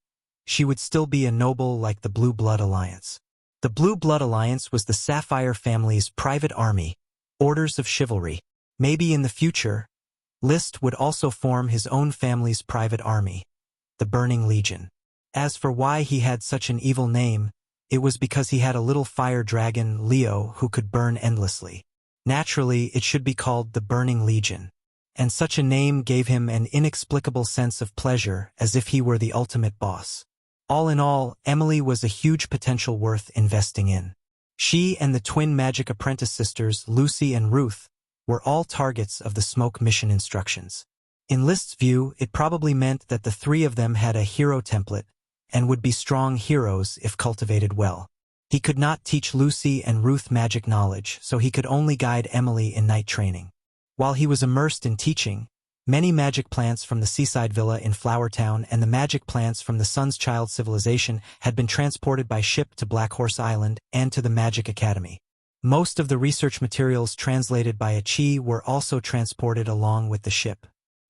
Speaker 1: she would still be a noble like the Blue Blood Alliance. The Blue Blood Alliance was the Sapphire family's private army, orders of chivalry. Maybe in the future, Liszt would also form his own family's private army, the Burning Legion. As for why he had such an evil name, it was because he had a little fire dragon, Leo, who could burn endlessly. Naturally, it should be called the Burning Legion, and such a name gave him an inexplicable sense of pleasure, as if he were the ultimate boss. All in all, Emily was a huge potential worth investing in. She and the twin magic apprentice sisters, Lucy and Ruth, were all targets of the smoke mission instructions. In Liszt's view, it probably meant that the 3 of them had a hero template and would be strong heroes if cultivated well. He could not teach Lucy and Ruth magic knowledge, so he could only guide Emily in knight training. While he was immersed in teaching, many magic plants from the seaside villa in Flower Town and the magic plants from the Sun's Child civilization had been transported by ship to Black Horse Island and to the Magic Academy. Most of the research materials translated by Achi were also transported along with the ship.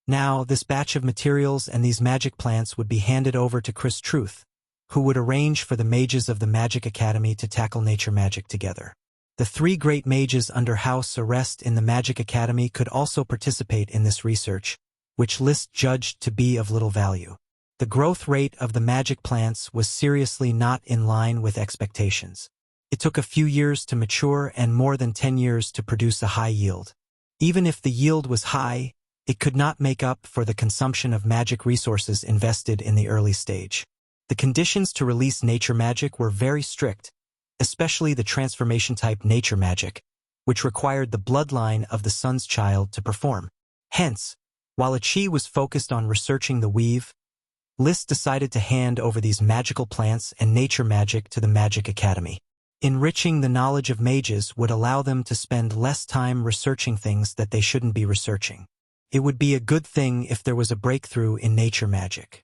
Speaker 1: Now, this batch of materials and these magic plants would be handed over to Chris Truth, who would arrange for the mages of the Magic Academy to tackle nature magic together. The 3 great mages under house arrest in the Magic Academy could also participate in this research, which Liszt judged to be of little value. The growth rate of the magic plants was seriously not in line with expectations. It took a few years to mature and more than 10 years to produce a high yield. Even if the yield was high, it could not make up for the consumption of magic resources invested in the early stage. The conditions to release nature magic were very strict, especially the transformation-type nature magic, which required the bloodline of the Sun's Child to perform. Hence, while Achi was focused on researching the weave, Liszt decided to hand over these magical plants and nature magic to the Magic Academy. Enriching the knowledge of mages would allow them to spend less time researching things that they shouldn't be researching. It would be a good thing if there was a breakthrough in nature magic.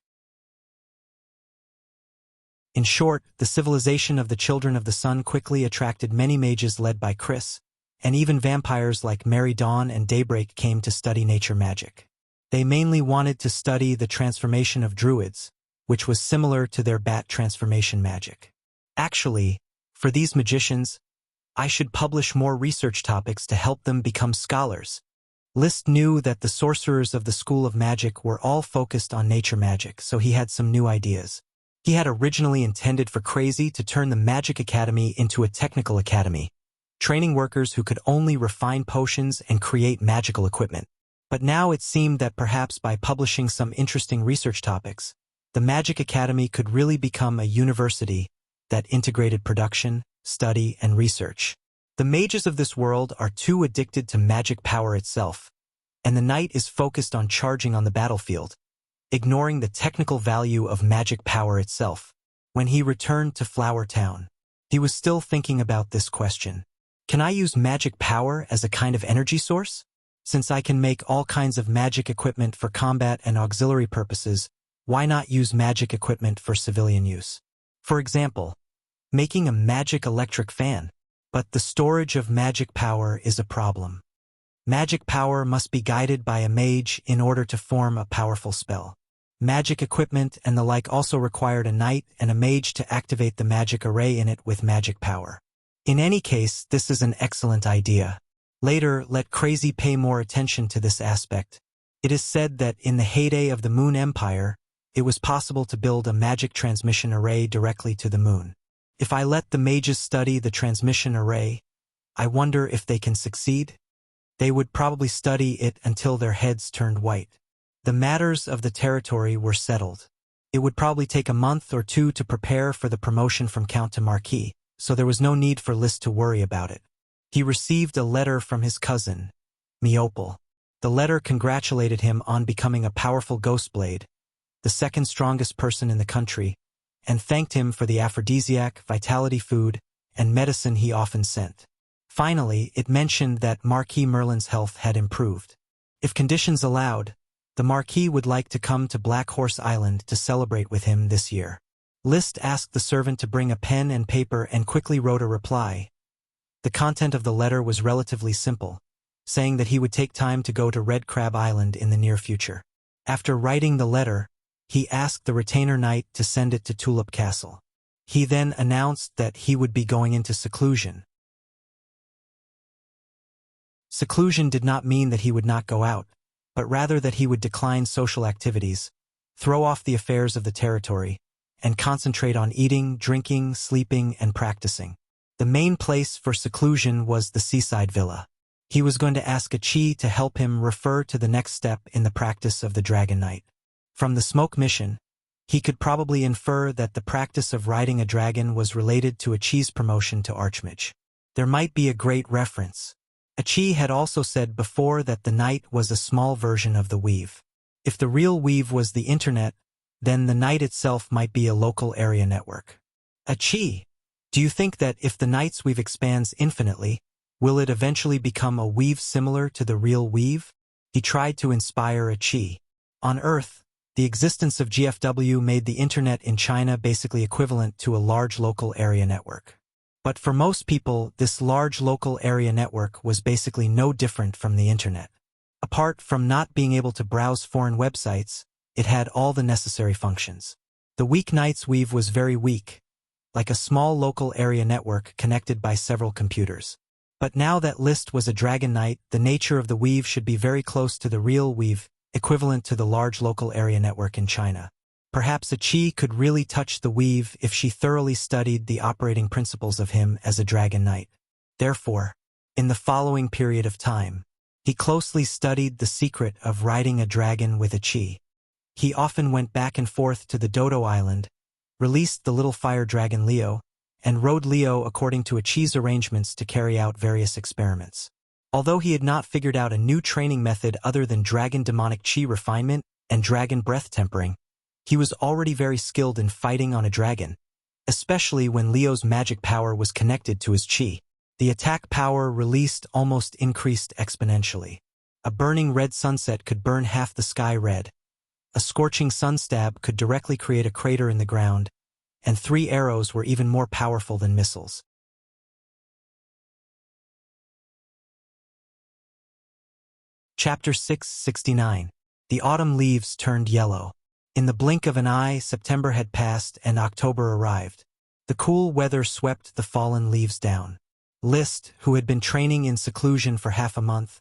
Speaker 1: In short, the civilization of the Children of the Sun quickly attracted many mages led by Chris, and even vampires like Mary Dawn and Daybreak came to study nature magic. They mainly wanted to study the transformation of druids, which was similar to their bat transformation magic. Actually, for these magicians, I should publish more research topics to help them become scholars. List knew that the sorcerers of the School of Magic were all focused on nature magic, so he had some new ideas. He had originally intended for Crazy to turn the Magic Academy into a technical academy, training workers who could only refine potions and create magical equipment. But now it seemed that perhaps by publishing some interesting research topics, the Magic Academy could really become a university that integrated production, study, and research. The mages of this world are too addicted to magic power itself, and the knight is focused on charging on the battlefield, ignoring the technical value of magic power itself. When he returned to Flower Town, he was still thinking about this question. Can I use magic power as a kind of energy source? Since I can make all kinds of magic equipment for combat and auxiliary purposes, why not use magic equipment for civilian use? For example, making a magic electric fan. But the storage of magic power is a problem. Magic power must be guided by a mage in order to form a powerful spell. Magic equipment and the like also required a knight and a mage to activate the magic array in it with magic power. In any case, this is an excellent idea. Later, let Crazy pay more attention to this aspect. It is said that in the heyday of the Moon Empire, it was possible to build a magic transmission array directly to the moon. If I let the mages study the transmission array, I wonder if they can succeed? They would probably study it until their heads turned white. The matters of the territory were settled. It would probably take a month or two to prepare for the promotion from Count to Marquis, so there was no need for List to worry about it. He received a letter from his cousin, Meopal. The letter congratulated him on becoming a powerful ghost blade, the second strongest person in the country, and thanked him for the aphrodisiac, vitality food, and medicine he often sent. Finally, it mentioned that Marquis Merlin's health had improved. If conditions allowed, the Marquis would like to come to Black Horse Island to celebrate with him this year. List asked the servant to bring a pen and paper and quickly wrote a reply. The content of the letter was relatively simple, saying that he would take time to go to Red Crab Island in the near future. After writing the letter, he asked the retainer knight to send it to Tulip Castle. He then announced that he would be going into seclusion. Seclusion did not mean that he would not go out, but rather that he would decline social activities, throw off the affairs of the territory, and concentrate on eating, drinking, sleeping, and practicing. The main place for seclusion was the seaside villa. He was going to ask a chi to help him refer to the next step in the practice of the Dragon Knight. From the smoke mission, he could probably infer that the practice of riding a dragon was related to a chi's promotion to Archmage. There might be a great reference. A chi had also said before that the knight was a small version of the weave. If the real weave was the internet, then the knight itself might be a local area network. A chi. Do you think that if the knight's weave expands infinitely, will it eventually become a weave similar to the real weave? He tried to inspire a chi. On Earth, the existence of GFW made the internet in China basically equivalent to a large local area network. But for most people, this large local area network was basically no different from the internet. Apart from not being able to browse foreign websites, it had all the necessary functions. The weak knight's weave was very weak, like a small local area network connected by several computers. But now that List was a Dragon Knight, the nature of the weave should be very close to the real weave, equivalent to the large local area network in China. Perhaps a chi could really touch the weave if she thoroughly studied the operating principles of him as a Dragon Knight. Therefore, in the following period of time, he closely studied the secret of riding a dragon with a chi. He often went back and forth to the Dodo Island, released the little fire dragon Leo, and rode Leo according to a chi's arrangements to carry out various experiments. Although he had not figured out a new training method other than dragon demonic chi refinement and dragon breath tempering, he was already very skilled in fighting on a dragon, especially when Leo's magic power was connected to his chi. The attack power released almost increased exponentially. A burning red sunset could burn half the sky red. A scorching sun stab could directly create a crater in the ground, and 3 arrows were even more powerful than missiles. Chapter 669. The autumn leaves turned yellow. In the blink of an eye, September had passed and October arrived. The cool weather swept the fallen leaves down. List, who had been training in seclusion for half a month,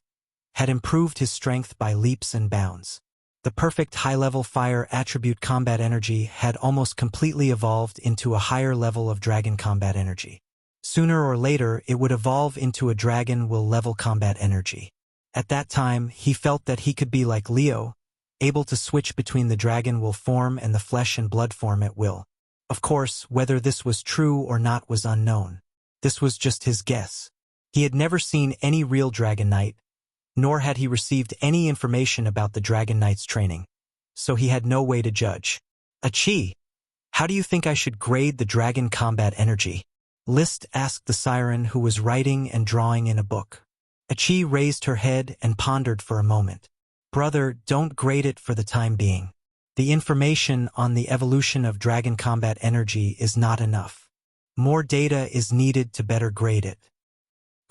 Speaker 1: had improved his strength by leaps and bounds. The perfect high-level fire attribute combat energy had almost completely evolved into a higher level of dragon combat energy. Sooner or later, it would evolve into a dragon will level combat energy. At that time, he felt that he could be like Leo, able to switch between the dragon will form and the flesh and blood form at will. Of course, whether this was true or not was unknown. This was just his guess. He had never seen any real Dragon Knight, nor had he received any information about the Dragon Knight's training, so he had no way to judge. Achi, how do you think I should grade the dragon combat energy? List asked the siren who was writing and drawing in a book. Achi raised her head and pondered for a moment. Brother, don't grade it for the time being. The information on the evolution of dragon combat energy is not enough. More data is needed to better grade it.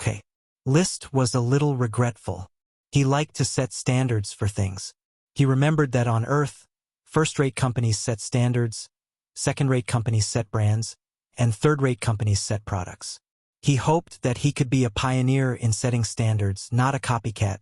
Speaker 1: Okay. List was a little regretful. He liked to set standards for things. He remembered that on Earth, first-rate companies set standards, second-rate companies set brands, and third-rate companies set products. He hoped that he could be a pioneer in setting standards, not a copycat.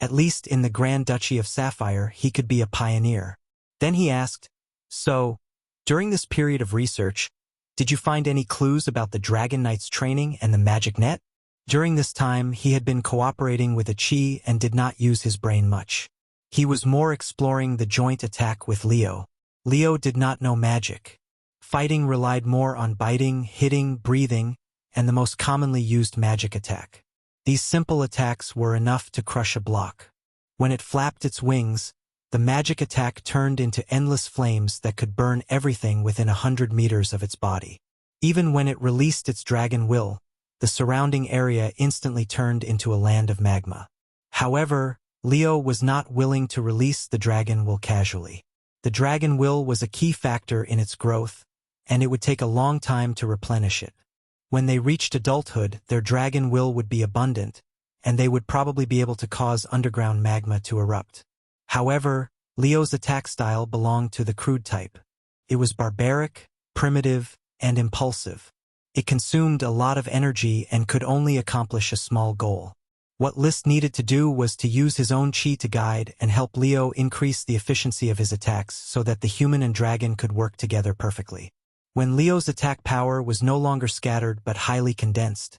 Speaker 1: At least in the Grand Duchy of Sapphire, he could be a pioneer. Then he asked, so, during this period of research, did you find any clues about the Dragon Knight's training and the magic net? During this time, he had been cooperating with Achi and did not use his brain much. He was more exploring the joint attack with Leo. Leo did not know magic. Fighting relied more on biting, hitting, breathing, and the most commonly used magic attack. These simple attacks were enough to crush a block. When it flapped its wings, the magic attack turned into endless flames that could burn everything within 100 meters of its body. Even when it released its dragon will, the surrounding area instantly turned into a land of magma. However, Leo was not willing to release the dragon will casually. The dragon will was a key factor in its growth, and it would take a long time to replenish it. When they reached adulthood, their dragon will would be abundant, and they would probably be able to cause underground magma to erupt. However, Leo's attack style belonged to the crude type. It was barbaric, primitive, and impulsive. It consumed a lot of energy and could only accomplish a small goal. What List needed to do was to use his own chi to guide and help Leo increase the efficiency of his attacks so that the human and dragon could work together perfectly. When Leo's attack power was no longer scattered but highly condensed,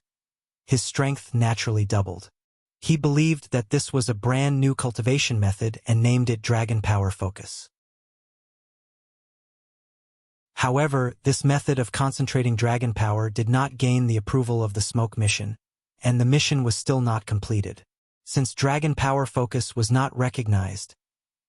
Speaker 1: his strength naturally doubled. He believed that this was a brand new cultivation method and named it Dragon Power Focus. However, this method of concentrating dragon power did not gain the approval of the Smoke mission, and the mission was still not completed. Since Dragon Power Focus was not recognized,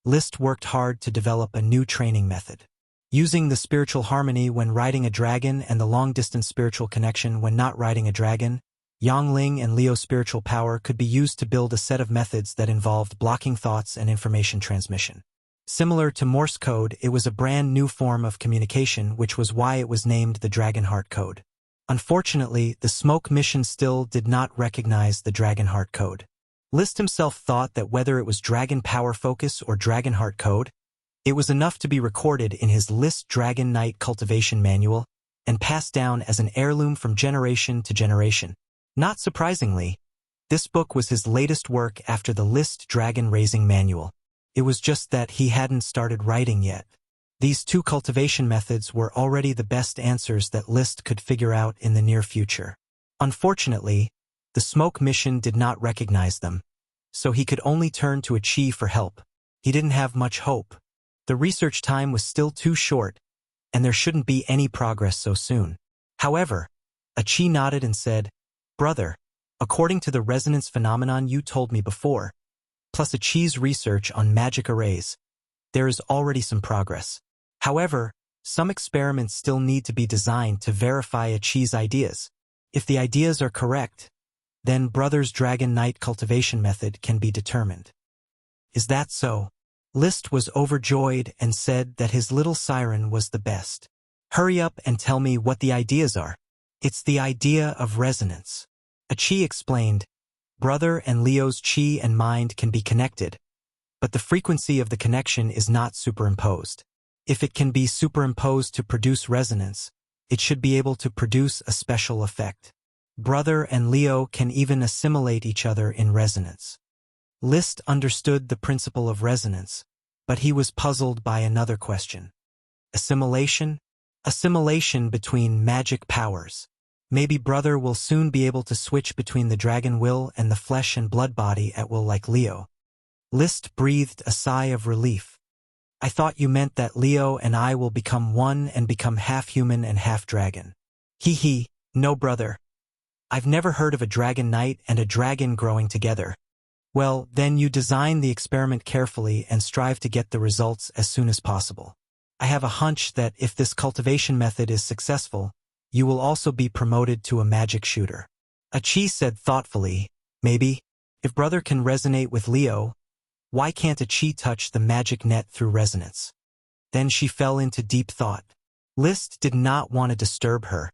Speaker 1: List worked hard to develop a new training method. Using the spiritual harmony when riding a dragon and the long-distance spiritual connection when not riding a dragon, Yangling and Leo's spiritual power could be used to build a set of methods that involved blocking thoughts and information transmission. Similar to Morse code, it was a brand new form of communication, which was why it was named the Dragonheart Code. Unfortunately, the Smoke mission still did not recognize the Dragonheart Code. List himself thought that whether it was Dragon Power Focus or Dragonheart Code, it was enough to be recorded in his List Dragon Knight Cultivation Manual and passed down as an heirloom from generation to generation. Not surprisingly, this book was his latest work after the List Dragon Raising Manual. It was just that he hadn't started writing yet. These two cultivation methods were already the best answers that List could figure out in the near future. Unfortunately, the Smoke mission did not recognize them, so he could only turn to Achi for help. He didn't have much hope. The research time was still too short, and there shouldn't be any progress so soon. However, Achi nodded and said, "Brother, according to the resonance phenomenon you told me before, plus Achi's research on magic arrays, there is already some progress. However, some experiments still need to be designed to verify Achi's ideas. If the ideas are correct, then Brother's Dragon Knight cultivation method can be determined." "Is that so?" List was overjoyed and said that his little siren was the best. "Hurry up and tell me what the ideas are." "It's the idea of resonance." Achi explained, "Brother and Leo's chi and mind can be connected, but the frequency of the connection is not superimposed. If it can be superimposed to produce resonance, it should be able to produce a special effect. Brother and Leo can even assimilate each other in resonance. Liszt understood the principle of resonance, but he was puzzled by another question. Assimilation? Assimilation between magic powers. Maybe Brother will soon be able to switch between the dragon will and the flesh and blood body at will like Leo. Liszt breathed a sigh of relief. I thought you meant that Leo and I will become one and become half human and half dragon. Hee, no brother. I've never heard of a dragon knight and a dragon growing together. Well, then you design the experiment carefully and strive to get the results as soon as possible. I have a hunch that if this cultivation method is successful, you will also be promoted to a magic shooter. Achi said thoughtfully, maybe. If Brother can resonate with Leo, why can't Achi touch the magic net through resonance? Then she fell into deep thought. Liszt did not want to disturb her.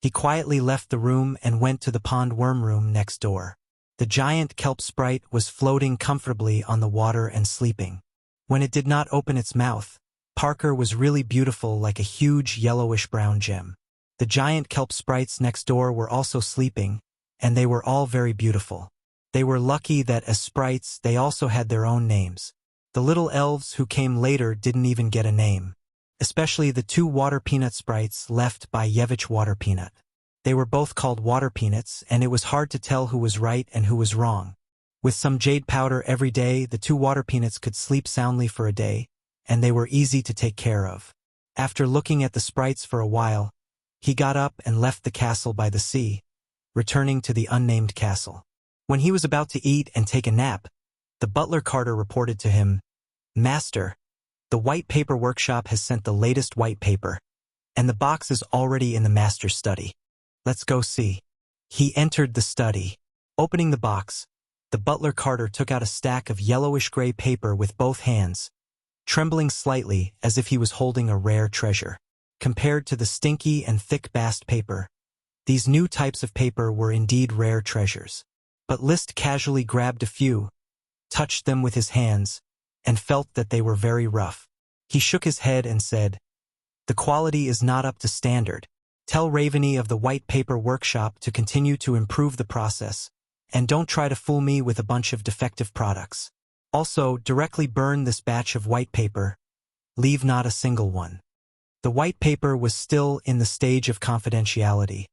Speaker 1: He quietly left the room and went to the pond worm room next door. The giant kelp sprite was floating comfortably on the water and sleeping. When it did not open its mouth, Parker was really beautiful like a huge yellowish-brown gem. The giant kelp sprites next door were also sleeping, and they were all very beautiful. They were lucky that as sprites they also had their own names. The little elves who came later didn't even get a name. Especially the two water peanut sprites left by Yevich Water Peanut. They were both called water peanuts, and it was hard to tell who was right and who was wrong. With some jade powder every day, the two water peanuts could sleep soundly for a day, and they were easy to take care of. After looking at the sprites for a while, he got up and left the castle by the sea, returning to the unnamed castle. When he was about to eat and take a nap, the butler Carter reported to him, "Master, the white paper workshop has sent the latest white paper, and the box is already in the master's study. Let's go see." He entered the study. Opening the box, the butler Carter took out a stack of yellowish-gray paper with both hands, trembling slightly as if he was holding a rare treasure. Compared to the stinky and thick bast paper, these new types of paper were indeed rare treasures. But Liszt casually grabbed a few, touched them with his hands, and felt that they were very rough. He shook his head and said, "The quality is not up to standard. Tell Raveny of the white paper workshop to continue to improve the process, and don't try to fool me with a bunch of defective products. Also, directly burn this batch of white paper. Leave not a single one." The white paper was still in the stage of confidentiality,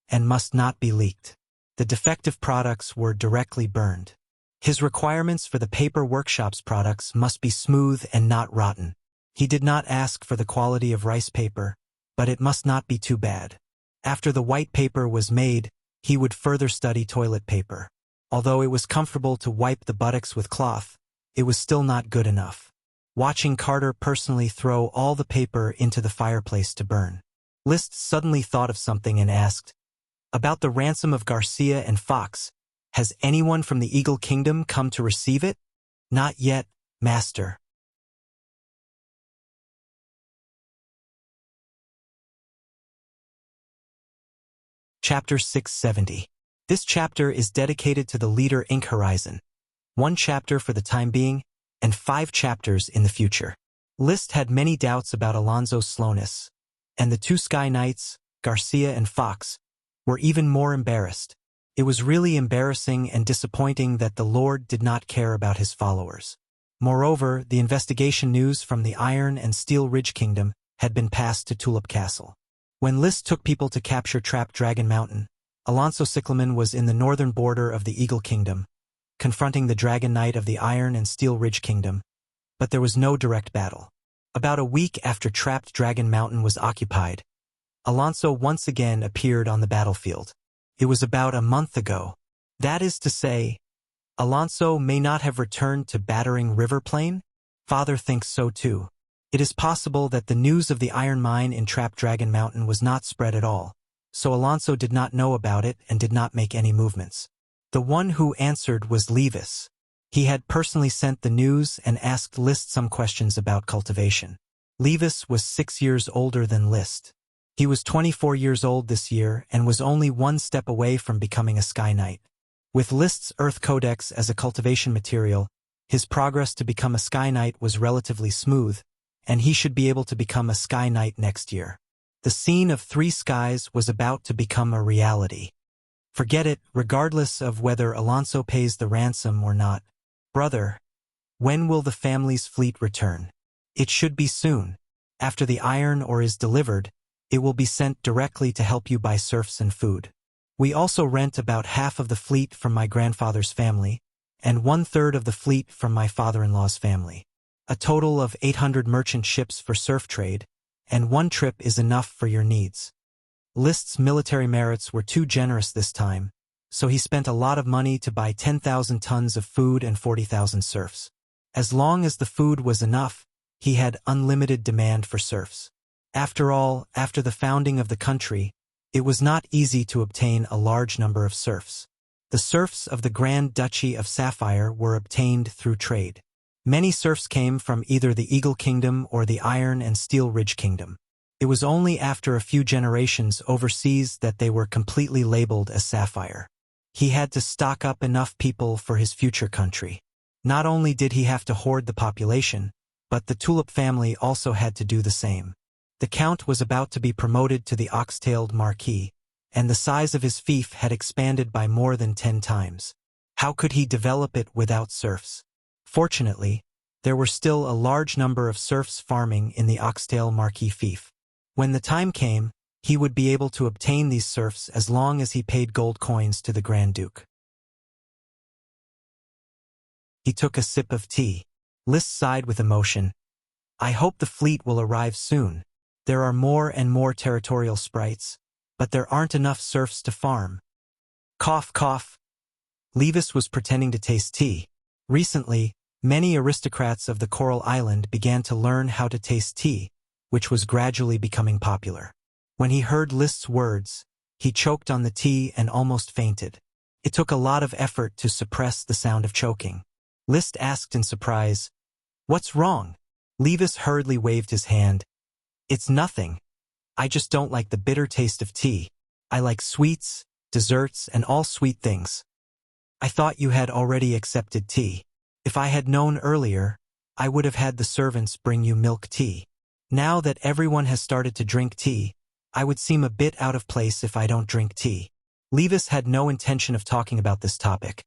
Speaker 1: and must not be leaked. The defective products were directly burned. His requirements for the paper workshop's products must be smooth and not rotten. He did not ask for the quality of rice paper, but it must not be too bad. After the white paper was made, he would further study toilet paper. Although it was comfortable to wipe the buttocks with cloth, it was still not good enough. Watching Carter personally throw all the paper into the fireplace to burn, Liszt suddenly thought of something and asked, "About the ransom of Garcia and Fox, has anyone from the Eagle Kingdom come to receive it?" "Not yet, Master." Chapter 670. This chapter is dedicated to the leader Ink Horizon. 1 chapter for the time being, and 5 chapters in the future. Liszt had many doubts about Alonso's slowness, and the two Sky Knights, Garcia and Fox, were even more embarrassed. It was really embarrassing and disappointing that the Lord did not care about his followers. Moreover, the investigation news from the Iron and Steel Ridge Kingdom had been passed to Tulip Castle. When Liszt took people to capture trapped Dragon Mountain, Alonso Cyclamen was in the northern border of the Eagle Kingdom, confronting the Dragon Knight of the Iron and Steel Ridge Kingdom, but there was no direct battle. About a week after trapped Dragon Mountain was occupied, Alonso once again appeared on the battlefield. It was about a month ago. That is to say, Alonso may not have returned to Battering River Plain? Father thinks so too. It is possible that the news of the iron mine in trapped Dragon Mountain was not spread at all, so Alonso did not know about it and did not make any movements. The one who answered was Levis. He had personally sent the news and asked Liszt some questions about cultivation. Levis was 6 years older than Liszt. He was 24 years old this year and was only one step away from becoming a Sky Knight. With Liszt's Earth Codex as a cultivation material, his progress to become a Sky Knight was relatively smooth, and he should be able to become a Sky Knight next year. The scene of three skies was about to become a reality. Forget it, regardless of whether Alonso pays the ransom or not. Brother, when will the family's fleet return? It should be soon. After the iron ore is delivered, it will be sent directly to help you buy serfs and food. We also rent about half of the fleet from my grandfather's family, and 1/3 of the fleet from my father-in-law's family. A total of 800 merchant ships for serf trade, and one trip is enough for your needs. List's military merits were too generous this time, so he spent a lot of money to buy 10,000 tons of food and 40,000 serfs. As long as the food was enough, he had unlimited demand for serfs. After all, after the founding of the country, it was not easy to obtain a large number of serfs. The serfs of the Grand Duchy of Sapphire were obtained through trade. Many serfs came from either the Eagle Kingdom or the Iron and Steel Ridge Kingdom. It was only after a few generations overseas that they were completely labeled as Sapphire. He had to stock up enough people for his future country. Not only did he have to hoard the population, but the Tulip family also had to do the same. The Count was about to be promoted to the ox-tailed Marquis, and the size of his fief had expanded by more than 10 times. How could he develop it without serfs? Fortunately, there were still a large number of serfs farming in the oxtail Marquis fief. When the time came, he would be able to obtain these serfs as long as he paid gold coins to the Grand Duke. He took a sip of tea. List sighed with emotion. I hope the fleet will arrive soon. There are more and more territorial sprites, but there aren't enough serfs to farm. Cough, cough. Levis was pretending to taste tea. Recently, many aristocrats of the Coral Island began to learn how to taste tea, which was gradually becoming popular. When he heard List's words, he choked on the tea and almost fainted. It took a lot of effort to suppress the sound of choking. List asked in surprise, "What's wrong?" Levis hurriedly waved his hand. "It's nothing. I just don't like the bitter taste of tea. I like sweets, desserts, and all sweet things." "I thought you had already accepted tea. If I had known earlier, I would have had the servants bring you milk tea. Now that everyone has started to drink tea, I would seem a bit out of place if I don't drink tea." Levis had no intention of talking about this topic.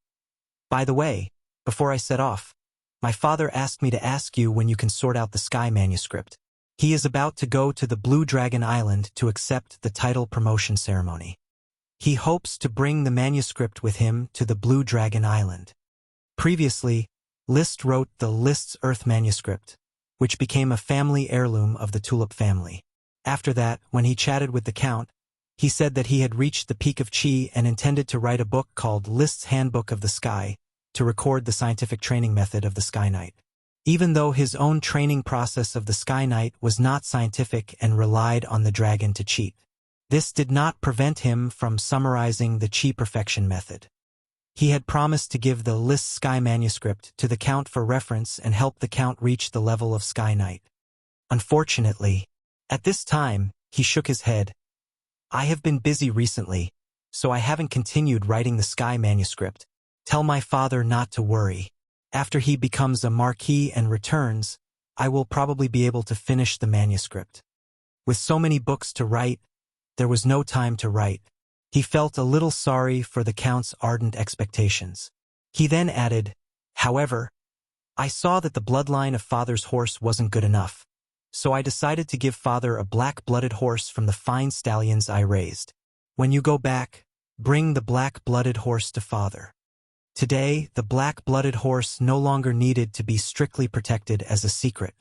Speaker 1: "By the way, before I set off, my father asked me to ask you when you can sort out the Sky manuscript. He is about to go to the Blue Dragon Island to accept the title promotion ceremony. He hopes to bring the manuscript with him to the Blue Dragon Island." Previously, List wrote the List's Earth manuscript, which became a family heirloom of the Tulip family. After that, when he chatted with the Count, he said that he had reached the peak of Chi and intended to write a book called List's Handbook of the Sky to record the scientific training method of the Sky Knight. Even though his own training process of the Sky Knight was not scientific and relied on the dragon to cheat, this did not prevent him from summarizing the Chi perfection method. He had promised to give the List Sky manuscript to the Count for reference and help the Count reach the level of Sky Knight. Unfortunately, at this time, he shook his head. "I have been busy recently, so I haven't continued writing the Sky manuscript. Tell my father not to worry. After he becomes a Marquis and returns, I will probably be able to finish the manuscript." With so many books to write, there was no time to write. He felt a little sorry for the Count's ardent expectations. He then added, "However, I saw that the bloodline of Father's horse wasn't good enough, so I decided to give Father a black-blooded horse from the fine stallions I raised. When you go back, bring the black-blooded horse to Father." Today, the black-blooded horse no longer needed to be strictly protected as a secret.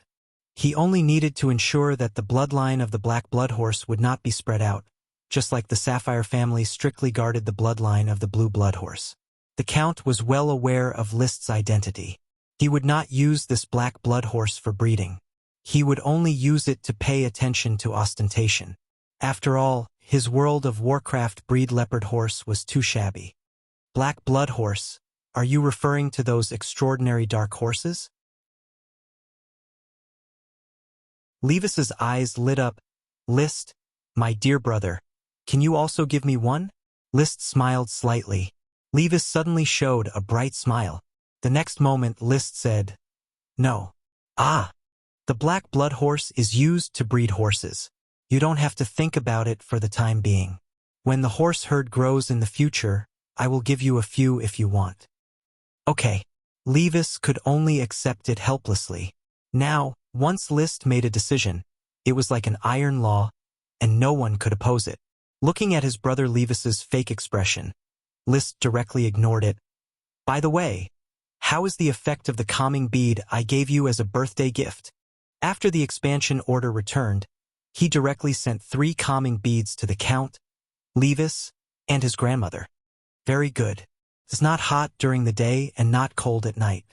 Speaker 1: He only needed to ensure that the bloodline of the black blood horse would not be spread out, just like the Sapphire family strictly guarded the bloodline of the blue blood horse. The Count was well aware of List's identity. He would not use this black blood horse for breeding. He would only use it to pay attention to ostentation. After all, his World of Warcraft breed leopard horse was too shabby. "Black blood horse, are you referring to those extraordinary dark horses?" Levis's eyes lit up. "List, my dear brother, can you also give me one?" List smiled slightly. Levis suddenly showed a bright smile. The next moment List said, "No." "Ah, the black blood horse is used to breed horses. You don't have to think about it for the time being. When the horse herd grows in the future, I will give you a few if you want. Okay. Levis could only accept it helplessly. Now, once Liszt made a decision, it was like an iron law, and no one could oppose it. Looking at his brother Levis's fake expression, Liszt directly ignored it. By the way, how is the effect of the calming bead I gave you as a birthday gift? After the expansion order returned, he directly sent 3 calming beads to the Count, Levis, and his grandmother. Very good. It's not hot during the day and not cold at night.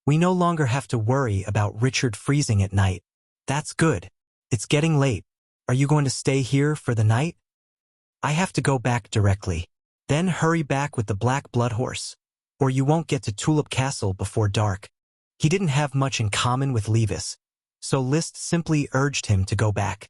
Speaker 1: We no longer have to worry about Richard freezing at night. That's good. It's getting late. Are you going to stay here for the night? I have to go back directly. Then hurry back with the black blood horse, or you won't get to Tulip Castle before dark. He didn't have much in common with Levis, so Liszt simply urged him to go back.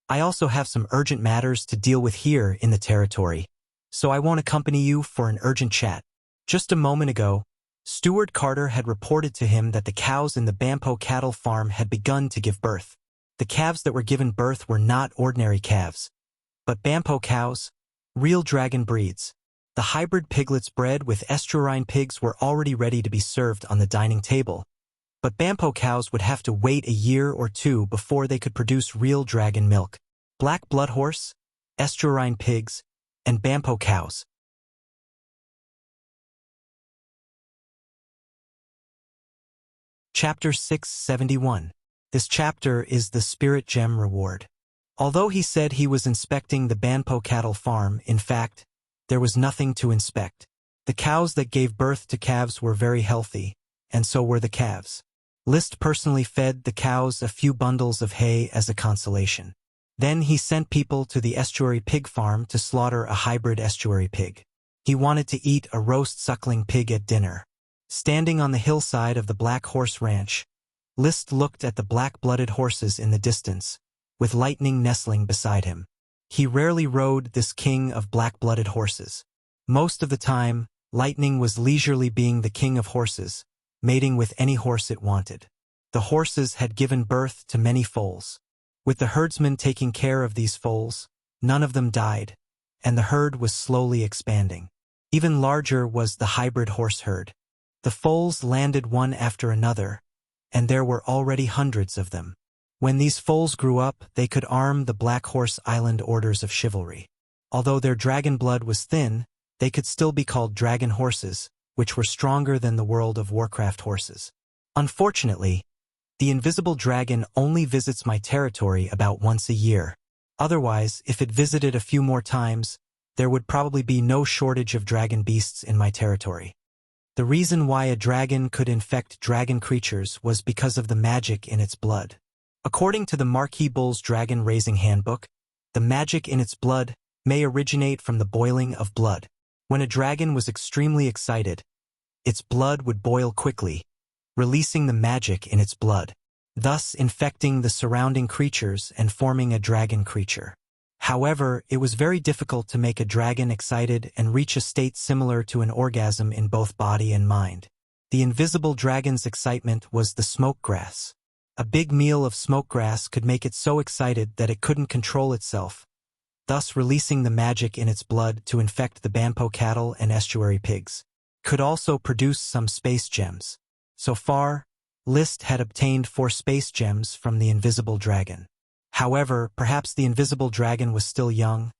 Speaker 1: I also have some urgent matters to deal with here in the territory, so I won't accompany you for an urgent chat. Just a moment ago, Steward Carter had reported to him that the cows in the Bampo cattle farm had begun to give birth. The calves that were given birth were not ordinary calves, but Bampo cows, real dragon breeds. The hybrid piglets bred with estuarine pigs were already ready to be served on the dining table, but Bampo cows would have to wait a year or 2 before they could produce real dragon milk. Black blood horse, estuarine pigs, and Bampo cows. Chapter 671. This chapter is the Spirit Gem Reward. Although he said he was inspecting the Bampo cattle farm, in fact, there was nothing to inspect. The cows that gave birth to calves were very healthy, and so were the calves. Liszt personally fed the cows a few bundles of hay as a consolation. Then he sent people to the estuary pig farm to slaughter a hybrid estuary pig. He wanted to eat a roast suckling pig at dinner. Standing on the hillside of the Black Horse Ranch, Liszt looked at the black-blooded horses in the distance, with Lightning nestling beside him. He rarely rode this king of black-blooded horses. Most of the time, Lightning was leisurely being the king of horses, mating with any horse it wanted. The horses had given birth to many foals. With the herdsman taking care of these foals, none of them died, and the herd was slowly expanding. Even larger was the hybrid horse herd. The foals landed one after another, and there were already hundreds of them. When these foals grew up, they could arm the Black Horse Island orders of chivalry. Although their dragon blood was thin, they could still be called dragon horses, which were stronger than the World of Warcraft horses. Unfortunately, the invisible dragon only visits my territory about once a year. Otherwise, if it visited a few more times, there would probably be no shortage of dragon beasts in my territory. The reason why a dragon could infect dragon creatures was because of the magic in its blood. According to the Marquis Bull's Dragon Raising Handbook, the magic in its blood may originate from the boiling of blood. When a dragon was extremely excited, its blood would boil quickly, releasing the magic in its blood, thus infecting the surrounding creatures and forming a dragon creature. However, it was very difficult to make a dragon excited and reach a state similar to an orgasm in both body and mind. The invisible dragon's excitement was the smoke grass. A big meal of smoke grass could make it so excited that it couldn't control itself, thus releasing the magic in its blood to infect the Bampo cattle and estuary pigs. Could also produce some space gems. So far, Liszt had obtained 4 space gems from the invisible dragon. However, perhaps the invisible dragon was still young,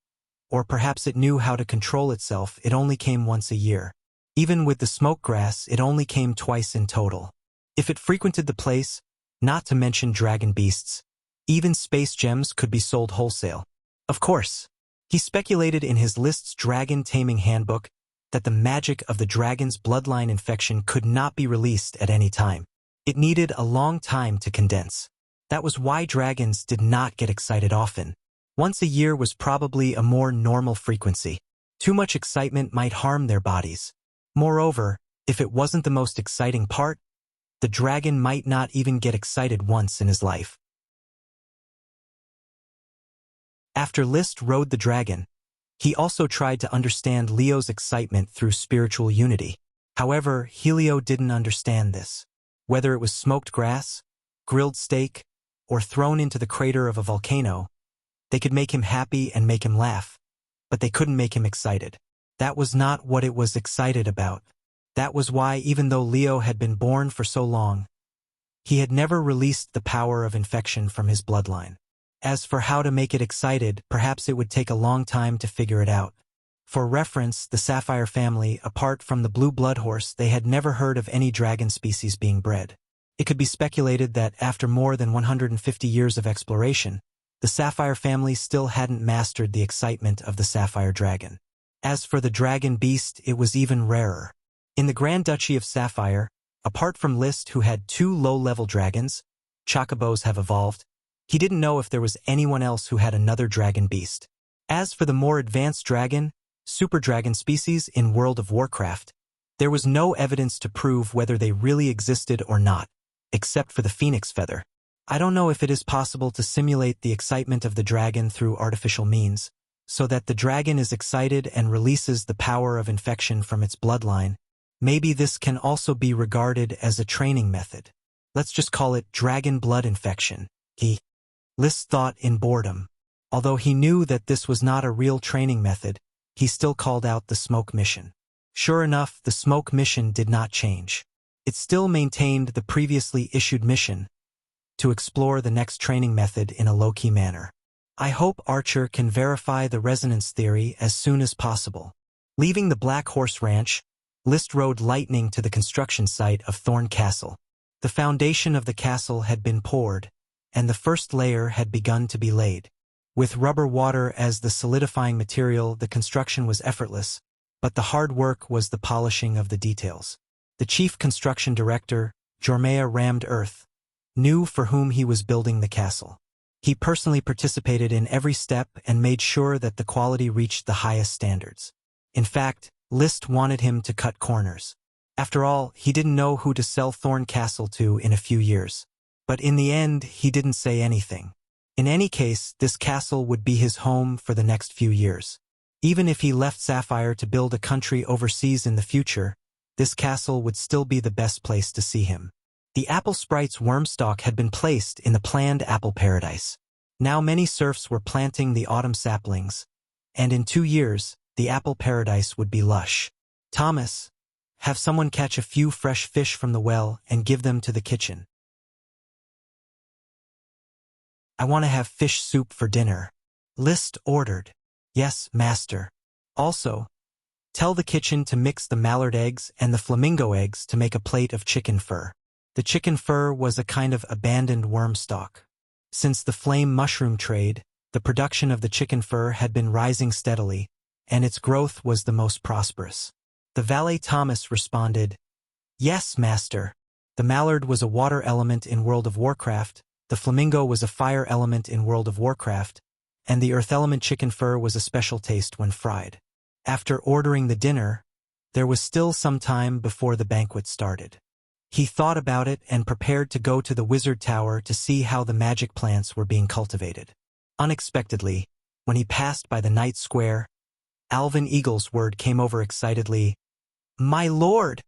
Speaker 1: or perhaps it knew how to control itself. It only came once a year. Even with the smoke grass, it only came twice in total. If it frequented the place, not to mention dragon beasts, even space gems could be sold wholesale. Of course, he speculated in his Liszt's Dragon Taming Handbook that the magic of the dragon's bloodline infection could not be released at any time. It needed a long time to condense. That was why dragons did not get excited often. Once a year was probably a more normal frequency. Too much excitement might harm their bodies. Moreover, if it wasn't the most exciting part, the dragon might not even get excited once in his life. After Liszt rode the dragon, he also tried to understand Leo's excitement through spiritual unity. However, Helio didn't understand this. Whether it was smoked grass, grilled steak, or thrown into the crater of a volcano, They could make him happy and make him laugh, but they couldn't make him excited. That was not what it was excited about. That was why, even though Leo had been born for so long, he had never released the power of infection from his bloodline. As for how to make it excited, perhaps it would take a long time to figure it out. For reference, the Sapphire family, apart from the blue blood horse, they had never heard of any dragon species being bred. It could be speculated that after more than 150 years of exploration, the Sapphire family still hadn't mastered the excitement of the Sapphire dragon. As for the dragon beast, it was even rarer. In the Grand Duchy of Sapphire, apart from Liszt, who had 2 low-level dragons, chocobos have evolved, he didn't know if there was anyone else who had another dragon beast. As for the more advanced dragon, super dragon species in World of Warcraft, there was no evidence to prove whether they really existed or not, except for the phoenix feather. I don't know if it is possible to simulate the excitement of the dragon through artificial means, so that the dragon is excited and releases the power of infection from its bloodline. Maybe this can also be regarded as a training method. Let's just call it dragon blood infection. Liszt thought in boredom. Although he knew that this was not a real training method, he still called out the smoke mission. Sure enough, the smoke mission did not change. It still maintained the previously issued mission to explore the next training method in a low-key manner. I hope Archer can verify the resonance theory as soon as possible. Leaving the Black Horse Ranch, Liszt rode lightning to the construction site of Thorn Castle. The foundation of the castle had been poured, and the first layer had begun to be laid. With rubber water as the solidifying material, the construction was effortless, but the hard work was the polishing of the details. The chief construction director, Jormea Rammed Earth, knew for whom he was building the castle. He personally participated in every step and made sure that the quality reached the highest standards. In fact, Liszt wanted him to cut corners. After all, he didn't know who to sell Thorn Castle to in a few years. But in the end, he didn't say anything. In any case, this castle would be his home for the next few years. Even if he left Sapphire to build a country overseas in the future, this castle would still be the best place to see him. The apple sprite's wormstalk had been placed in the planned apple paradise. Now many serfs were planting the autumn saplings, and in 2 years, the apple paradise would be lush. Thomas, have someone catch a few fresh fish from the well and give them to the kitchen. I want to have fish soup for dinner. Liszt ordered. Yes, master. Also, tell the kitchen to mix the mallard eggs and the flamingo eggs to make a plate of chicken fur. The chicken fur was a kind of abandoned wormstalk. Since the flame mushroom trade, the production of the chicken fur had been rising steadily, and its growth was the most prosperous. The valet Thomas responded, Yes, master. The mallard was a water element in World of Warcraft, the flamingo was a fire element in World of Warcraft, and the earth element chicken fur was a special taste when fried. After ordering the dinner, there was still some time before the banquet started. He thought about it and prepared to go to the wizard tower to see how the magic plants were being cultivated. Unexpectedly, when he passed by the night square, Alvin Eagle's word came over excitedly, My lord!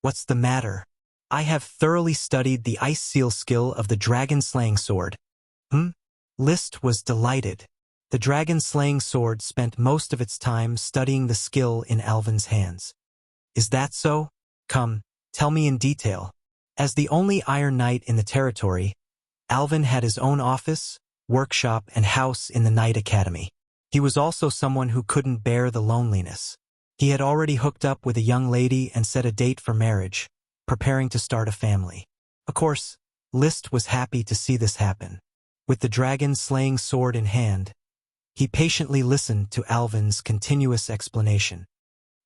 Speaker 1: What's the matter? I have thoroughly studied the ice seal skill of the dragon-slaying sword. Liszt was delighted. The dragon-slaying sword spent most of its time studying the skill in Alvin's hands. Is that so? Come, tell me in detail. As the only Iron Knight in the territory, Alvin had his own office, workshop, and house in the Knight Academy. He was also someone who couldn't bear the loneliness. He had already hooked up with a young lady and set a date for marriage, preparing to start a family. Of course, Liszt was happy to see this happen. With the dragon-slaying sword in hand, he patiently listened to Alvin's continuous explanation.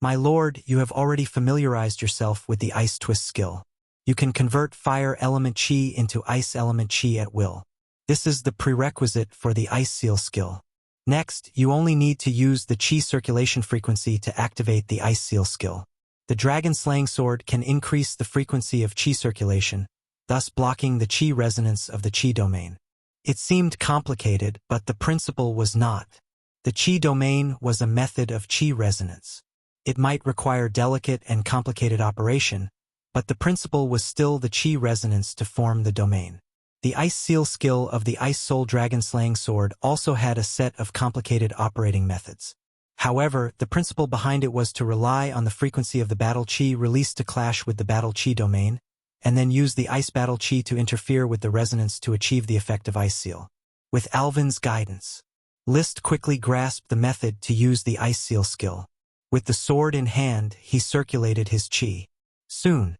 Speaker 1: My lord, you have already familiarized yourself with the ice twist skill. You can convert fire element chi into ice element chi at will. This is the prerequisite for the ice seal skill. Next, you only need to use the chi circulation frequency to activate the ice seal skill. The dragon-slaying sword can increase the frequency of chi circulation, thus blocking the chi resonance of the chi domain. It seemed complicated, but the principle was not. The chi domain was a method of chi resonance. It might require delicate and complicated operation, but the principle was still the chi resonance to form the domain. The Ice Seal skill of the Ice Soul Dragon Slaying Sword also had a set of complicated operating methods. However, the principle behind it was to rely on the frequency of the battle chi released to clash with the battle chi domain, and then use the Ice Battle Chi to interfere with the resonance to achieve the effect of Ice Seal. With Alvin's guidance, List quickly grasped the method to use the Ice Seal skill. With the sword in hand, he circulated his chi. Soon,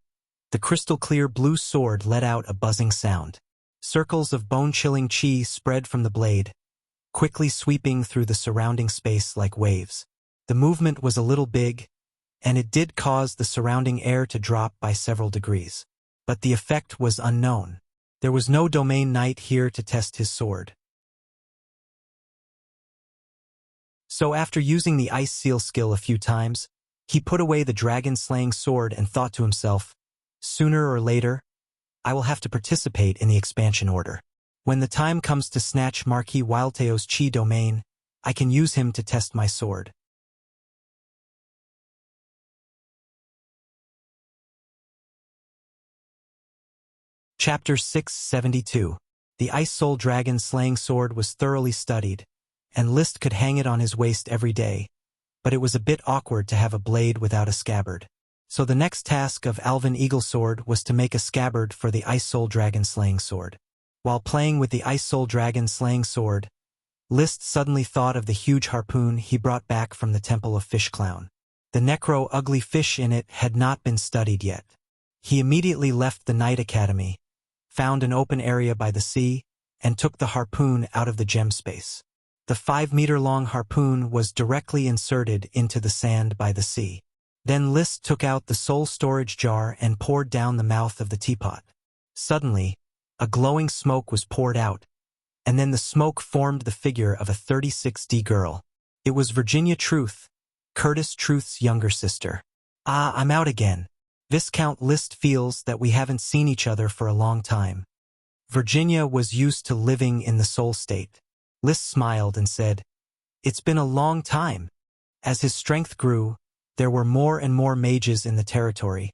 Speaker 1: the crystal-clear blue sword let out a buzzing sound. Circles of bone-chilling chi spread from the blade, quickly sweeping through the surrounding space like waves. The movement was a little big, and it did cause the surrounding air to drop by several degrees. But the effect was unknown. There was no domain knight here to test his sword. So after using the Ice Seal skill a few times, he put away the dragon-slaying sword and thought to himself, sooner or later, I will have to participate in the expansion order. When the time comes to snatch Marquis Wildtail's chi domain, I can use him to test my sword. Chapter 672. The Ice Soul Dragon Slaying Sword was thoroughly studied, and List could hang it on his waist every day, but it was a bit awkward to have a blade without a scabbard. So the next task of Alvin Eaglesword was to make a scabbard for the Ice Soul Dragon Slaying Sword. While playing with the Ice Soul Dragon Slaying Sword, List suddenly thought of the huge harpoon he brought back from the Temple of Fish Clown. The necro-ugly fish in it had not been studied yet. He immediately left the Knight Academy, found an open area by the sea, and took the harpoon out of the gem space. The 5-meter-long harpoon was directly inserted into the sand by the sea. Then List took out the soul storage jar and poured down the mouth of the teapot. Suddenly, a glowing smoke was poured out, and then the smoke formed the figure of a 36D girl. It was Virginia Truth, Curtis Truth's younger sister. Ah, I'm out again. Viscount List feels that we haven't seen each other for a long time. Virginia was used to living in the soul state. List smiled and said, It's been a long time. As his strength grew, there were more and more mages in the territory,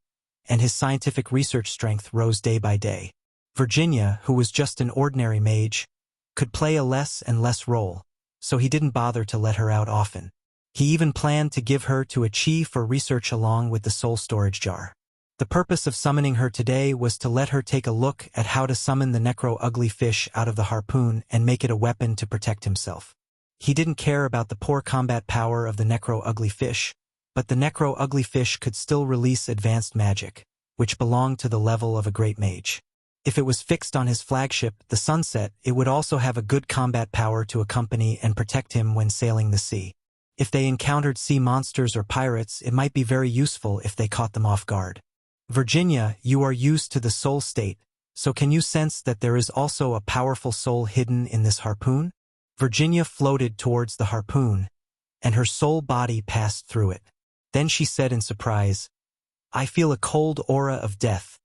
Speaker 1: and his scientific research strength rose day by day. Virginia, who was just an ordinary mage, could play a less and less role, so he didn't bother to let her out often. He even planned to give her to a chi for research along with the soul storage jar. The purpose of summoning her today was to let her take a look at how to summon the necro-ugly fish out of the harpoon and make it a weapon to protect himself. He didn't care about the poor combat power of the necro-ugly fish, but the necro-ugly fish could still release advanced magic, which belonged to the level of a great mage. If it was fixed on his flagship, the Sunset, it would also have a good combat power to accompany and protect him when sailing the sea. If they encountered sea monsters or pirates, it might be very useful if they caught them off guard. Virginia, you are used to the soul state, so can you sense that there is also a powerful soul hidden in this harpoon? Virginia floated towards the harpoon, and her soul body passed through it. Then she said in surprise, I feel a cold aura of death,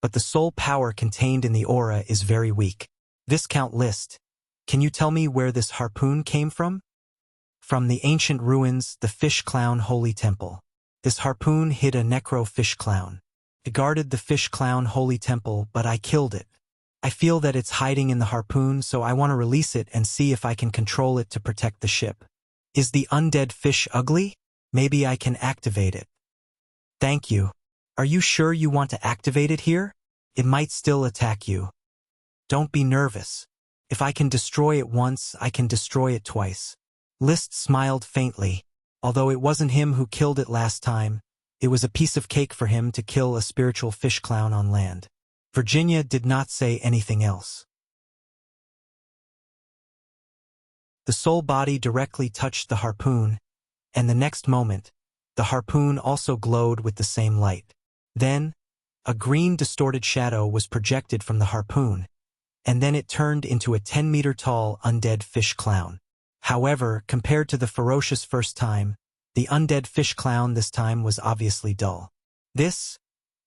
Speaker 1: but the soul power contained in the aura is very weak. Viscount List, can you tell me where this harpoon came from? From the ancient ruins, the Fish Clown Holy Temple. This harpoon hid a necro fish clown. It guarded the Fish Clown Holy Temple, but I killed it. I feel that it's hiding in the harpoon, so I want to release it and see if I can control it to protect the ship. Is the undead fish ugly? Maybe I can activate it. Thank you. Are you sure you want to activate it here? It might still attack you. Don't be nervous. If I can destroy it once, I can destroy it twice. List smiled faintly. Although it wasn't him who killed it last time, it was a piece of cake for him to kill a spiritual fish clown on land. Virginia did not say anything else. The soul body directly touched the harpoon, and the next moment, the harpoon also glowed with the same light. Then, a green distorted shadow was projected from the harpoon, and then it turned into a 10-meter-tall undead fish clown. However, compared to the ferocious first time, the undead fish clown this time was obviously dull. Is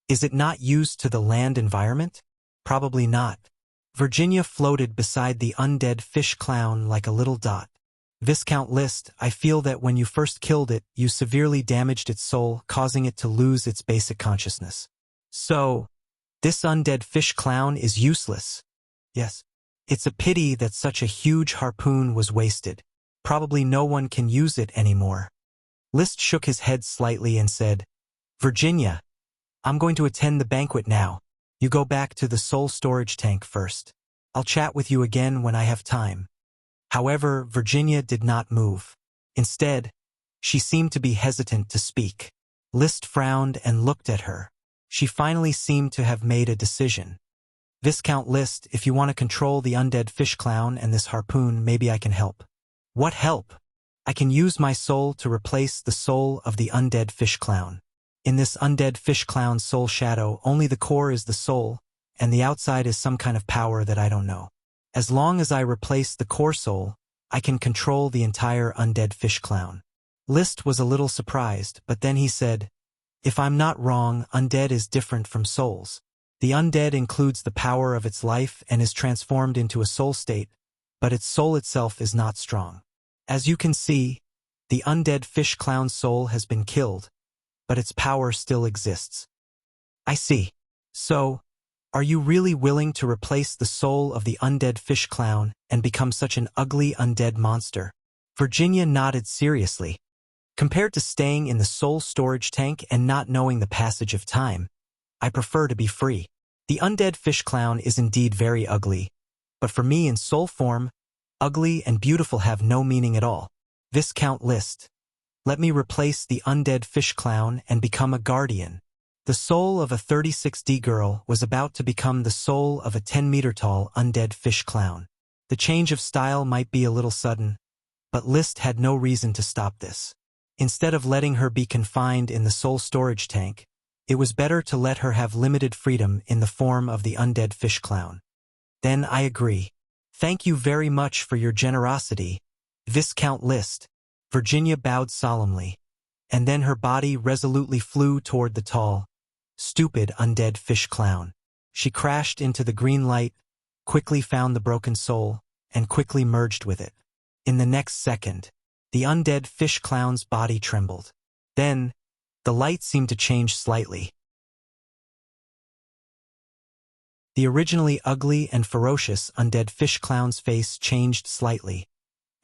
Speaker 1: it not used to the land environment? Probably not. Virginia floated beside the undead fish clown like a little dot. Viscount List, I feel that when you first killed it, you severely damaged its soul, causing it to lose its basic consciousness. So, this undead fish clown is useless. Yes. It's a pity that such a huge harpoon was wasted. Probably no one can use it anymore. List shook his head slightly and said, Virginia, I'm going to attend the banquet now. You go back to the soul storage tank first. I'll chat with you again when I have time. However, Virginia did not move. Instead, she seemed to be hesitant to speak. List frowned and looked at her. She finally seemed to have made a decision. Viscount List, if you want to control the undead fish clown and this harpoon, maybe I can help. What help? I can use my soul to replace the soul of the undead fish clown. In this undead fish clown's soul shadow, only the core is the soul, and the outside is some kind of power that I don't know. As long as I replace the core soul, I can control the entire undead fish clown. List was a little surprised, but then he said, if I'm not wrong, undead is different from souls. The undead includes the power of its life and is transformed into a soul state, but its soul itself is not strong. As you can see, the undead fish clown's soul has been killed, but its power still exists. I see. So, are you really willing to replace the soul of the undead fish clown and become such an ugly undead monster? Virginia nodded seriously. Compared to staying in the soul storage tank and not knowing the passage of time, I prefer to be free. The undead fish clown is indeed very ugly, but for me in soul form, ugly and beautiful have no meaning at all. Viscount List, let me replace the undead fish clown and become a guardian. The soul of a 36D girl was about to become the soul of a 10-meter-tall undead fish clown. The change of style might be a little sudden, but List had no reason to stop this. Instead of letting her be confined in the soul storage tank, it was better to let her have limited freedom in the form of the undead fish clown. Then I agree. Thank you very much for your generosity, Viscount List. Virginia bowed solemnly, and then her body resolutely flew toward the tall, stupid undead fish clown. She crashed into the green light, quickly found the broken soul, and quickly merged with it. In the next second, the undead fish clown's body trembled. Then, the light seemed to change slightly. The originally ugly and ferocious undead fish clown's face changed slightly,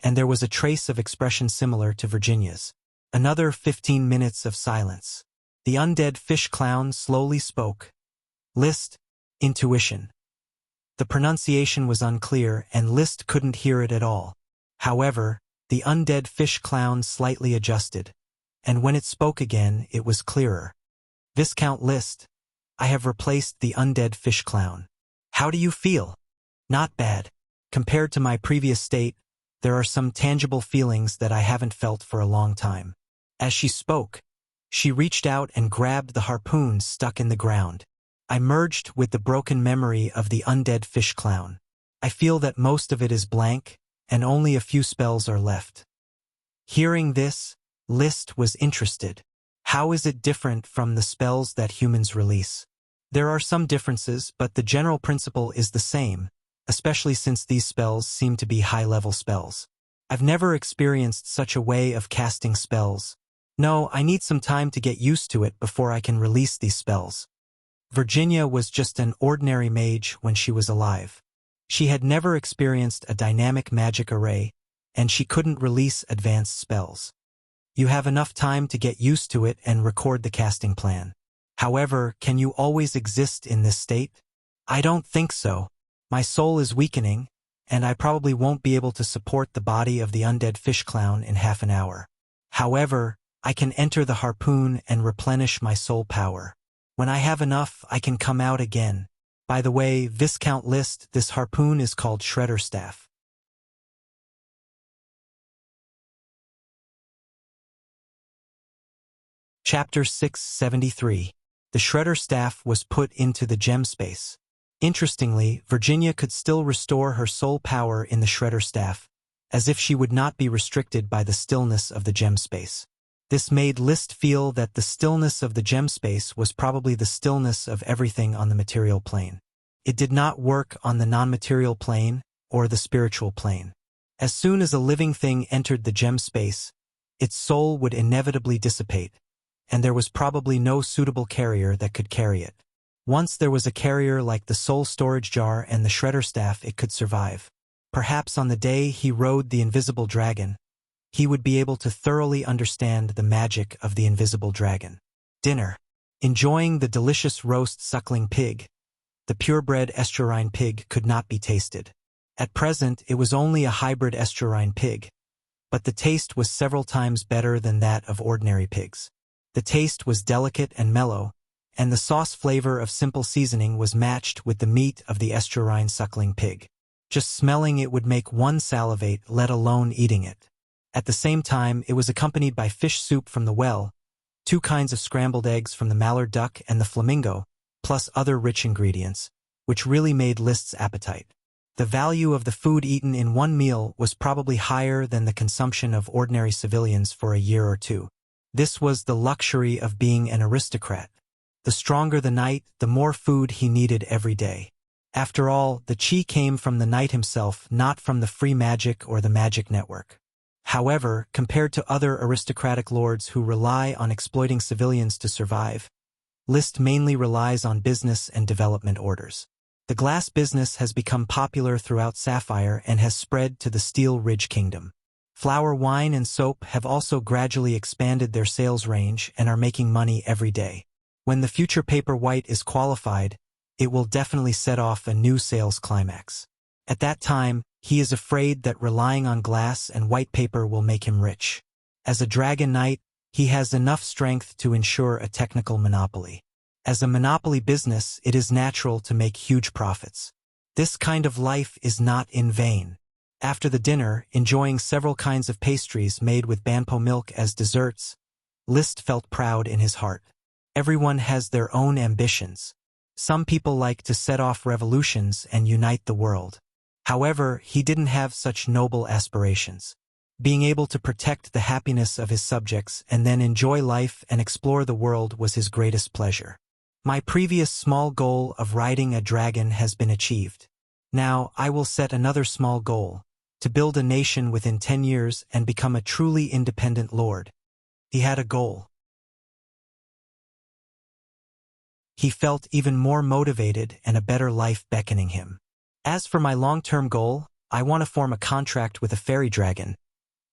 Speaker 1: and there was a trace of expression similar to Virginia's. Another 15 minutes of silence. The undead fish clown slowly spoke. List, intuition. The pronunciation was unclear, and List couldn't hear it at all. However, the undead fish clown slightly adjusted, and when it spoke again, it was clearer. Viscount List, I have replaced the undead fish clown. How do you feel? Not bad. Compared to my previous state, there are some tangible feelings that I haven't felt for a long time. As she spoke, she reached out and grabbed the harpoon stuck in the ground. I merged with the broken memory of the undead fish clown. I feel that most of it is blank, and only a few spells are left. Hearing this, List was interested. How is it different from the spells that humans release? There are some differences, but the general principle is the same, especially since these spells seem to be high-level spells. I've never experienced such a way of casting spells. No, I need some time to get used to it before I can release these spells. Virginia was just an ordinary mage when she was alive. She had never experienced a dynamic magic array, and she couldn't release advanced spells. You have enough time to get used to it and record the casting plan. However, can you always exist in this state? I don't think so. My soul is weakening, and I probably won't be able to support the body of the undead fish clown in half an hour. However, I can enter the harpoon and replenish my soul power. When I have enough, I can come out again. By the way, Viscount List, this harpoon is called Shredder Staff. Chapter 673. The Shredder Staff was put into the gem space. Interestingly, Virginia could still restore her soul power in the Shredder Staff, as if she would not be restricted by the stillness of the gem space. This made List feel that the stillness of the gem space was probably the stillness of everything on the material plane. It did not work on the non-material plane or the spiritual plane. As soon as a living thing entered the gem space, its soul would inevitably dissipate, and there was probably no suitable carrier that could carry it. Once there was a carrier like the soul storage jar and the shredder staff, it could survive. Perhaps on the day he rode the invisible dragon, he would be able to thoroughly understand the magic of the invisible dragon. Dinner. Enjoying the delicious roast suckling pig, the purebred estuarine pig could not be tasted. At present, it was only a hybrid estuarine pig, but the taste was several times better than that of ordinary pigs. The taste was delicate and mellow, and the sauce flavor of simple seasoning was matched with the meat of the estuarine suckling pig. Just smelling it would make one salivate, let alone eating it. At the same time, it was accompanied by fish soup from the well, 2 kinds of scrambled eggs from the mallard duck and the flamingo, plus other rich ingredients, which really made List's appetite. The value of the food eaten in one meal was probably higher than the consumption of ordinary civilians for a year or two. This was the luxury of being an aristocrat. The stronger the knight, the more food he needed every day. After all, the chi came from the knight himself, not from the free magic or the magic network. However, compared to other aristocratic lords who rely on exploiting civilians to survive, List mainly relies on business and development orders. The glass business has become popular throughout Sapphire and has spread to the Steel Ridge Kingdom. Flour, wine, and soap have also gradually expanded their sales range and are making money every day. When the future paper white is qualified, it will definitely set off a new sales climax. At that time, he is afraid that relying on glass and white paper will make him rich. As a dragon knight, he has enough strength to ensure a technical monopoly. As a monopoly business, it is natural to make huge profits. This kind of life is not in vain. After the dinner, enjoying several kinds of pastries made with banpo milk as desserts, List felt proud in his heart. Everyone has their own ambitions. Some people like to set off revolutions and unite the world. However, he didn't have such noble aspirations. Being able to protect the happiness of his subjects and then enjoy life and explore the world was his greatest pleasure. My previous small goal of riding a dragon has been achieved. Now, I will set another small goal, to build a nation within 10 years and become a truly independent lord. He had a goal. He felt even more motivated and a better life beckoning him. As for my long-term goal, I want to form a contract with a fairy dragon,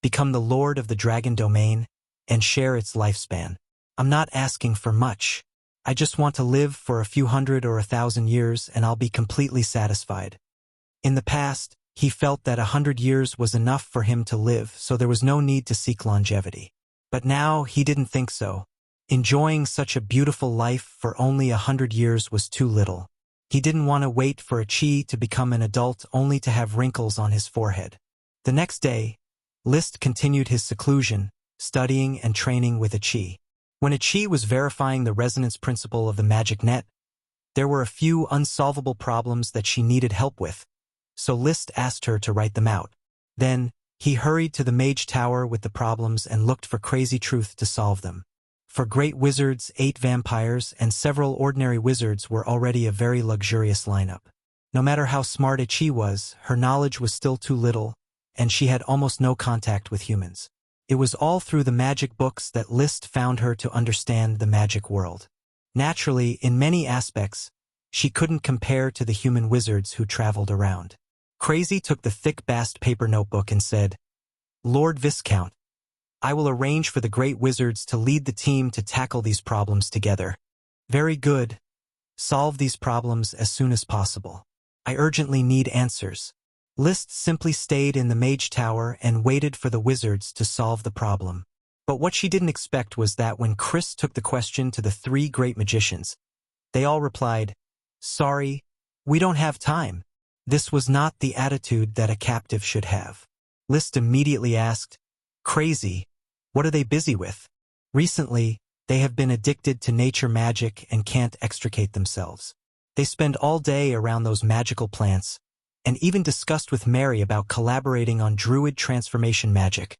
Speaker 1: become the lord of the dragon domain, and share its lifespan. I'm not asking for much. I just want to live for a few hundred or 1,000 years and I'll be completely satisfied. In the past, he felt that 100 years was enough for him to live, so there was no need to seek longevity. But now he didn't think so. Enjoying such a beautiful life for only 100 years was too little. He didn't want to wait for a chi to become an adult only to have wrinkles on his forehead. The next day, List continued his seclusion, studying and training with a chi. When a chi was verifying the resonance principle of the magic net, there were a few unsolvable problems that she needed help with, so List asked her to write them out. Then, he hurried to the mage tower with the problems and looked for Crazy Truth to solve them. For great wizards, 8 vampires, and several ordinary wizards were already a very luxurious lineup. No matter how smart a chi was, her knowledge was still too little, and she had almost no contact with humans. It was all through the magic books that List found her to understand the magic world. Naturally, in many aspects, she couldn't compare to the human wizards who traveled around. Crazy took the thick bast paper notebook and said, "Lord Viscount, I will arrange for the great wizards to lead the team to tackle these problems together." "Very good. Solve these problems as soon as possible. I urgently need answers." List simply stayed in the mage tower and waited for the wizards to solve the problem. But what she didn't expect was that when Chris took the question to the 3 great magicians, they all replied, "Sorry, we don't have time." This was not the attitude that a captive should have. List immediately asked, "Crazy, what are they busy with?" "Recently, they have been addicted to nature magic and can't extricate themselves. They spend all day around those magical plants, and even discussed with Mary about collaborating on druid transformation magic,"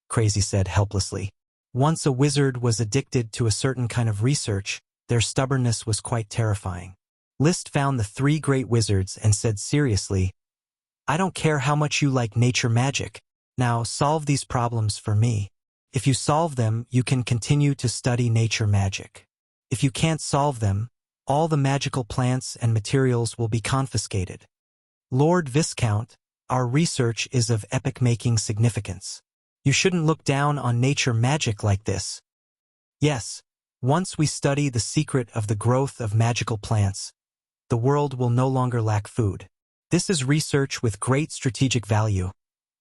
Speaker 1: Crazy said helplessly. Once a wizard was addicted to a certain kind of research, their stubbornness was quite terrifying. List found the 3 great wizards and said seriously, "I don't care how much you like nature magic. Now solve these problems for me. If you solve them, you can continue to study nature magic. If you can't solve them, all the magical plants and materials will be confiscated. Lord Viscount, our research is of epoch-making significance. You shouldn't look down on nature magic like this. Yes, once we study the secret of the growth of magical plants, the world will no longer lack food. This is research with great strategic value.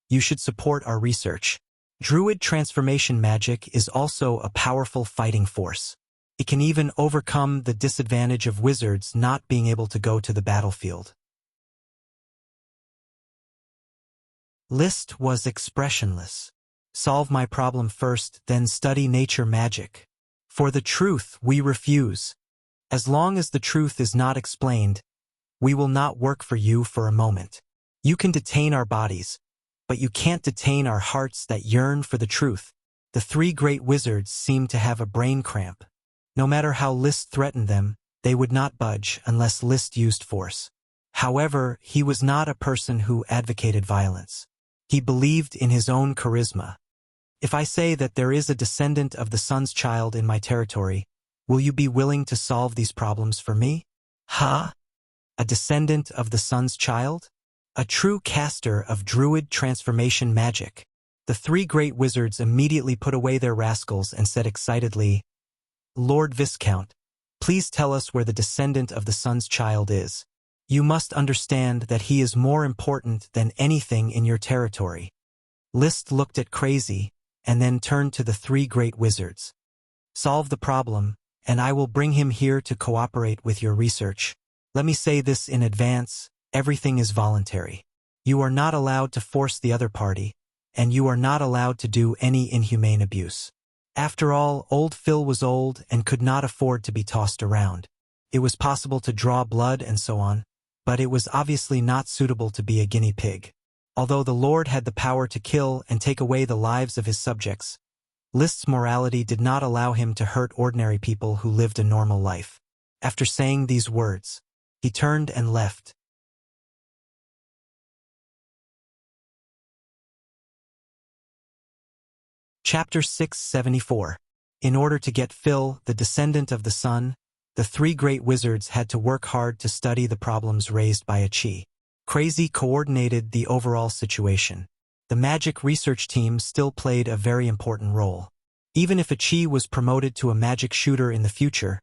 Speaker 1: You should support our research. Druid transformation magic is also a powerful fighting force. It can even overcome the disadvantage of wizards not being able to go to the battlefield. List was expressionless. Solve my problem first, then study nature magic. For the truth we refuse. As long as the truth is not explained, we will not work for you for a moment. You can detain our bodies, but you can't detain our hearts that yearn for the truth. The three great wizards seemed to have a brain cramp. No matter how List threatened them, they would not budge unless List used force. However, he was not a person who advocated violence. He believed in his own charisma. If I say that there is a descendant of the sun's child in my territory, will you be willing to solve these problems for me? Huh? A descendant of the sun's child? A true caster of druid transformation magic. The three great wizards immediately put away their rascals and said excitedly, Lord Viscount, please tell us where the descendant of the sun's child is. You must understand that he is more important than anything in your territory. List looked at Crazy, and then turned to the three great wizards. Solve the problem, and I will bring him here to cooperate with your research. Let me say this in advance, everything is voluntary. You are not allowed to force the other party, and you are not allowed to do any inhumane abuse. After all, old Phil was old and could not afford to be tossed around. It was possible to draw blood and so on, but it was obviously not suitable to be a guinea pig. Although the Lord had the power to kill and take away the lives of his subjects, List's morality did not allow him to hurt ordinary people who lived a normal life. After saying these words, he turned and left. Chapter 674. In order to get Phil, the descendant of the sun, the three great wizards had to work hard to study the problems raised by a chi. Crazy coordinated the overall situation. The magic research team still played a very important role. Even if a chi was promoted to a magic shooter in the future,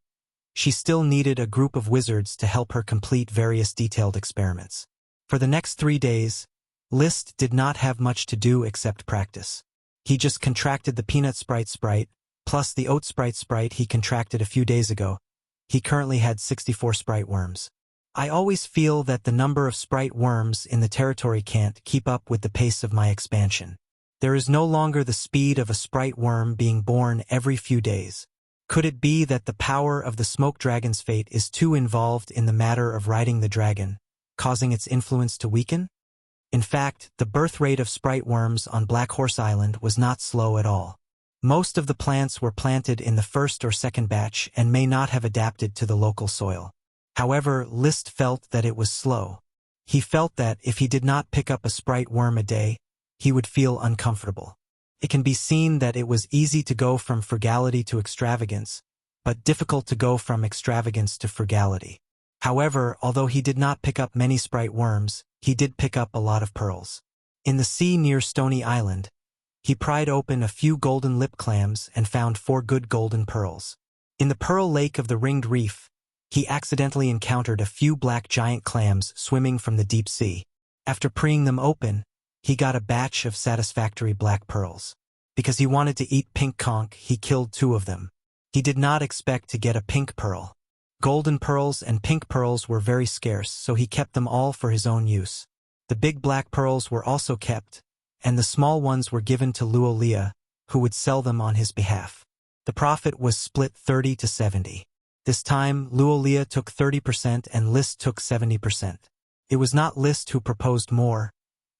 Speaker 1: she still needed a group of wizards to help her complete various detailed experiments. For the next 3 days, List did not have much to do except practice. He just contracted the peanut sprite, plus the oat sprite he contracted a few days ago. He currently had 64 sprite worms. I always feel that the number of sprite worms in the territory can't keep up with the pace of my expansion. There is no longer the speed of a sprite worm being born every few days. Could it be that the power of the smoke dragon's fate is too involved in the matter of riding the dragon, causing its influence to weaken? In fact, the birth rate of sprite worms on Black Horse Island was not slow at all. Most of the plants were planted in the first or second batch and may not have adapted to the local soil. However, List felt that it was slow. He felt that if he did not pick up a sprite worm a day, he would feel uncomfortable. It can be seen that it was easy to go from frugality to extravagance, but difficult to go from extravagance to frugality. However, although he did not pick up many sprite worms, he did pick up a lot of pearls. In the sea near Stony Island, he pried open a few golden lip clams and found 4 good golden pearls. In the pearl lake of the ringed reef, he accidentally encountered a few black giant clams swimming from the deep sea. After preeing them open, he got a batch of satisfactory black pearls. Because he wanted to eat pink conch, he killed 2 of them. He did not expect to get a pink pearl. Golden pearls and pink pearls were very scarce, so he kept them all for his own use. The big black pearls were also kept, and the small ones were given to Luolia, who would sell them on his behalf. The profit was split 30 to 70. This time, Luolia took 30% and List took 70%. It was not List who proposed more,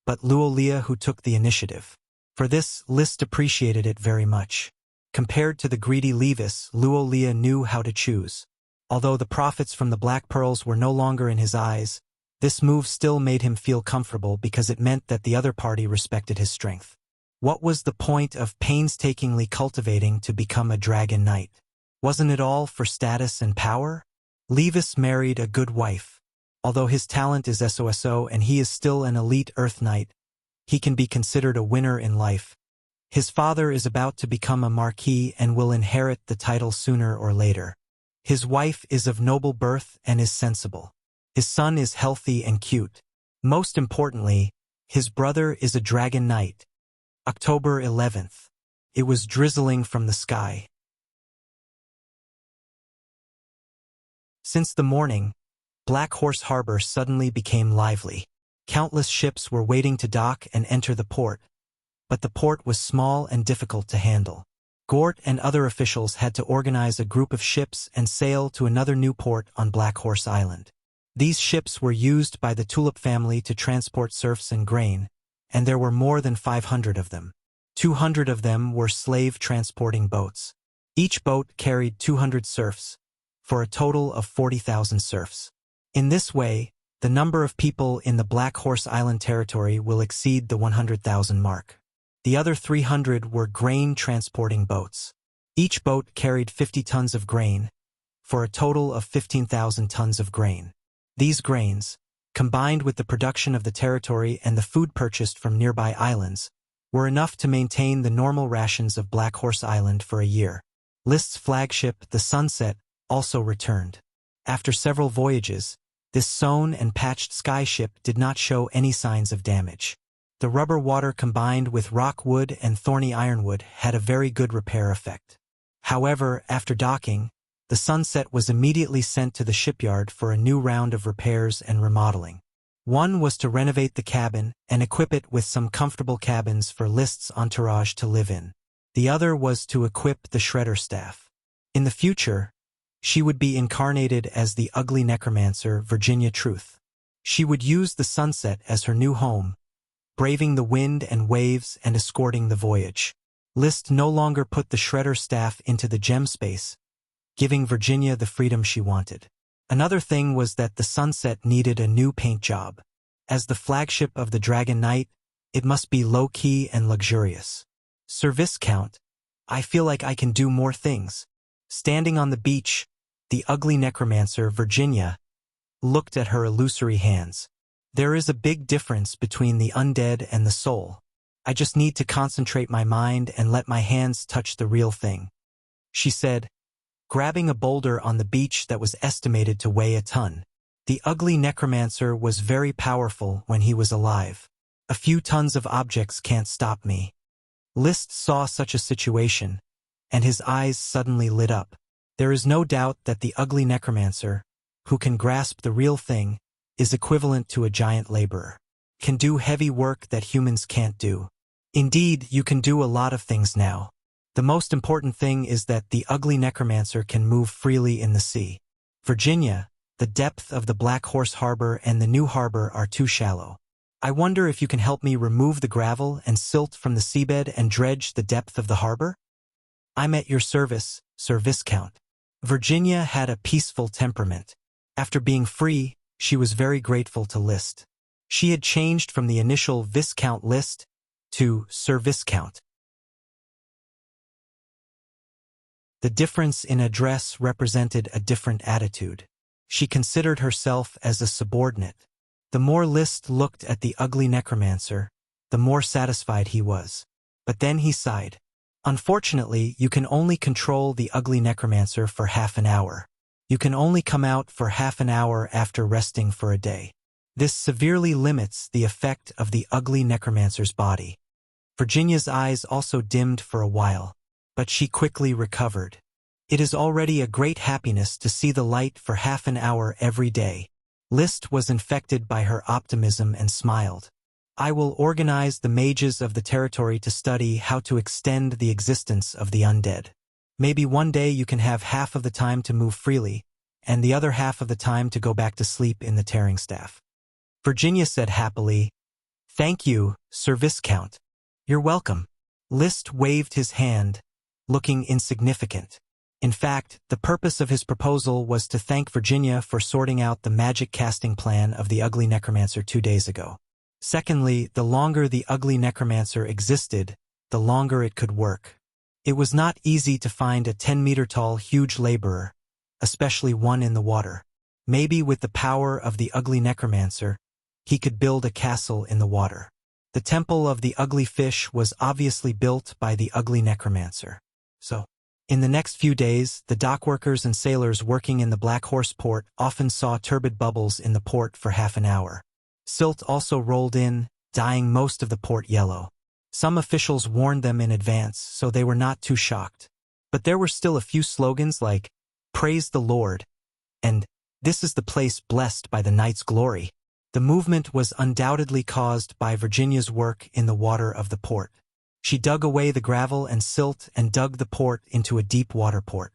Speaker 1: but Luolia who took the initiative. For this, List appreciated it very much. Compared to the greedy Levis, Luolia knew how to choose. Although the profits from the black pearls were no longer in his eyes, this move still made him feel comfortable because it meant that the other party respected his strength. What was the point of painstakingly cultivating to become a dragon knight? Wasn't it all for status and power? Levis married a good wife. Although his talent is SOSO and he is still an elite Earth Knight, he can be considered a winner in life. His father is about to become a marquis and will inherit the title sooner or later. His wife is of noble birth and is sensible. His son is healthy and cute. Most importantly, his brother is a dragon knight. October 11th. It was drizzling from the sky. Since the morning, Black Horse Harbor suddenly became lively. Countless ships were waiting to dock and enter the port, but the port was small and difficult to handle. Gort and other officials had to organize a group of ships and sail to another new port on Black Horse Island. These ships were used by the Tulip family to transport serfs and grain, and there were more than 500 of them. 200 of them were slave-transporting boats. Each boat carried 200 serfs, for a total of 40,000 serfs. In this way, the number of people in the Black Horse Island territory will exceed the 100,000 mark. The other 300 were grain-transporting boats. Each boat carried 50 tons of grain, for a total of 15,000 tons of grain. These grains, combined with the production of the territory and the food purchased from nearby islands, were enough to maintain the normal rations of Black Horse Island for a year. List's flagship, the Sunset, also returned. After several voyages, this sewn and patched skyship did not show any signs of damage. The rubber water combined with rock wood and thorny ironwood had a very good repair effect. However, after docking, the Sunset was immediately sent to the shipyard for a new round of repairs and remodeling. One was to renovate the cabin and equip it with some comfortable cabins for List's entourage to live in. The other was to equip the shredder staff. In the future, she would be incarnated as the ugly necromancer Virginia Truth. She would use the Sunset as her new home, braving the wind and waves and escorting the voyage. List no longer put the shredder staff into the gem space, giving Virginia the freedom she wanted. Another thing was that the Sunset needed a new paint job. As the flagship of the Dragon Knight, it must be low-key and luxurious. Sir Viscount, I feel like I can do more things. Standing on the beach, the ugly necromancer, Virginia, looked at her illusory hands. There is a big difference between the undead and the soul. I just need to concentrate my mind and let my hands touch the real thing, she said, grabbing a boulder on the beach that was estimated to weigh a ton. The ugly necromancer was very powerful when he was alive. A few tons of objects can't stop me. List saw such a situation, and his eyes suddenly lit up. There is no doubt that the ugly necromancer, who can grasp the real thing, is equivalent to a giant laborer. Can do heavy work that humans can't do. Indeed, you can do a lot of things now. The most important thing is that the ugly necromancer can move freely in the sea. Virginia, the depth of the Black Horse Harbor and the new harbor are too shallow. I wonder if you can help me remove the gravel and silt from the seabed and dredge the depth of the harbor? I'm at your service, Sir Viscount. Virginia had a peaceful temperament. After being free, she was very grateful to List. She had changed from the initial Viscount List to Sir Viscount. The difference in address represented a different attitude. She considered herself as a subordinate. The more List looked at the ugly necromancer, the more satisfied he was. But then he sighed. Unfortunately, you can only control the ugly necromancer for half an hour. You can only come out for half an hour after resting for a day. This severely limits the effect of the ugly necromancer's body. Virginia's eyes also dimmed for a while, but she quickly recovered. It is already a great happiness to see the light for half an hour every day. List was infected by her optimism and smiled. I will organize the mages of the territory to study how to extend the existence of the undead. Maybe one day you can have half of the time to move freely, and the other half of the time to go back to sleep in the tearing staff. Virginia said happily, "Thank you, Sir Viscount. You're welcome." List waved his hand, looking insignificant. In fact, the purpose of his proposal was to thank Virginia for sorting out the magic casting plan of the ugly necromancer 2 days ago. Secondly, the longer the ugly necromancer existed, the longer it could work. It was not easy to find a 10-meter-tall huge laborer, especially one in the water. Maybe with the power of the ugly necromancer, he could build a castle in the water. The temple of the ugly fish was obviously built by the ugly necromancer. So, in the next few days, the dockworkers and sailors working in the Black Horse port often saw turbid bubbles in the port for half an hour. Silt also rolled in, dyeing most of the port yellow. Some officials warned them in advance, so they were not too shocked. But there were still a few slogans like, "Praise the Lord," and "This is the place blessed by the night's glory." The movement was undoubtedly caused by Virginia's work in the water of the port. She dug away the gravel and silt and dug the port into a deep water port.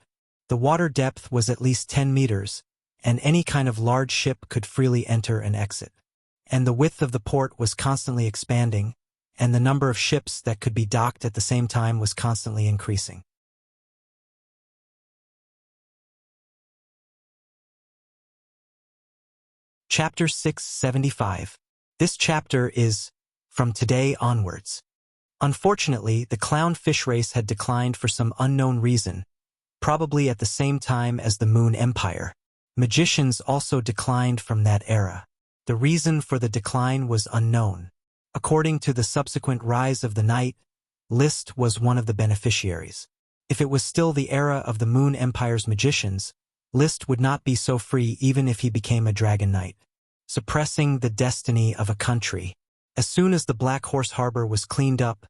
Speaker 1: The water depth was at least 10 meters, and any kind of large ship could freely enter and exit. And the width of the port was constantly expanding, and the number of ships that could be docked at the same time was constantly increasing. Chapter 675. This chapter is From Today Onwards. Unfortunately, the clown fish race had declined for some unknown reason, probably at the same time as the Moon Empire. Magicians also declined from that era. The reason for the decline was unknown. According to the subsequent rise of the night, List was one of the beneficiaries. If it was still the era of the Moon Empire's magicians, List would not be so free even if he became a dragon knight. Suppressing the destiny of a country. As soon as the Black Horse Harbor was cleaned up,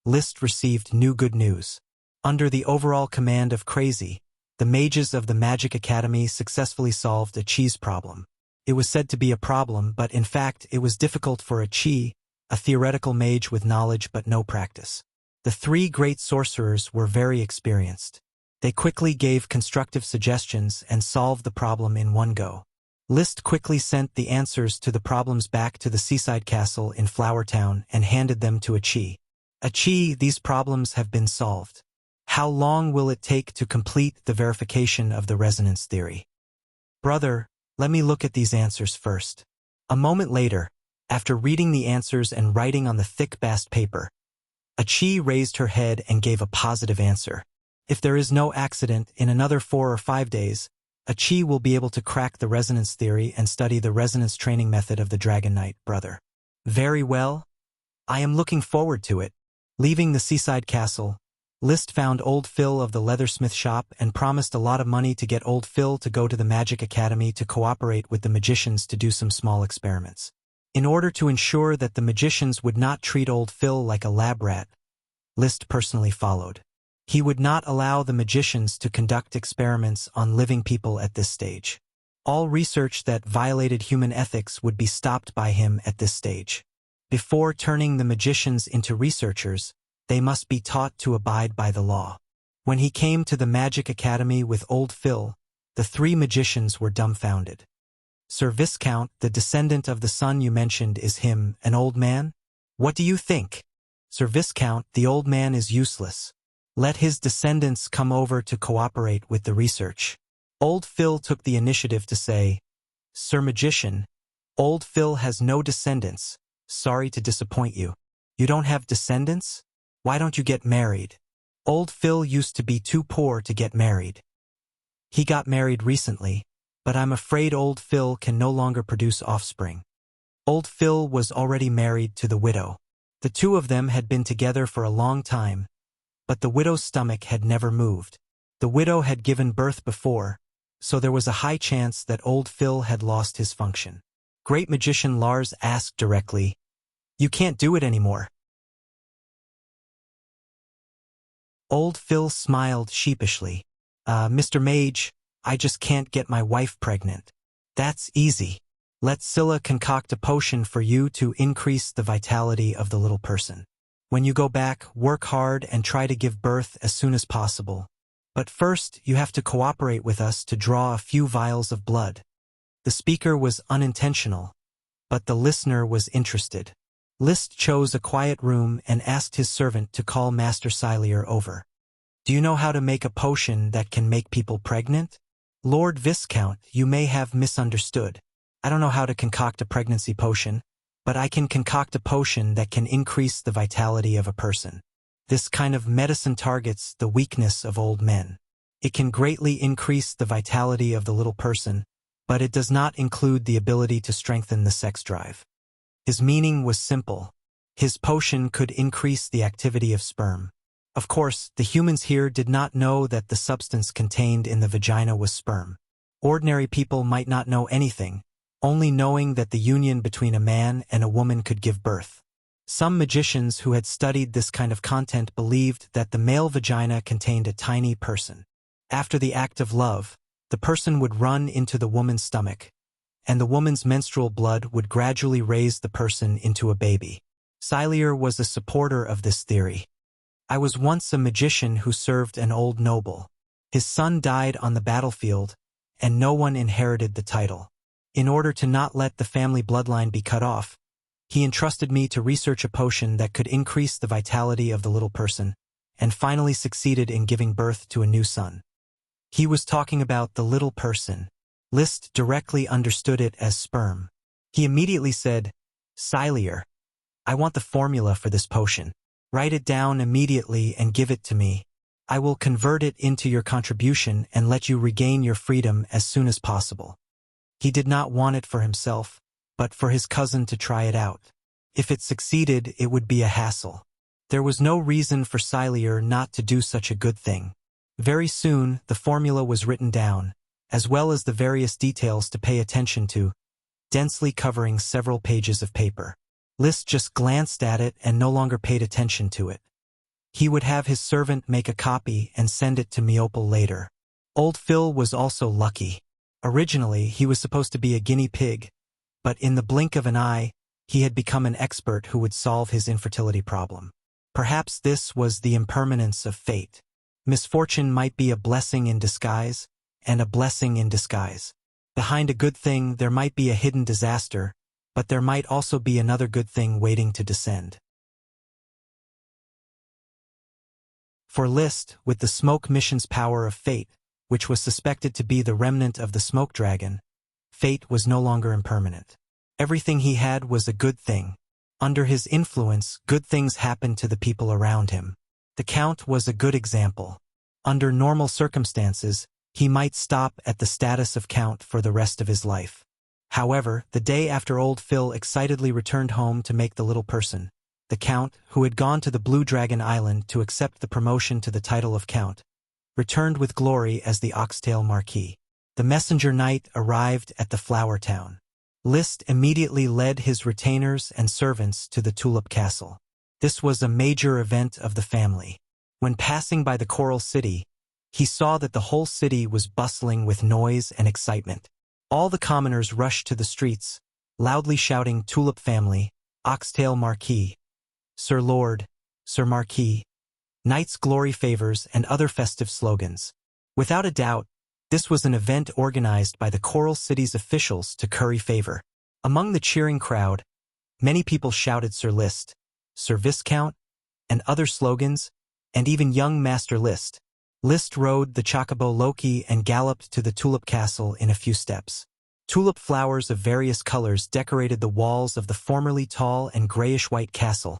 Speaker 1: List received new good news. Under the overall command of Crazy, the mages of the Magic Academy successfully solved a cheese problem. It was said to be a problem, but in fact it was difficult for a chi, a theoretical mage with knowledge but no practice. The three great sorcerers were very experienced. They quickly gave constructive suggestions and solved the problem in one go. List quickly sent the answers to the problems back to the seaside castle in Flower Town and handed them to a chi. A chi, these problems have been solved. How long will it take to complete the verification of the resonance theory? Brother, let me look at these answers first. A moment later, after reading the answers and writing on the thick bast paper, a chi raised her head and gave a positive answer. If there is no accident, in another 4 or 5 days, a chi will be able to crack the resonance theory and study the resonance training method of the Dragon Knight, brother. Very well. I am looking forward to it. Leaving the seaside castle, List found Old Phil of the leathersmith shop and promised a lot of money to get Old Phil to go to the Magic Academy to cooperate with the magicians to do some small experiments. In order to ensure that the magicians would not treat Old Phil like a lab rat, List personally followed. He would not allow the magicians to conduct experiments on living people at this stage. All research that violated human ethics would be stopped by him at this stage. Before turning the magicians into researchers, they must be taught to abide by the law. When he came to the Magic Academy with Old Phil, the three magicians were dumbfounded. Sir Viscount, the descendant of the son you mentioned, is him, an old man? What do you think? Sir Viscount, the old man is useless. Let his descendants come over to cooperate with the research. Old Phil took the initiative to say, Sir Magician, Old Phil has no descendants. Sorry to disappoint you. You don't have descendants? Why don't you get married? Old Phil used to be too poor to get married. He got married recently, but I'm afraid Old Phil can no longer produce offspring. Old Phil was already married to the widow. The two of them had been together for a long time, but the widow's stomach had never moved. The widow had given birth before, so there was a high chance that Old Phil had lost his function. Great magician Lars asked directly, You can't do it anymore. Old Phil smiled sheepishly. Mr. Mage, I just can't get my wife pregnant. That's easy. Let Scylla concoct a potion for you to increase the vitality of the little person. When you go back, work hard and try to give birth as soon as possible. But first, you have to cooperate with us to draw a few vials of blood. The speaker was unintentional, but the listener was interested. List chose a quiet room and asked his servant to call Master Sylier over. Do you know how to make a potion that can make people pregnant? Lord Viscount, you may have misunderstood. I don't know how to concoct a pregnancy potion, but I can concoct a potion that can increase the vitality of a person. This kind of medicine targets the weakness of old men. It can greatly increase the vitality of the little person, but it does not include the ability to strengthen the sex drive. His meaning was simple. His potion could increase the activity of sperm. Of course, the humans here did not know that the substance contained in the vagina was sperm. Ordinary people might not know anything, only knowing that the union between a man and a woman could give birth. Some magicians who had studied this kind of content believed that the male vagina contained a tiny person. After the act of love, the person would run into the woman's stomach, and the woman's menstrual blood would gradually raise the person into a baby. Silier was a supporter of this theory. I was once a magician who served an old noble. His son died on the battlefield, and no one inherited the title. In order to not let the family bloodline be cut off, he entrusted me to research a potion that could increase the vitality of the little person, and finally succeeded in giving birth to a new son. He was talking about the little person. Liszt directly understood it as sperm. He immediately said, "Silier, I want the formula for this potion. Write it down immediately and give it to me. I will convert it into your contribution and let you regain your freedom as soon as possible." He did not want it for himself, but for his cousin to try it out. If it succeeded, it would be a hassle. There was no reason for Silier not to do such a good thing. Very soon, the formula was written down, as well as the various details to pay attention to, densely covering several pages of paper. Liszt just glanced at it and no longer paid attention to it. He would have his servant make a copy and send it to Meopel later. Old Phil was also lucky. Originally, he was supposed to be a guinea pig, but in the blink of an eye, he had become an expert who would solve his infertility problem. Perhaps this was the impermanence of fate. Misfortune might be a blessing in disguise, and a blessing in disguise. Behind a good thing there might be a hidden disaster, but there might also be another good thing waiting to descend. For Liszt, with the smoke mission's power of fate, which was suspected to be the remnant of the smoke dragon, fate was no longer impermanent. Everything he had was a good thing. Under his influence, good things happened to the people around him. The Count was a good example. Under normal circumstances, he might stop at the status of Count for the rest of his life. However, the day after old Phil excitedly returned home to make the little person, the Count, who had gone to the Blue Dragon Island to accept the promotion to the title of Count, returned with glory as the Oxtail Marquis. The messenger knight arrived at the Flower Town. Liszt immediately led his retainers and servants to the Tulip Castle. This was a major event of the family. When passing by the Coral City, he saw that the whole city was bustling with noise and excitement. All the commoners rushed to the streets, loudly shouting Tulip Family, Oxtail Marquis, Sir Lord, Sir Marquis, Knight's Glory Favors, and other festive slogans. Without a doubt, this was an event organized by the Coral City's officials to curry favor. Among the cheering crowd, many people shouted Sir Liszt, Sir Viscount, and other slogans, and even young Master Liszt. Liszt rode the Chocobo Loki and galloped to the Tulip Castle in a few steps. Tulip flowers of various colors decorated the walls of the formerly tall and grayish-white castle,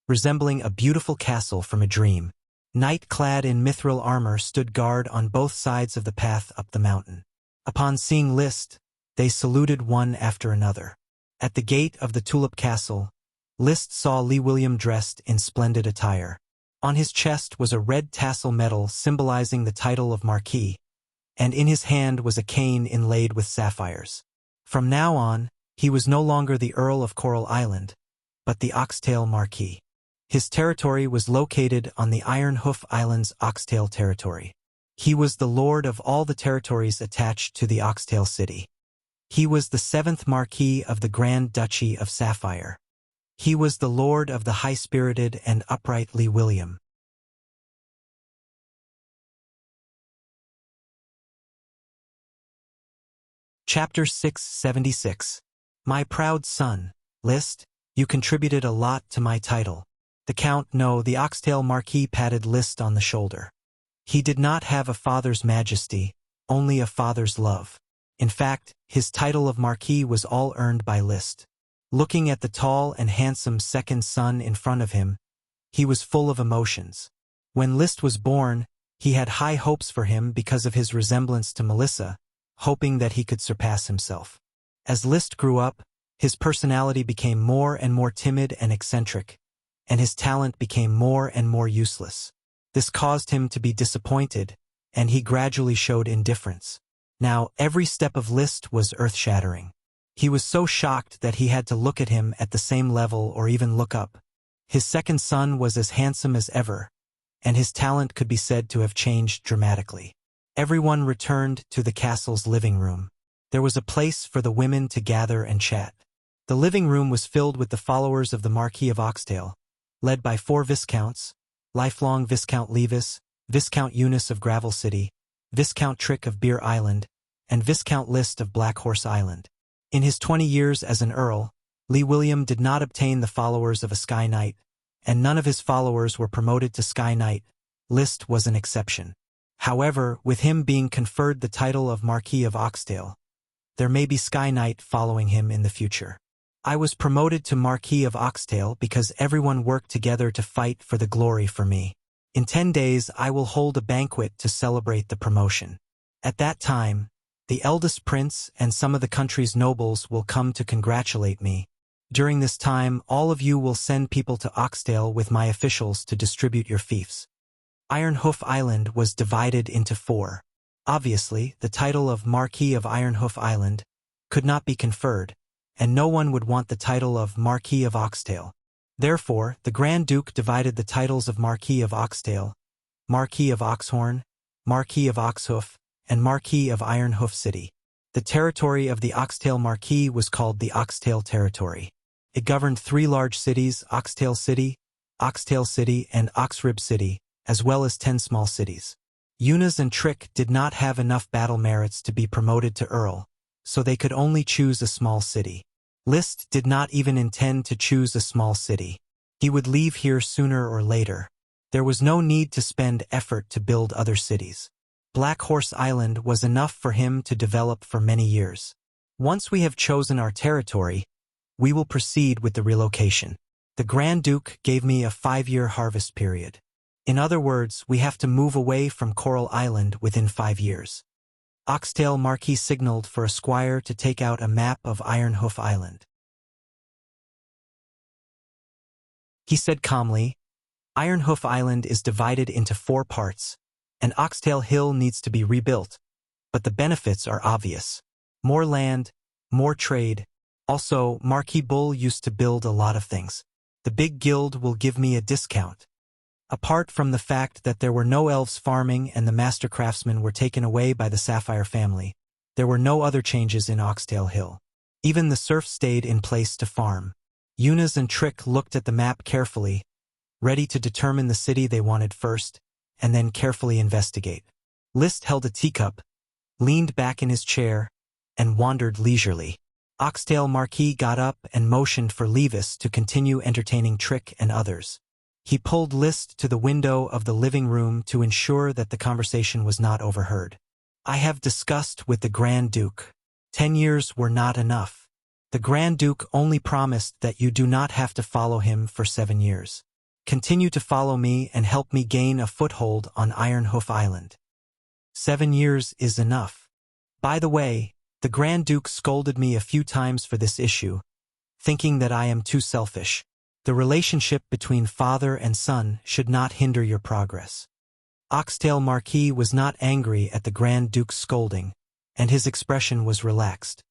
Speaker 1: resembling a beautiful castle from a dream. Knight clad in mithril armor stood guard on both sides of the path up the mountain. Upon seeing Liszt, they saluted one after another. At the gate of the Tulip Castle, Liszt saw Lee William dressed in splendid attire. On his chest was a red tassel medal symbolizing the title of Marquis, and in his hand was a cane inlaid with sapphires. From now on, he was no longer the Earl of Coral Island, but the Oxtail Marquis. His territory was located on the Iron Hoof Island's Oxtail territory. He was the lord of all the territories attached to the Oxtail City. He was the 7th Marquis of the Grand Duchy of Sapphire. He was the lord of the high-spirited and upright Lee William. Chapter 676. My proud son, Liszt, you contributed a lot to my title. The Oxtail Marquis patted Liszt on the shoulder. He did not have a father's majesty, only a father's love. In fact, his title of Marquis was all earned by Liszt. Looking at the tall and handsome second son in front of him, he was full of emotions. When Liszt was born, He had high hopes for him because of his resemblance to Melissa, hoping that he could surpass himself. As Liszt grew up, his personality became more and more timid and eccentric, and his talent became more and more useless. This caused him to be disappointed, and he gradually showed indifference. Now, every step of Liszt was earth-shattering. He was so shocked that he had to look at him at the same level or even look up. His second son was as handsome as ever, and his talent could be said to have changed dramatically. Everyone returned to the castle's living room. There was a place for the women to gather and chat. The living room was filled with the followers of the Marquis of Oxtail, led by 4 Viscounts, lifelong Viscount Levis, Viscount Eunice of Gravel City, Viscount Trick of Beer Island, and Viscount Liszt of Black Horse Island. In his 20 years as an earl, Lee William did not obtain the followers of a Sky Knight, and none of his followers were promoted to Sky Knight. Liszt was an exception. However, with him being conferred the title of Marquis of Oxtail, there may be Sky Knight following him in the future. I was promoted to Marquis of Oxtail because everyone worked together to fight for the glory for me. In 10 days I will hold a banquet to celebrate the promotion. At that time, the eldest prince and some of the country's nobles will come to congratulate me. During this time, all of you will send people to Oxtail with my officials to distribute your fiefs. Iron Hoof Island was divided into 4. Obviously, the title of Marquis of Iron Hoof Island could not be conferred, and no one would want the title of Marquis of Oxtail. Therefore, the Grand Duke divided the titles of Marquis of Oxtail, Marquis of Oxhorn, Marquis of Oxhoof, and Marquis of Iron Hoof City. The territory of the Oxtail Marquis was called the Oxtail Territory. It governed 3 large cities, Oxtail City, and Oxrib City, as well as 10 small cities. Eunice and Trick did not have enough battle merits to be promoted to Earl, so they could only choose a small city. Liszt did not even intend to choose a small city. He would leave here sooner or later. There was no need to spend effort to build other cities. Black Horse Island was enough for him to develop for many years. Once we have chosen our territory, we will proceed with the relocation. The Grand Duke gave me a 5-year harvest period. In other words, we have to move away from Coral Island within 5 years. Oxtail Marquis signaled for a squire to take out a map of Iron Hoof Island. He said calmly, "Iron Hoof Island is divided into 4 parts, and Oxtail Hill needs to be rebuilt, but the benefits are obvious. More land, more trade. Also, Marquis Bull used to build a lot of things. The big guild will give me a discount. Apart from the fact that there were no elves farming and the master craftsmen were taken away by the Sapphire family, there were no other changes in Oxtail Hill. Even the serfs stayed in place to farm." Eunice and Trick looked at the map carefully, ready to determine the city they wanted first, and then carefully investigate. Liszt held a teacup, leaned back in his chair, and wandered leisurely. Oxtail Marquis got up and motioned for Levis to continue entertaining Trick and others. He pulled Liszt to the window of the living room to ensure that the conversation was not overheard. "I have discussed with the Grand Duke. 10 years were not enough. The Grand Duke only promised that you do not have to follow him for 7 years. Continue to follow me and help me gain a foothold on Iron Hoof Island. 7 years is enough. By the way, the Grand Duke scolded me a few times for this issue, thinking that I am too selfish. The relationship between father and son should not hinder your progress." Oxtail Marquis was not angry at the Grand Duke's scolding, and his expression was relaxed.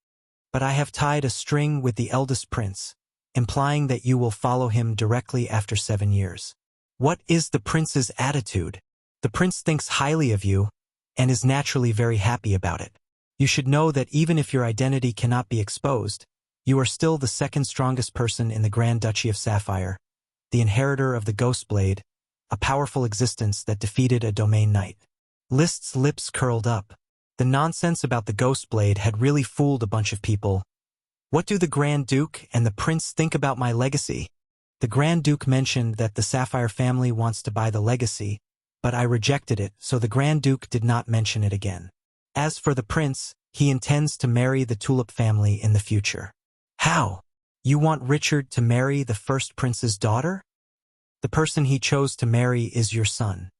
Speaker 1: "But I have tied a string with the eldest prince, implying that you will follow him directly after 7 years. What is the prince's attitude? The prince thinks highly of you, and is naturally very happy about it. You should know that even if your identity cannot be exposed, you are still the second strongest person in the Grand Duchy of Sapphire, the inheritor of the Ghost Blade, a powerful existence that defeated a domain knight." Liszt's lips curled up. The nonsense about the Ghost Blade had really fooled a bunch of people. "What do the Grand Duke and the Prince think about my legacy?" The Grand Duke mentioned that the Sapphire family wants to buy the legacy, but I rejected it, so the Grand Duke did not mention it again. As for the Prince, he intends to marry the Tulip family in the future. "How? You want Richard to marry the first prince's daughter? The person he chose to marry is your son.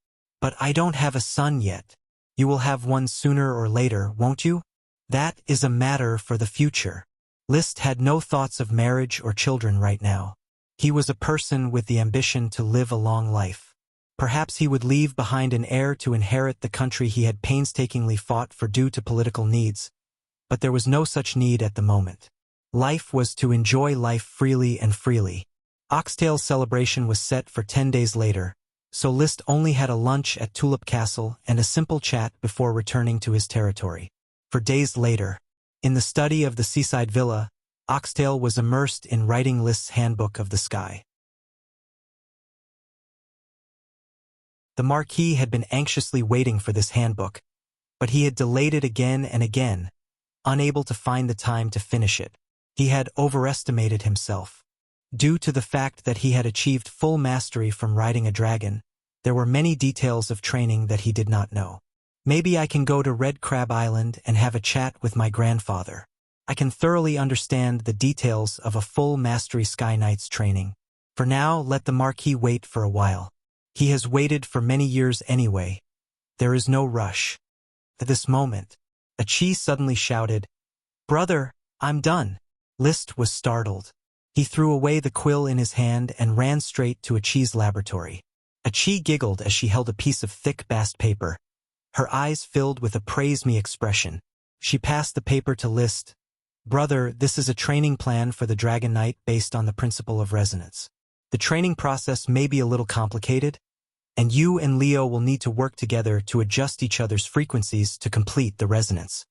Speaker 1: But I don't have a son yet. You will have one sooner or later, won't you? That is a matter for the future. Liszt had no thoughts of marriage or children right now. He was a person with the ambition to live a long life. Perhaps he would leave behind an heir to inherit the country he had painstakingly fought for due to political needs, but there was no such need at the moment. Life was to enjoy life freely and freely. Oxtail's celebration was set for 10 days later, so Liszt only had a lunch at Tulip Castle and a simple chat before returning to his territory. For days later, in the study of the seaside villa, Oxtail was immersed in writing Liszt's Handbook of the Sky. The Marquis had been anxiously waiting for this handbook, but he had delayed it again and again, unable to find the time to finish it. He had overestimated himself. Due to the fact that he had achieved full mastery from riding a dragon, there were many details of training that he did not know. Maybe I can go to Red Crab Island and have a chat with my grandfather. I can thoroughly understand the details of a full mastery Sky Knight's training. For now, let the Marquis wait for a while. He has waited for many years anyway. There is no rush. At this moment, Achi suddenly shouted, "Brother, I'm done." Liszt was startled. He threw away the quill in his hand and ran straight to Achi's laboratory. Achi giggled as she held a piece of thick bast paper. Her eyes filled with a praise-me expression. She passed the paper to Liszt. "Brother, this is a training plan for the Dragon Knight based on the principle of resonance. The training process may be a little complicated, and you and Leo will need to work together to adjust each other's frequencies to complete the resonance.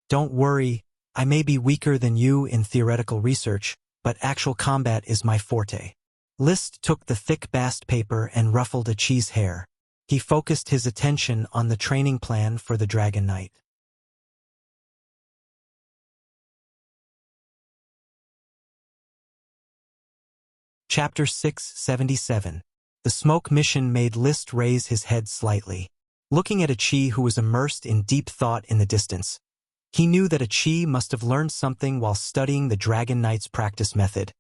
Speaker 1: Don't worry, I may be weaker than you in theoretical research, but actual combat is my forte." Liszt took the thick bast paper and ruffled Achi's hair. He focused his attention on the training plan for the Dragon Knight. Chapter 677. The smoke mission made Liszt raise his head slightly. Looking at Achi, who was immersed in deep thought in the distance, he knew that Achi must have learned something while studying the Dragon Knight's practice method,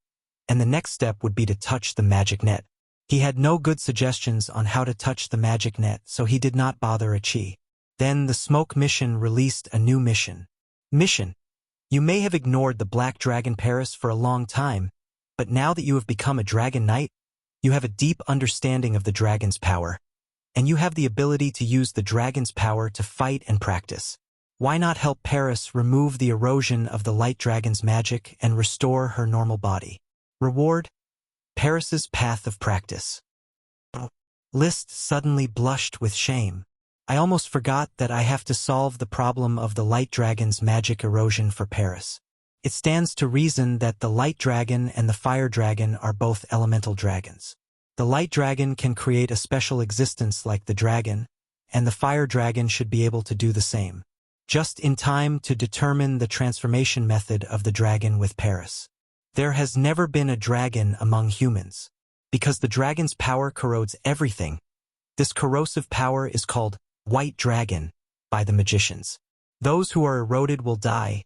Speaker 1: and the next step would be to touch the magic net. He had no good suggestions on how to touch the magic net, so he did not bother Achi. Then the smoke mission released a new mission. Mission: you may have ignored the Black Dragon Paris for a long time, but now that you have become a Dragon Knight, you have a deep understanding of the dragon's power, and you have the ability to use the dragon's power to fight and practice. Why not help Paris remove the erosion of the light dragon's magic and restore her normal body? Reward: Paris's path of practice. Liszt suddenly blushed with shame. I almost forgot that I have to solve the problem of the light dragon's magic erosion for Paris. It stands to reason that the light dragon and the fire dragon are both elemental dragons. The light dragon can create a special existence like the dragon, and the fire dragon should be able to do the same. Just in time to determine the transformation method of the dragon with Paris. There has never been a dragon among humans. Because the dragon's power corrodes everything, this corrosive power is called white dragon by the magicians. Those who are eroded will die,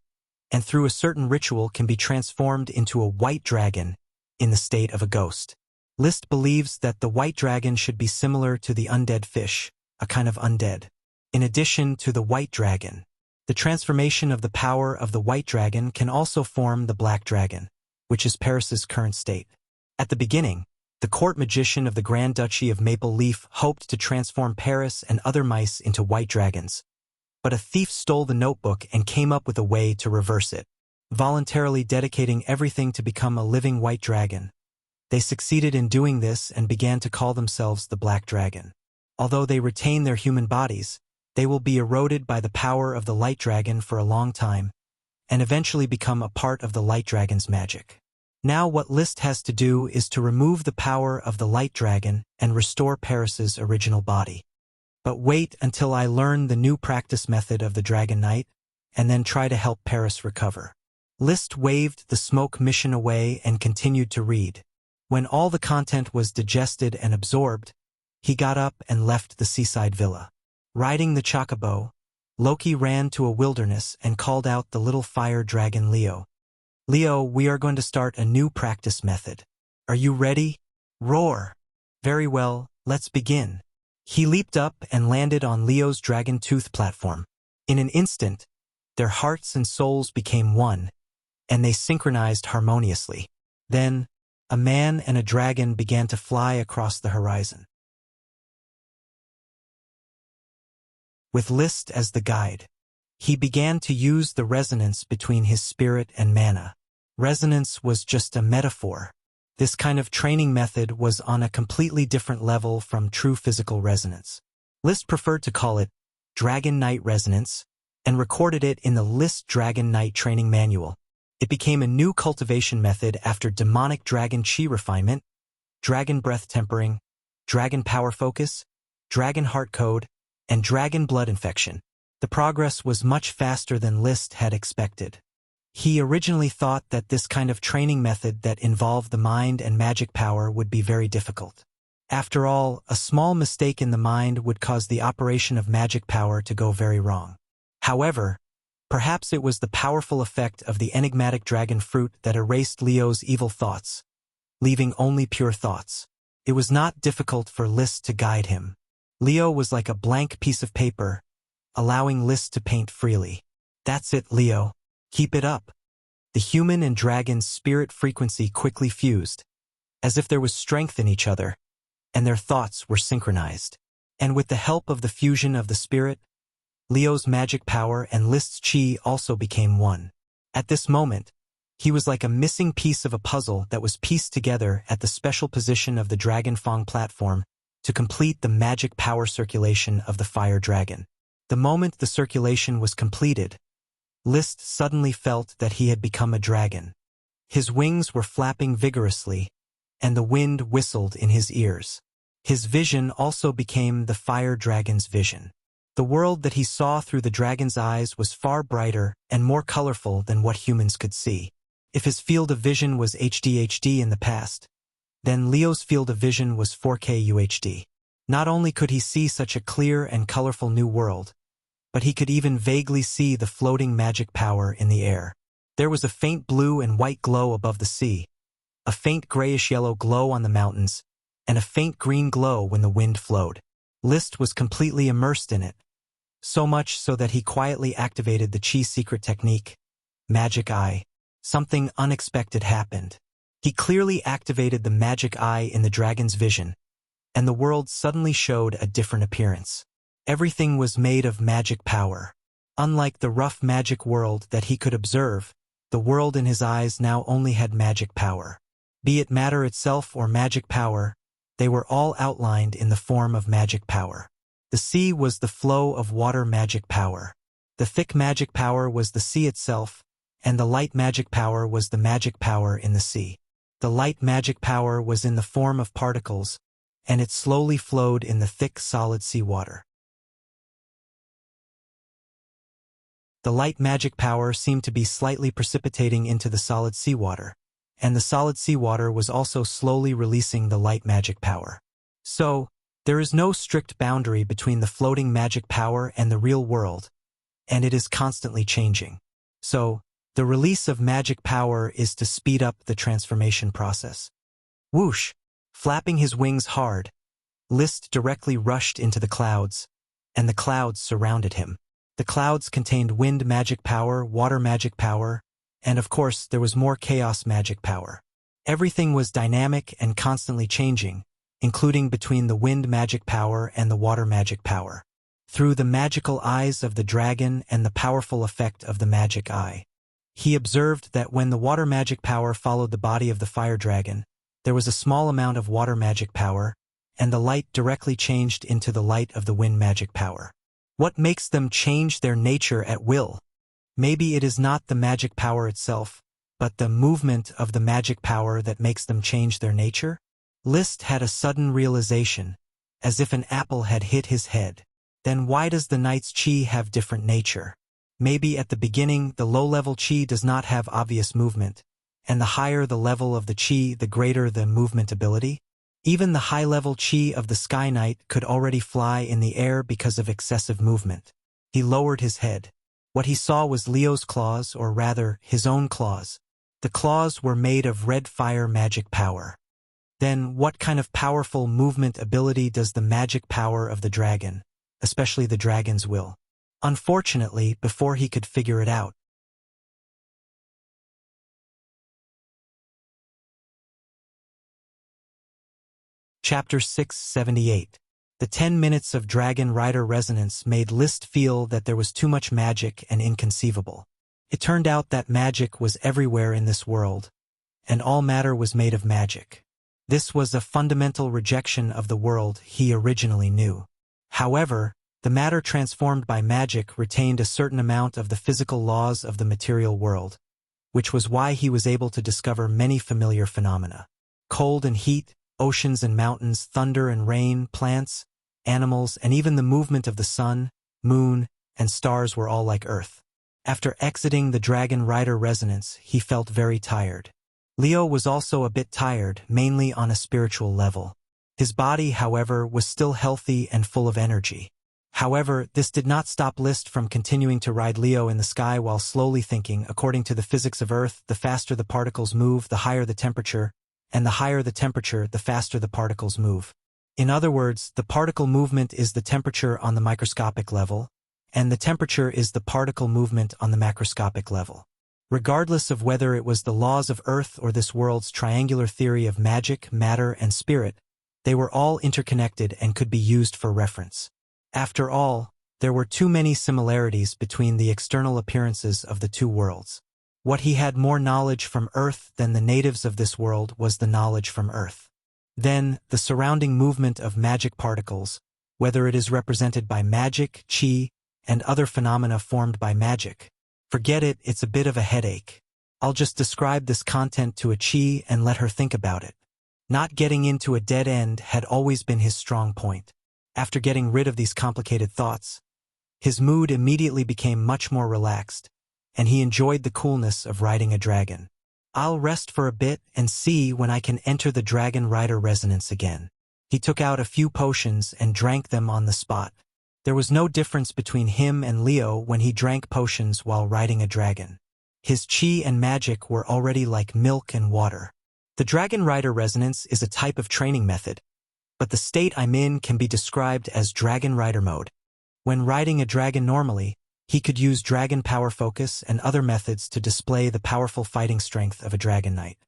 Speaker 1: and through a certain ritual can be transformed into a white dragon in the state of a ghost. Liszt believes that the white dragon should be similar to the undead fish, a kind of undead. In addition to the white dragon, the transformation of the power of the white dragon can also form the black dragon, which is Paris's current state. At the beginning, the court magician of the Grand Duchy of Maple Leaf hoped to transform Paris and other mice into white dragons. But a thief stole the notebook and came up with a way to reverse it, voluntarily dedicating everything to become a living white dragon. They succeeded in doing this and began to call themselves the Black Dragon. Although they retain their human bodies, they will be eroded by the power of the light dragon for a long time, and eventually become a part of the light dragon's magic. Now what Liszt has to do is to remove the power of the light dragon and restore Paris's original body. But wait until I learn the new practice method of the Dragon Knight, and then try to help Paris recover. Liszt waved the smoke mission away and continued to read. When all the content was digested and absorbed, he got up and left the seaside villa. Riding the chocobo, Loki ran to a wilderness and called out the little fire dragon Leo. "Leo, we are going to start a new practice method. Are you ready? Roar!" "Very well, let's begin." He leaped up and landed on Leo's dragon tooth platform. In an instant, their hearts and souls became one, and they synchronized harmoniously. Then, a man and a dragon began to fly across the horizon, with List as the guide. He began to use the resonance between his spirit and mana. Resonance was just a metaphor. This kind of training method was on a completely different level from true physical resonance. List preferred to call it Dragon Knight Resonance and recorded it in the List Dragon Knight Training Manual. It became a new cultivation method after demonic dragon chi refinement, dragon breath tempering, dragon power focus, dragon heart code, and dragon blood infection. The progress was much faster than List had expected. He originally thought that this kind of training method that involved the mind and magic power would be very difficult. After all, a small mistake in the mind would cause the operation of magic power to go very wrong. However, perhaps it was the powerful effect of the enigmatic dragon fruit that erased Leo's evil thoughts, leaving only pure thoughts. It was not difficult for List to guide him. Leo was like a blank piece of paper, allowing List to paint freely. That's it, Leo. Keep it up. The human and dragon's spirit frequency quickly fused, as if there was strength in each other, and their thoughts were synchronized. And with the help of the fusion of the spirit, Leo's magic power and List's chi also became one. At this moment, he was like a missing piece of a puzzle that was pieced together at the special position of the Dragon Fang platform to complete the magic power circulation of the fire dragon. The moment the circulation was completed, List suddenly felt that he had become a dragon. His wings were flapping vigorously, and the wind whistled in his ears. His vision also became the fire dragon's vision. The world that he saw through the dragon's eyes was far brighter and more colorful than what humans could see. If his field of vision was HD in the past, then Leo's field of vision was 4K UHD. Not only could he see such a clear and colorful new world, but he could even vaguely see the floating magic power in the air. There was a faint blue and white glow above the sea, a faint grayish-yellow glow on the mountains, and a faint green glow when the wind flowed. List was completely immersed in it, so much so that he quietly activated the Chi secret technique, Magic Eye. Something unexpected happened. He clearly activated the Magic Eye in the dragon's vision, and the world suddenly showed a different appearance. Everything was made of magic power. Unlike the rough magic world that he could observe, the world in his eyes now only had magic power. Be it matter itself or magic power, they were all outlined in the form of magic power. The sea was the flow of water magic power. The thick magic power was the sea itself, and the light magic power was the magic power in the sea. The light magic power was in the form of particles, and it slowly flowed in the thick solid seawater. The light magic power seemed to be slightly precipitating into the solid seawater, and the solid seawater was also slowly releasing the light magic power. So, there is no strict boundary between the floating magic power and the real world, and it is constantly changing. So, the release of magic power is to speed up the transformation process. Whoosh! Flapping his wings hard, List directly rushed into the clouds, and the clouds surrounded him. The clouds contained wind magic power, water magic power, and of course there was more chaos magic power. Everything was dynamic and constantly changing, including between the wind magic power and the water magic power. Through the magical eyes of the dragon and the powerful effect of the magic eye, he observed that when the water magic power followed the body of the fire dragon, there was a small amount of water magic power, and the light directly changed into the light of the wind magic power. What makes them change their nature at will? Maybe it is not the magic power itself, but the movement of the magic power that makes them change their nature? List had a sudden realization, as if an apple had hit his head. Then why does the knight's chi have different nature? Maybe at the beginning the low-level chi does not have obvious movement, and the higher the level of the chi, the greater the movement ability? Even the high-level chi of the Sky Knight could already fly in the air because of excessive movement. He lowered his head. What he saw was Leo's claws, or rather, his own claws. The claws were made of red fire magic power. Then what kind of powerful movement ability does the magic power of the dragon, especially the dragon's will? Unfortunately, before he could figure it out, Chapter 678. The 10 minutes of Dragon Rider resonance made Liszt feel that there was too much magic and inconceivable. It turned out that magic was everywhere in this world, and all matter was made of magic. This was a fundamental rejection of the world he originally knew. However, the matter transformed by magic retained a certain amount of the physical laws of the material world, which was why he was able to discover many familiar phenomena. Cold and heat, oceans and mountains, thunder and rain, plants, animals, and even the movement of the sun, moon, and stars were all like Earth. After exiting the Dragon Rider resonance, he felt very tired. Leo was also a bit tired, mainly on a spiritual level. His body, however, was still healthy and full of energy. However, this did not stop Liszt from continuing to ride Leo in the sky while slowly thinking, according to the physics of Earth, the faster the particles move, the higher the temperature, and the higher the temperature, the faster the particles move. In other words, the particle movement is the temperature on the microscopic level, and the temperature is the particle movement on the macroscopic level. Regardless of whether it was the laws of Earth or this world's triangular theory of magic, matter, and spirit, they were all interconnected and could be used for reference. After all, there were too many similarities between the external appearances of the two worlds. What he had more knowledge from Earth than the natives of this world was the knowledge from Earth. Then, the surrounding movement of magic particles, whether it is represented by magic, qi, and other phenomena formed by magic. Forget it, it's a bit of a headache. I'll just describe this content to a qi and let her think about it. Not getting into a dead end had always been his strong point. After getting rid of these complicated thoughts, his mood immediately became much more relaxed, and he enjoyed the coolness of riding a dragon. I'll rest for a bit and see when I can enter the Dragon Rider resonance again. He took out a few potions and drank them on the spot. There was no difference between him and Leo when he drank potions while riding a dragon. His qi and magic were already like milk and water. The Dragon Rider resonance is a type of training method, but the state I'm in can be described as Dragon Rider mode. When riding a dragon normally, he could use dragon power focus and other methods to display the powerful fighting strength of a dragon knight.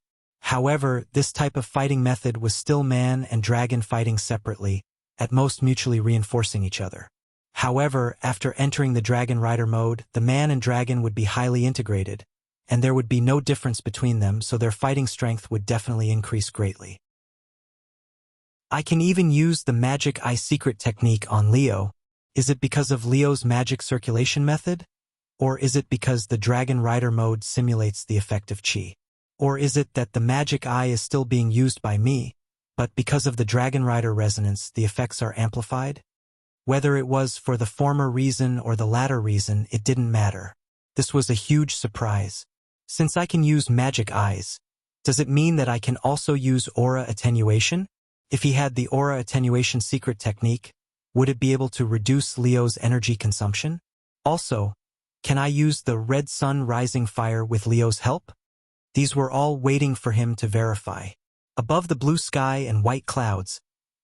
Speaker 1: However, this type of fighting method was still man and dragon fighting separately, at most mutually reinforcing each other. However, after entering the Dragon Rider mode, the man and dragon would be highly integrated, and there would be no difference between them, so their fighting strength would definitely increase greatly. I can even use the Magic Eye Secret technique on Leo. Is it because of Leo's magic circulation method? Or is it because the Dragon Rider mode simulates the effect of qi? Or is it that the magic eye is still being used by me, but because of the Dragon Rider resonance, the effects are amplified? Whether it was for the former reason or the latter reason, it didn't matter. This was a huge surprise. Since I can use magic eyes, does it mean that I can also use aura attenuation? If he had the aura attenuation secret technique, would it be able to reduce Leo's energy consumption? Also, can I use the red sun rising fire with Leo's help? These were all waiting for him to verify. Above the blue sky and white clouds,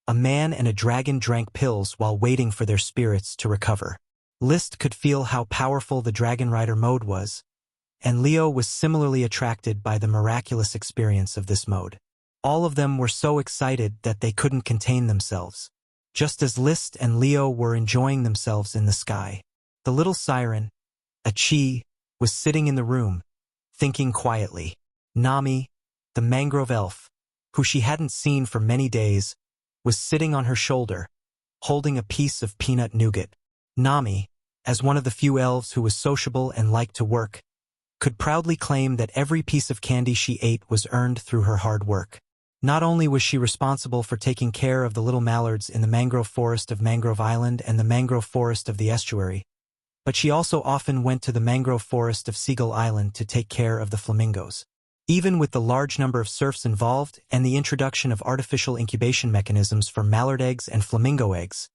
Speaker 1: a man and a dragon drank pills while waiting for their spirits to recover. Liszt could feel how powerful the Dragon Rider mode was, and Leo was similarly attracted by the miraculous experience of this mode. All of them were so excited that they couldn't contain themselves. Just as Liszt and Leo were enjoying themselves in the sky, the little siren, a qi, was sitting in the room, thinking quietly. Nami, the mangrove elf, who she hadn't seen for many days, was sitting on her shoulder, holding a piece of peanut nougat. Nami, as one of the few elves who was sociable and liked to work, could proudly claim that every piece of candy she ate was earned through her hard work. Not only was she responsible for taking care of the little mallards in the mangrove forest of Mangrove Island and the mangrove forest of the estuary, but she also often went to the mangrove forest of Seagull Island to take care of the flamingos. Even with the large number of serfs involved and the introduction of artificial incubation mechanisms for mallard eggs and flamingo eggs,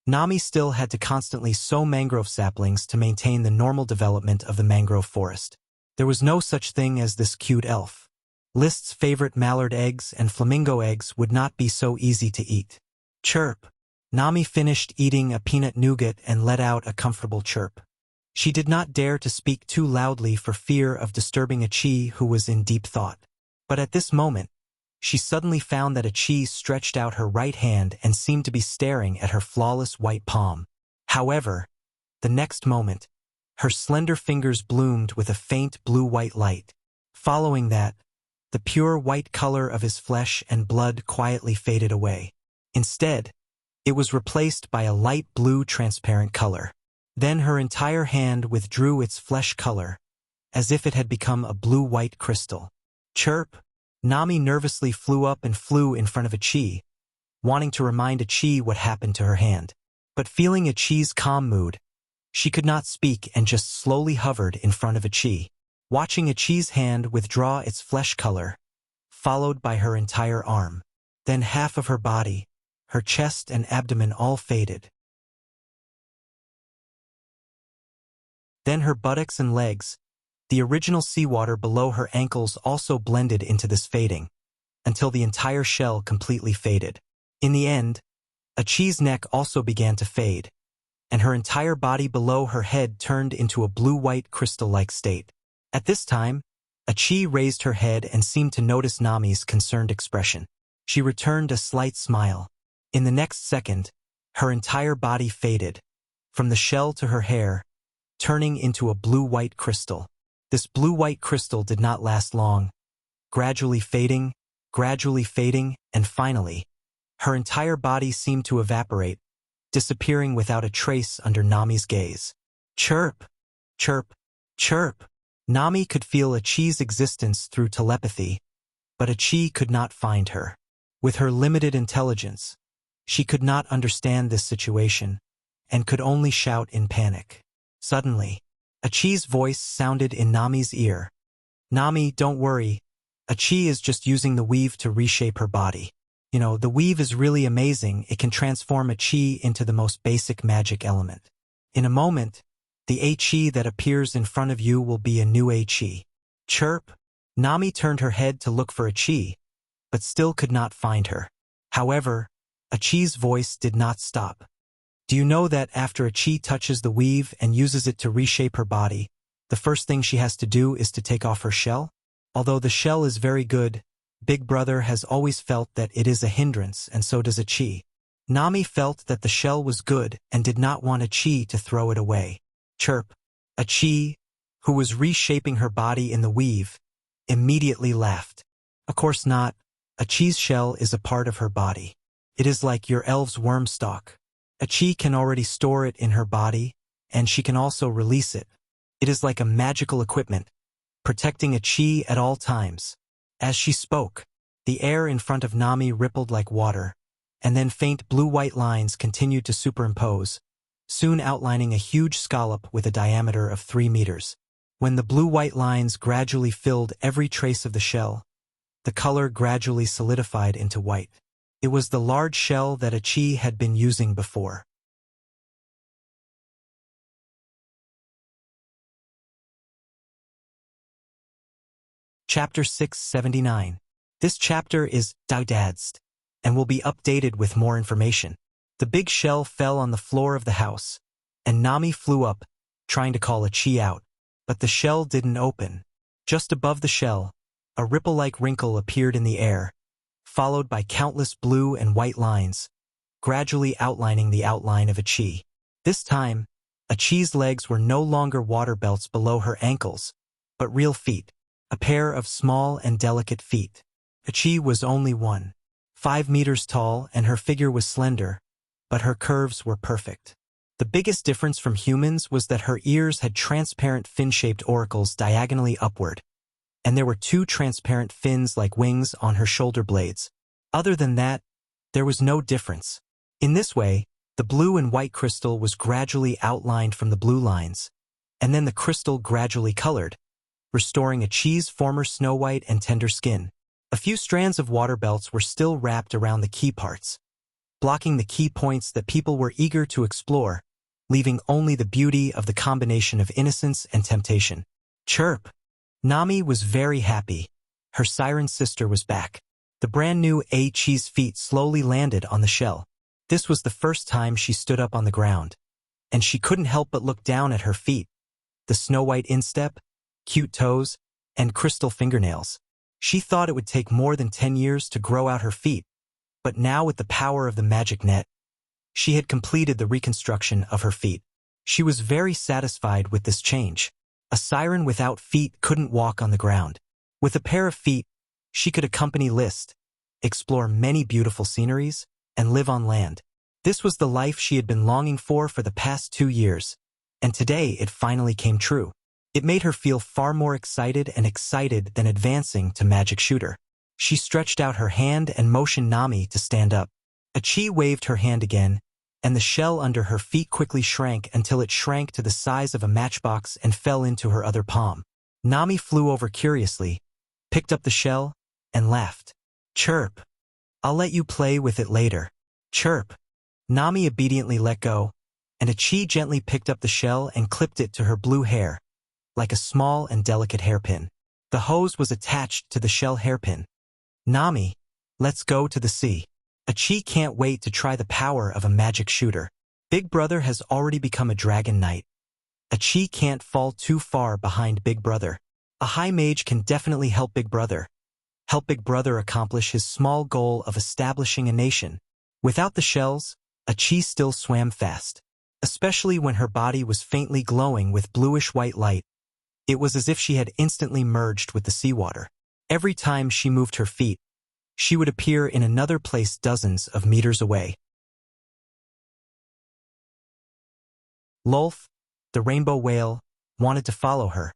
Speaker 1: Nami still had to constantly sow mangrove saplings to maintain the normal development of the mangrove forest. There was no such thing as this cute elf. List's favorite mallard eggs and flamingo eggs would not be so easy to eat. Chirp. Nami finished eating a peanut nougat and let out a comfortable chirp. She did not dare to speak too loudly for fear of disturbing Achi, who was in deep thought. But at this moment, she suddenly found that Achi stretched out her right hand and seemed to be staring at her flawless white palm. However, the next moment, her slender fingers bloomed with a faint blue-white light. Following that, the pure white color of his flesh and blood quietly faded away. Instead, it was replaced by a light blue transparent color. Then her entire hand withdrew its flesh color, as if it had become a blue-white crystal. Chirp! Nami nervously flew up and flew in front of Achi, wanting to remind Achi what happened to her hand. But feeling Achi's calm mood, she could not speak and just slowly hovered in front of Achi, watching Achi's hand withdraw its flesh color, followed by her entire arm. Then half of her body, her chest and abdomen all faded. Then her buttocks and legs, the original seawater below her ankles also blended into this fading, until the entire shell completely faded. In the end, Achi's neck also began to fade, and her entire body below her head turned into a blue-white crystal-like state. At this time, Achi raised her head and seemed to notice Nami's concerned expression. She returned a slight smile. In the next second, her entire body faded, from the shell to her hair, turning into a blue-white crystal. This blue-white crystal did not last long, gradually fading, and finally, her entire body seemed to evaporate, disappearing without a trace under Nami's gaze. Chirp! Chirp! Chirp! Nami could feel Achi's existence through telepathy, but Achi could not find her. With her limited intelligence, she could not understand this situation, and could only shout in panic. Suddenly, Achi's voice sounded in Nami's ear. Nami, don't worry. Achi is just using the weave to reshape her body. You know, the weave is really amazing. It can transform Achi into the most basic magic element. In a moment, the Achi that appears in front of you will be a new Achi. Chirp! Nami turned her head to look for Achi, but still could not find her. However, Achi's voice did not stop. Do you know that after Achi touches the weave and uses it to reshape her body, the first thing she has to do is to take off her shell? Although the shell is very good, Big Brother has always felt that it is a hindrance, and so does Achi. Nami felt that the shell was good and did not want Achi to throw it away. Chirp! Achi, who was reshaping her body in the weave, immediately laughed. Of course not. Achi's shell is a part of her body. It is like your elf's worm stalk. Achi can already store it in her body, and she can also release it. It is like a magical equipment, protecting Achi at all times. As she spoke, the air in front of Nami rippled like water, and then faint blue-white lines continued to superimpose, soon outlining a huge scallop with a diameter of 3 meters. When the blue-white lines gradually filled every trace of the shell, the color gradually solidified into white. It was the large shell that Achi had been using before. Chapter 679. This chapter is digest and will be updated with more information. The big shell fell on the floor of the house, and Nami flew up, trying to call Achi out. But the shell didn't open. Just above the shell, a ripple-like wrinkle appeared in the air, followed by countless blue and white lines, gradually outlining the outline of Achi. This time, Achi's legs were no longer water belts below her ankles, but real feet, a pair of small and delicate feet. Achi was only 1.5 meters tall, and her figure was slender, but her curves were perfect. The biggest difference from humans was that her ears had transparent fin-shaped auricles diagonally upward, and there were 2 transparent fins like wings on her shoulder blades. Other than that, there was no difference. In this way, the blue and white crystal was gradually outlined from the blue lines, and then the crystal gradually colored, restoring Achi's former snow-white and tender skin. A few strands of water belts were still wrapped around the key parts, blocking the key points that people were eager to explore, leaving only the beauty of the combination of innocence and temptation. Chirp! Nami was very happy. Her siren sister was back. The brand new Achi's feet slowly landed on the shell. This was the first time she stood up on the ground, and she couldn't help but look down at her feet. The snow-white instep, cute toes, and crystal fingernails. She thought it would take more than 10 years to grow out her feet, but now with the power of the magic net, she had completed the reconstruction of her feet. She was very satisfied with this change. A siren without feet couldn't walk on the ground. With a pair of feet, she could accompany List, explore many beautiful sceneries, and live on land. This was the life she had been longing for the past 2 years, and today it finally came true. It made her feel far more excited than advancing to Magic Shooter. She stretched out her hand and motioned Nami to stand up. Achi waved her hand again, and the shell under her feet quickly shrank until it shrank to the size of a matchbox and fell into her other palm. Nami flew over curiously, picked up the shell, and laughed. Chirp. I'll let you play with it later. Chirp. Nami obediently let go, and Achi gently picked up the shell and clipped it to her blue hair, like a small and delicate hairpin. The hose was attached to the shell hairpin. Nami, let's go to the sea. Achi can't wait to try the power of a magic shooter. Big Brother has already become a dragon knight. Achi can't fall too far behind Big Brother. A high mage can definitely help Big Brother. Help Big Brother accomplish his small goal of establishing a nation. Without the shells, Achi still swam fast. Especially when her body was faintly glowing with bluish-white light. It was as if she had instantly merged with the seawater. Every time she moved her feet, she would appear in another place dozens of meters away. Lolth, the rainbow whale, wanted to follow her,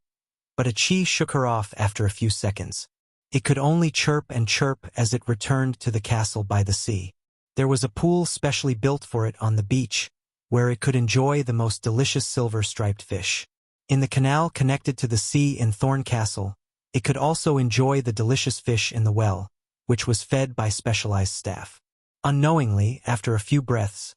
Speaker 1: but Achi shook her off after a few seconds. It could only chirp and chirp as it returned to the castle by the sea. There was a pool specially built for it on the beach, where it could enjoy the most delicious silver-striped fish. In the canal connected to the sea in Thorn Castle, it could also enjoy the delicious fish in the well, which was fed by specialized staff. Unknowingly, after a few breaths,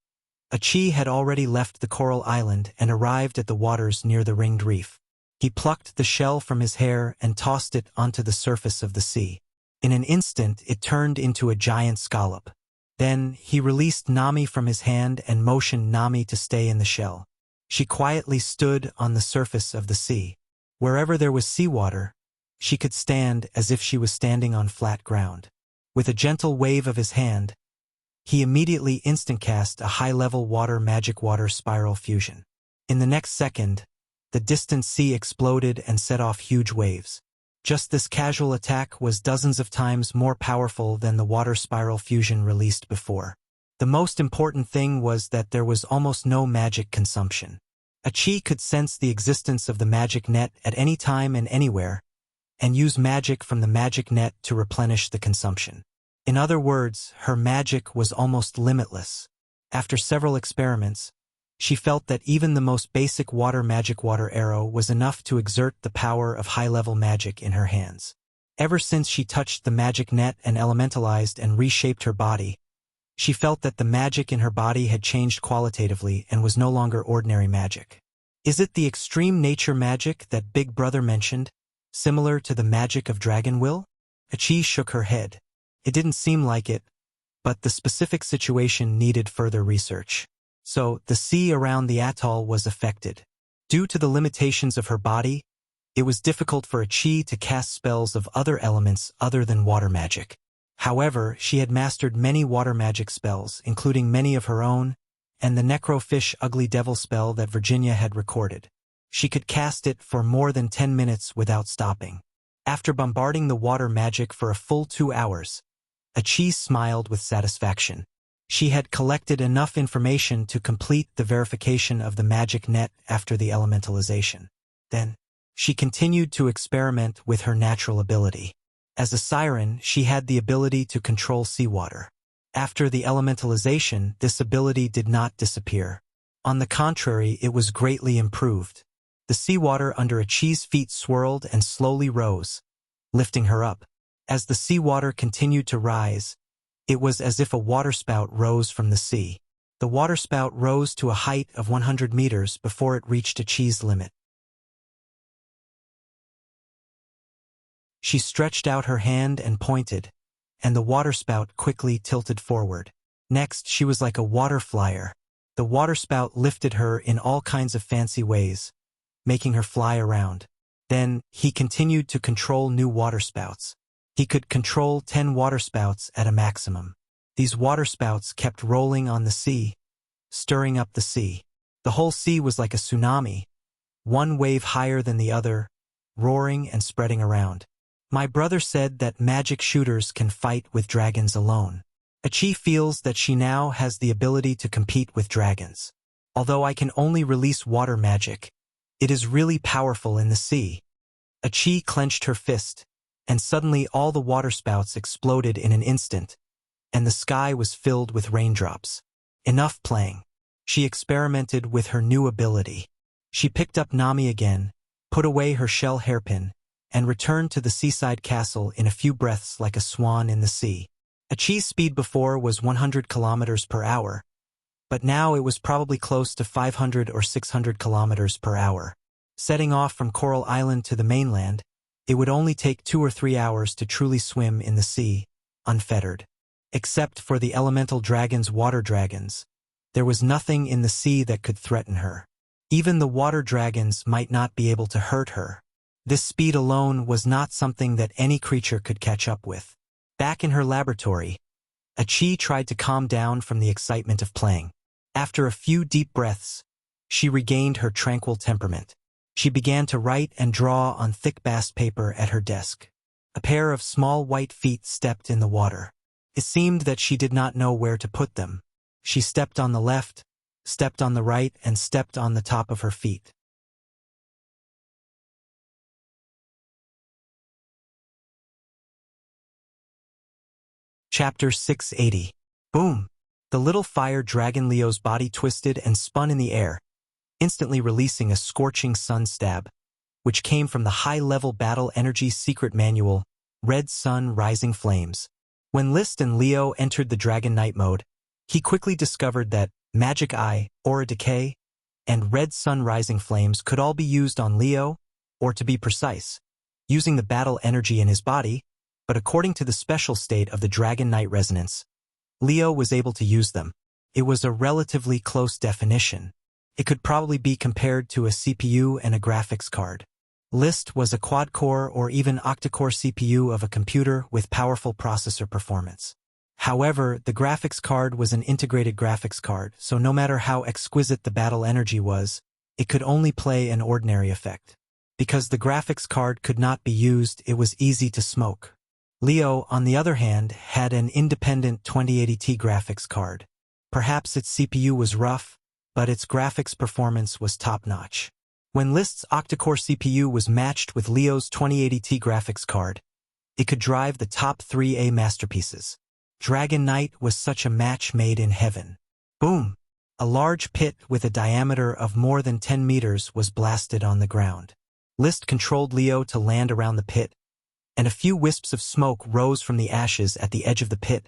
Speaker 1: Achi had already left the coral island and arrived at the waters near the ringed reef. He plucked the shell from his hair and tossed it onto the surface of the sea. In an instant, it turned into a giant scallop. Then, he released Nami from his hand and motioned Nami to stay in the shell. She quietly stood on the surface of the sea. Wherever there was seawater, she could stand as if she was standing on flat ground. With a gentle wave of his hand, he immediately instant-cast a high-level magic water spiral fusion. In the next second, the distant sea exploded and set off huge waves. Just this casual attack was dozens of times more powerful than the water spiral fusion released before. The most important thing was that there was almost no magic consumption. Achi could sense the existence of the magic net at any time and anywhere, and use magic from the magic net to replenish the consumption. In other words, her magic was almost limitless. After several experiments, she felt that even the most basic magic water arrow was enough to exert the power of high-level magic in her hands. Ever since she touched the magic net and elementalized and reshaped her body, she felt that the magic in her body had changed qualitatively and was no longer ordinary magic. Is it the extreme nature magic that Big Brother mentioned, similar to the magic of Dragon Will? Achi shook her head. It didn't seem like it, but the specific situation needed further research. So, the sea around the atoll was affected. Due to the limitations of her body, it was difficult for Achi to cast spells of other elements other than water magic. However, she had mastered many water magic spells, including many of her own, and the Necrofish Ugly Devil spell that Virginia had recorded. She could cast it for more than 10 minutes without stopping. After bombarding the water magic for a full 2 hours, Achi smiled with satisfaction. She had collected enough information to complete the verification of the magic net after the elementalization. Then, she continued to experiment with her natural ability. As a siren, she had the ability to control seawater. After the elementalization, this ability did not disappear. On the contrary, it was greatly improved. The seawater under Achi's feet swirled and slowly rose, lifting her up. As the seawater continued to rise, it was as if a waterspout rose from the sea. The waterspout rose to a height of 100 meters before it reached Achi's limit. She stretched out her hand and pointed, and the waterspout quickly tilted forward. Next, she was like a water flyer. The waterspout lifted her in all kinds of fancy ways, making her fly around. Then, he continued to control new waterspouts. He could control 10 waterspouts at a maximum. These waterspouts kept rolling on the sea, stirring up the sea. The whole sea was like a tsunami, one wave higher than the other, roaring and spreading around. My brother said that magic shooters can fight with dragons alone. Achi feels that she now has the ability to compete with dragons. Although I can only release water magic, it is really powerful in the sea. Achi clenched her fist, and suddenly all the waterspouts exploded in an instant, and the sky was filled with raindrops. Enough playing. She experimented with her new ability. She picked up Nami again, put away her shell hairpin, and returned to the seaside castle in a few breaths like a swan in the sea. Achi's speed before was 100 kilometers per hour, but now it was probably close to 500 or 600 kilometers per hour. Setting off from Coral Island to the mainland, it would only take 2 or 3 hours to truly swim in the sea, unfettered. Except for the elemental dragons, water dragons, there was nothing in the sea that could threaten her. Even the water dragons might not be able to hurt her. This speed alone was not something that any creature could catch up with. Back in her laboratory, Achi tried to calm down from the excitement of playing. After a few deep breaths, she regained her tranquil temperament. She began to write and draw on thick bast paper at her desk. A pair of small white feet stepped in the water. It seemed that she did not know where to put them. She stepped on the left, stepped on the right, and stepped on the top of her feet. Chapter 680. Boom! The little fire dragon Leo's body twisted and spun in the air, instantly releasing a scorching sun stab, which came from the high-level battle energy secret manual, Red Sun Rising Flames. When List and Leo entered the Dragon Knight mode, he quickly discovered that Magic Eye, Aura Decay, and Red Sun Rising Flames could all be used on Leo, or to be precise, using the battle energy in his body, but according to the special state of the Dragon Knight resonance, Leo was able to use them. It was a relatively close definition. It could probably be compared to a CPU and a graphics card. List was a quad-core or even octa-core CPU of a computer with powerful processor performance. However, the graphics card was an integrated graphics card, so no matter how exquisite the battle energy was, it could only play an ordinary effect. Because the graphics card could not be used, it was easy to smoke. Leo, on the other hand, had an independent 2080 graphics card. Perhaps its CPU was rough, but its graphics performance was top-notch. When List's octa-core CPU was matched with Leo's 2080 graphics card, it could drive the top 3A masterpieces. Dragon Knight was such a match made in heaven. Boom! A large pit with a diameter of more than 10 meters was blasted on the ground. List controlled Leo to land around the pit, and a few wisps of smoke rose from the ashes at the edge of the pit,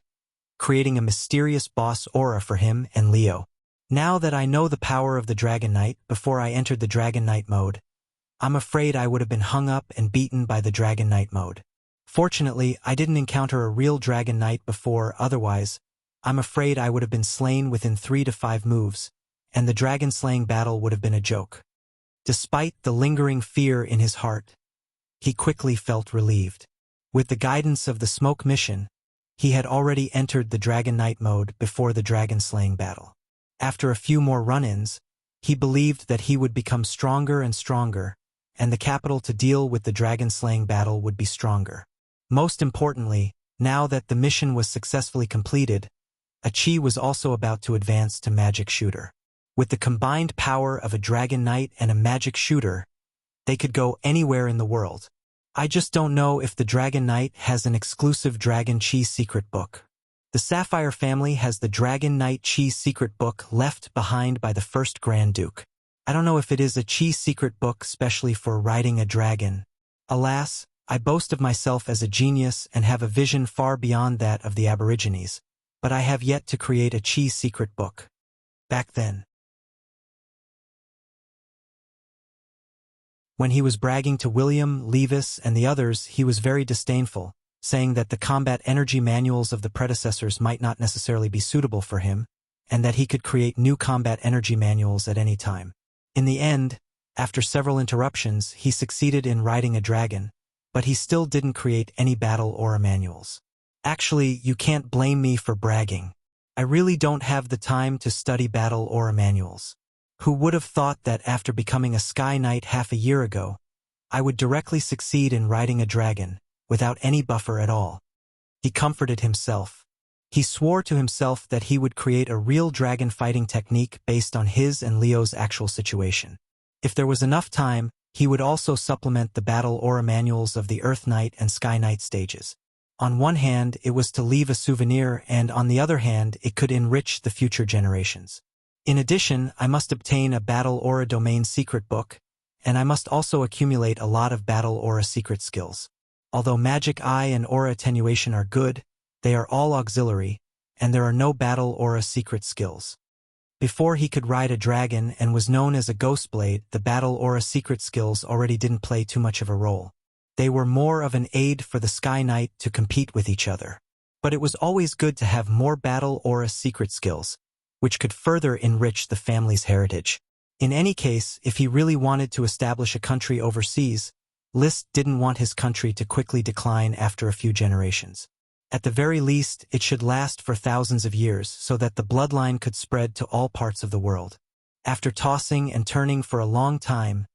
Speaker 1: creating a mysterious boss aura for him and Leo. Now that I know the power of the Dragon Knight before I entered the Dragon Knight mode, I'm afraid I would have been hung up and beaten by the Dragon Knight mode. Fortunately, I didn't encounter a real Dragon Knight before, otherwise, I'm afraid I would have been slain within 3 to 5 moves, and the dragon-slaying battle would have been a joke. Despite the lingering fear in his heart, he quickly felt relieved. With the guidance of the smoke mission, he had already entered the Dragon Knight mode before the dragon-slaying battle. After a few more run-ins, he believed that he would become stronger and stronger, and the capital to deal with the dragon-slaying battle would be stronger. Most importantly, now that the mission was successfully completed, Achi was also about to advance to Magic Shooter. With the combined power of a Dragon Knight and a Magic Shooter, they could go anywhere in the world. I just don't know if the Dragon Knight has an exclusive Dragon Chi secret book. The Sapphire family has the Dragon Knight Chi secret book left behind by the first Grand Duke. I don't know if it is a Chi secret book specially for riding a dragon. Alas, I boast of myself as a genius and have a vision far beyond that of the Aborigines, but I have yet to create a Chi secret book. Back then, When he was bragging to William, Levis, and the others, he was very disdainful, saying that the combat energy manuals of the predecessors might not necessarily be suitable for him, and that he could create new combat energy manuals at any time. In the end, after several interruptions, he succeeded in riding a dragon, but he still didn't create any battle aura manuals. Actually, you can't blame me for bragging. I really don't have the time to study battle aura manuals. Who would have thought that after becoming a Sky Knight half a year ago, I would directly succeed in riding a dragon, without any buffer at all? He comforted himself. He swore to himself that he would create a real dragon fighting technique based on his and Leo's actual situation. If there was enough time, he would also supplement the battle aura manuals of the Earth Knight and Sky Knight stages. On one hand, it was to leave a souvenir, and on the other hand, it could enrich the future generations. In addition, I must obtain a battle aura domain secret book, and I must also accumulate a lot of battle aura secret skills. Although magic eye and aura attenuation are good, they are all auxiliary, and there are no battle aura secret skills. Before he could ride a dragon and was known as a Ghostblade, the battle aura secret skills already didn't play too much of a role. They were more of an aid for the Sky Knight to compete with each other. But it was always good to have more battle aura secret skills, which could further enrich the family's heritage. In any case, if he really wanted to establish a country overseas, Liszt didn't want his country to quickly decline after a few generations. At the very least, it should last for thousands of years so that the bloodline could spread to all parts of the world. After tossing and turning for a long time,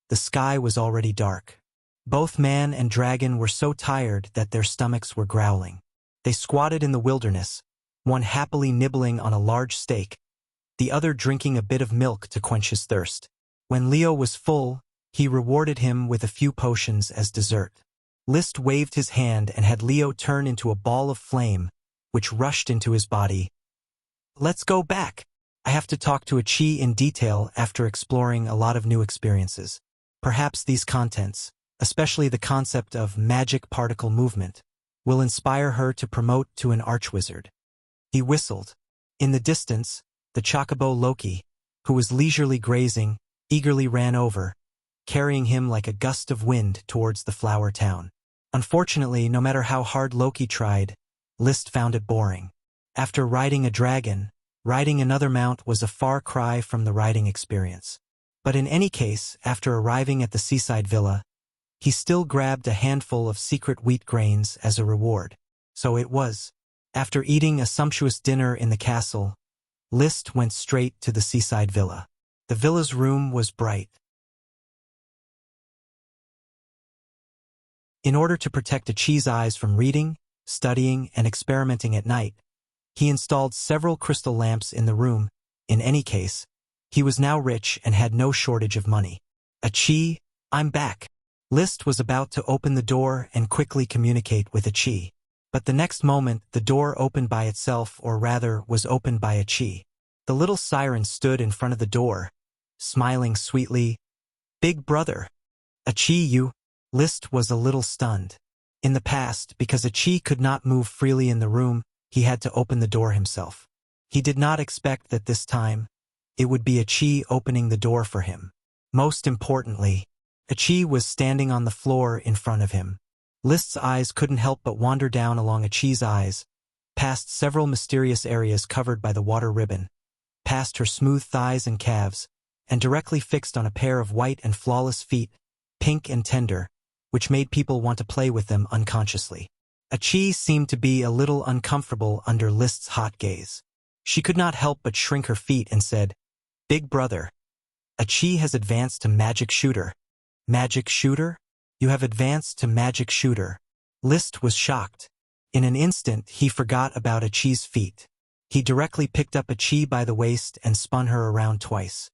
Speaker 1: the sky was already dark. Both man and dragon were so tired that their stomachs were growling. They squatted in the wilderness, one happily nibbling on a large steak, the other drinking a bit of milk to quench his thirst. When Leo was full, he rewarded him with a few potions as dessert. Liszt waved his hand and had Leo turn into a ball of flame, which rushed into his body. Let's go back. I have to talk to Achi in detail after exploring a lot of new experiences. Perhaps these contents, especially the concept of magic particle movement, will inspire her to promote to an archwizard. He whistled. In the distance, the chocobo Loki, who was leisurely grazing, eagerly ran over, carrying him like a gust of wind towards the flower town. Unfortunately, no matter how hard Loki tried, Liszt found it boring. After riding a dragon, riding another mount was a far cry from the riding experience. But in any case, after arriving at the seaside villa, he still grabbed a handful of secret wheat grains as a reward. So it was. After eating a sumptuous dinner in the castle, Liszt went straight to the seaside villa. The villa's room was bright. In order to protect Achi's eyes from reading, studying, and experimenting at night, he installed several crystal lamps in the room. In any case, he was now rich and had no shortage of money. Achi, I'm back. Liszt was about to open the door and quickly communicate with Achi. But the next moment, the door opened by itself, or rather, was opened by Achi. The little siren stood in front of the door, smiling sweetly. Big brother. Achi, you. Liszt was a little stunned. In the past, because Achi could not move freely in the room, he had to open the door himself. He did not expect that this time, it would be Achi opening the door for him. Most importantly, Achi was standing on the floor in front of him. Liszt's eyes couldn't help but wander down along Achi's eyes, past several mysterious areas covered by the water ribbon, past her smooth thighs and calves, and directly fixed on a pair of white and flawless feet, pink and tender, which made people want to play with them unconsciously. Achi seemed to be a little uncomfortable under Liszt's hot gaze. She could not help but shrink her feet and said, Big brother. Achi has advanced to magic shooter. Magic shooter? You have advanced to magic shooter. Liszt was shocked. In an instant, he forgot about Achi's feet. He directly picked up Achi by the waist and spun her around twice.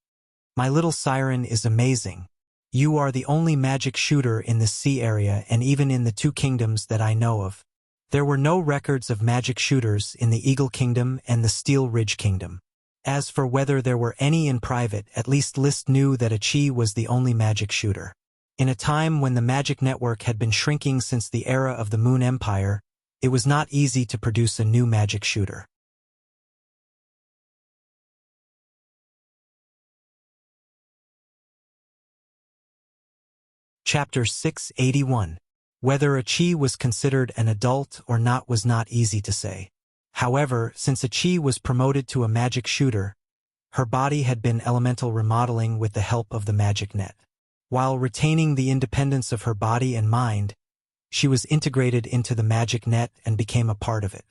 Speaker 1: My little siren is amazing. You are the only magic shooter in this sea area and even in the 2 kingdoms that I know of. There were no records of magic shooters in the Eagle Kingdom and the Steel Ridge Kingdom. As for whether there were any in private, at least Liszt knew that Achi was the only magic shooter. In a time when the magic network had been shrinking since the era of the Moon Empire, it was not easy to produce a new magic shooter. Chapter 681. Whether a Qi was considered an adult or not was not easy to say. However, since a Qi was promoted to a magic shooter, her body had been elemental remodeling with the help of the magic net. While retaining the independence of her body and mind, she was integrated into the magic net and became a part of it.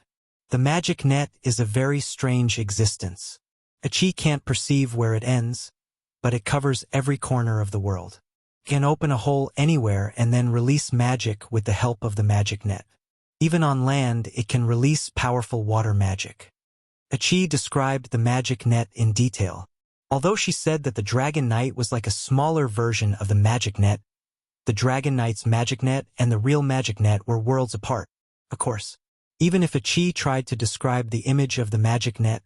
Speaker 1: The magic net is a very strange existence. A Qi can't perceive where it ends, but it covers every corner of the world. It can open a hole anywhere and then release magic with the help of the magic net. Even on land, it can release powerful water magic. A Qi described the magic net in detail. Although she said that the Dragon Knight was like a smaller version of the magic net, the Dragon Knight's magic net and the real magic net were worlds apart. Of course, even if a Qi tried to describe the image of the magic net,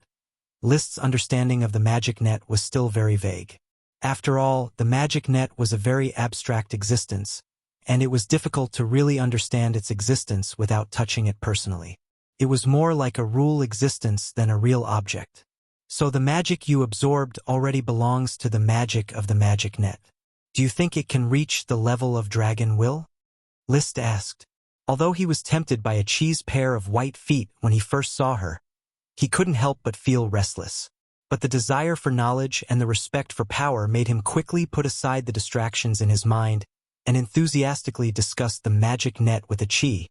Speaker 1: List's understanding of the magic net was still very vague. After all, the magic net was a very abstract existence, and it was difficult to really understand its existence without touching it personally. It was more like a rule existence than a real object. So the magic you absorbed already belongs to the magic of the magic net. Do you think it can reach the level of dragon will? List asked. Although he was tempted by a Qi's pair of white feet when he first saw her, he couldn't help but feel restless. But the desire for knowledge and the respect for power made him quickly put aside the distractions in his mind and enthusiastically discuss the magic net with a Qi,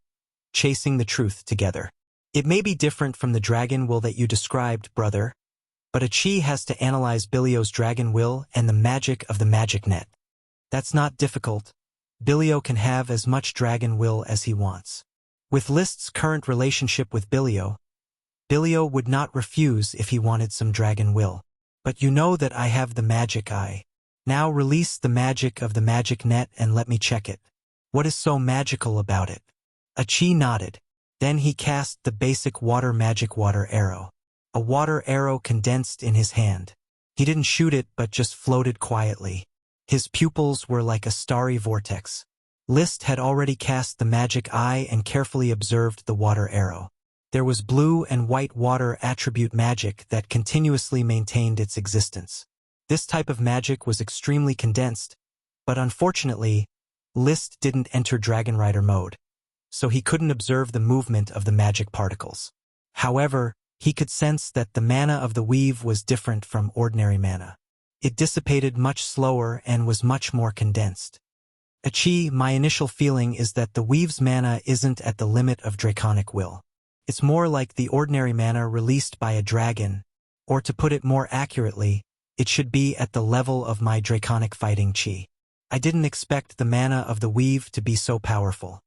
Speaker 1: chasing the truth together. It may be different from the dragon will that you described, brother, but a Qi has to analyze Bilio's dragon will and the magic of the magic net. That's not difficult. Bilio can have as much dragon will as he wants. With List's current relationship with Bilio would not refuse if he wanted some dragon will. But you know that I have the magic eye. Now release the magic of the magic net and let me check it. What is so magical about it? A Qi nodded. Then he cast the basic magic water arrow. A water arrow condensed in his hand. He didn't shoot it but just floated quietly. His pupils were like a starry vortex. List had already cast the magic eye and carefully observed the water arrow. There was blue and white water attribute magic that continuously maintained its existence. This type of magic was extremely condensed, but unfortunately, List didn't enter Dragon Rider mode, so he couldn't observe the movement of the magic particles. However, he could sense that the mana of the weave was different from ordinary mana. It dissipated much slower and was much more condensed. A Qi, my initial feeling is that the weave's mana isn't at the limit of draconic will. It's more like the ordinary mana released by a dragon, or to put it more accurately, it should be at the level of my draconic fighting Qi. I didn't expect the mana of the weave to be so powerful.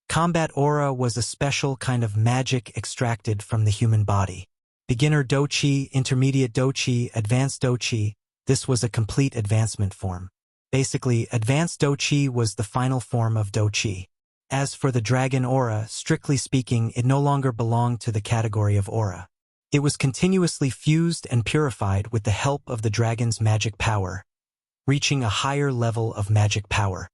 Speaker 1: Combat aura was a special kind of magic extracted from the human body. Beginner Do Qi, Intermediate Do Qi, Advanced Do Qi, this was a complete advancement form. Basically, Advanced Do Qi was the final form of Do Qi. As for the dragon aura, strictly speaking, it no longer belonged to the category of aura. It was continuously fused and purified with the help of the dragon's magic power, reaching a higher level of magic power.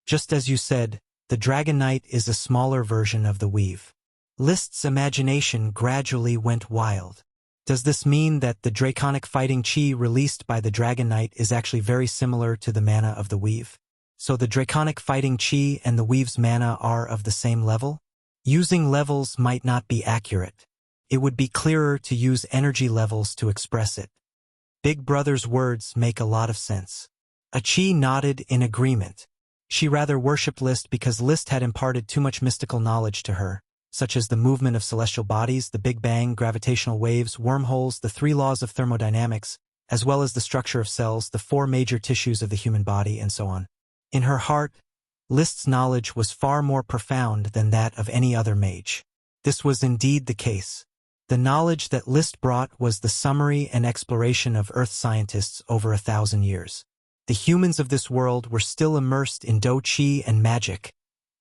Speaker 1: Just as you said, the Dragon Knight is a smaller version of the weave. List's imagination gradually went wild. Does this mean that the draconic fighting Qi released by the Dragon Knight is actually very similar to the mana of the weave? So the draconic fighting Qi and the weave's mana are of the same level? Using levels might not be accurate. It would be clearer to use energy levels to express it. Big Brother's words make a lot of sense. A Qi nodded in agreement. She rather worshipped List because List had imparted too much mystical knowledge to her, such as the movement of celestial bodies, the Big Bang, gravitational waves, wormholes, the 3 laws of thermodynamics, as well as the structure of cells, the 4 major tissues of the human body, and so on. In her heart, List's knowledge was far more profound than that of any other mage. This was indeed the case. The knowledge that List brought was the summary and exploration of Earth scientists over 1,000 years. The humans of this world were still immersed in Do Qi and magic,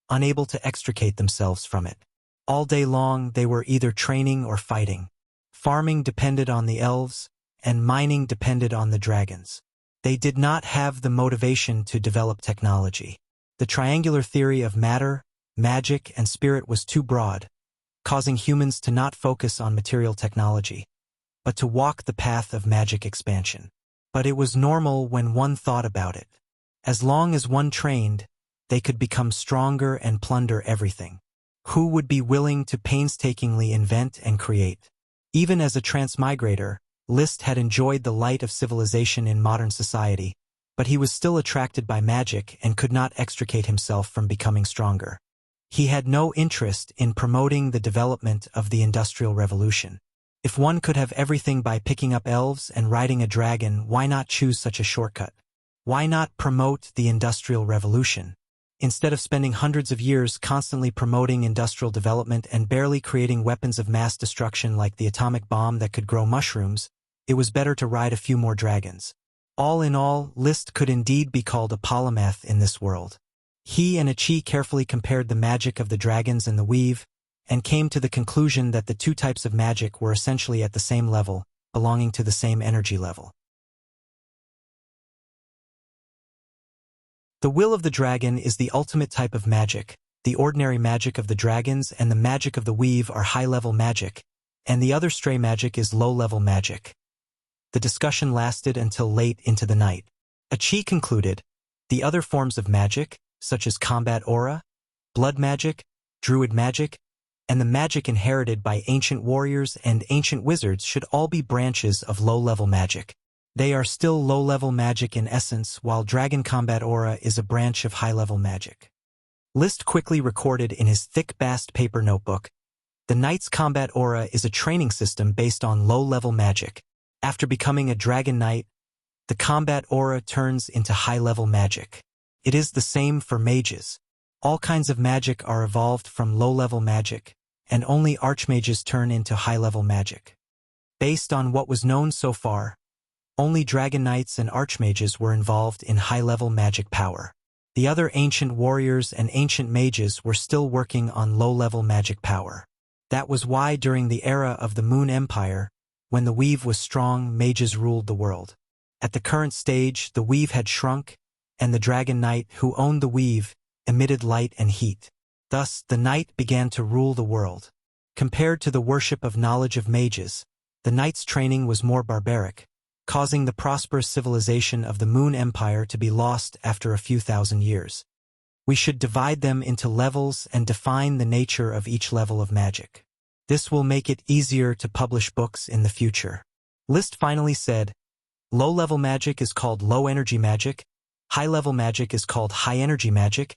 Speaker 1: unable to extricate themselves from it. All day long, they were either training or fighting. Farming depended on the elves, and mining depended on the dragons. They did not have the motivation to develop technology. The triangular theory of matter, magic, and spirit was too broad, causing humans to not focus on material technology. but to walk the path of magic expansion. But it was normal when one thought about it. As long as one trained, they could become stronger and plunder everything. Who would be willing to painstakingly invent and create? Even as a transmigrator, Liszt had enjoyed the light of civilization in modern society, but he was still attracted by magic and could not extricate himself from becoming stronger. He had no interest in promoting the development of the Industrial Revolution. If one could have everything by picking up elves and riding a dragon, why not choose such a shortcut? Why not promote the Industrial Revolution? Instead of spending hundreds of years constantly promoting industrial development and barely creating weapons of mass destruction like the atomic bomb that could grow mushrooms, it was better to ride a few more dragons. All in all, Liszt could indeed be called a polymath in this world. He and Achi carefully compared the magic of the dragons and the weave, and came to the conclusion that the two types of magic were essentially at the same level, belonging to the same energy level. The will of the dragon is the ultimate type of magic. The ordinary magic of the dragons and the magic of the weave are high-level magic, and the other stray magic is low-level magic. The discussion lasted until late into the night. Achi concluded, the other forms of magic, such as combat aura, blood magic, druid magic, and the magic inherited by ancient warriors and ancient wizards should all be branches of low-level magic. They are still low-level magic in essence, while Dragon Combat Aura is a branch of high-level magic. Liszt quickly recorded in his thick bast paper notebook, the Knight's Combat Aura is a training system based on low-level magic. After becoming a Dragon Knight, the Combat Aura turns into high-level magic. It is the same for mages. All kinds of magic are evolved from low-level magic, and only archmages turn into high-level magic. Based on what was known so far, only Dragon Knights and Archmages were involved in high-level magic power. The other ancient warriors and ancient mages were still working on low-level magic power. That was why during the era of the Moon Empire, when the weave was strong, mages ruled the world. At the current stage, the weave had shrunk, and the Dragon Knight, who owned the weave, emitted light and heat. Thus, the Knight began to rule the world. Compared to the worship of knowledge of mages, the Knight's training was more barbaric, causing the prosperous civilization of the Moon Empire to be lost after a few thousand years. We should divide them into levels and define the nature of each level of magic. This will make it easier to publish books in the future. Liszt finally said, low-level magic is called low-energy magic, high-level magic is called high-energy magic,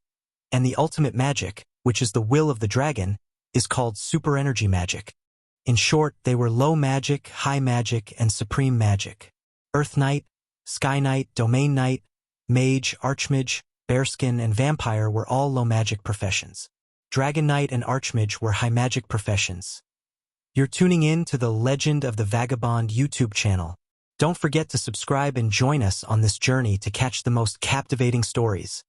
Speaker 1: and the ultimate magic, which is the will of the dragon, is called super-energy magic. In short, they were low magic, high magic, and supreme magic. Earth Knight, Sky Knight, Domain Knight, Mage, Archmage, Bearskin, and Vampire were all low magic professions. Dragon Knight and Archmage were high magic professions. You're tuning in to the Legend of the Vagabond YouTube channel. Don't forget to subscribe and join us on this journey to catch the most captivating stories.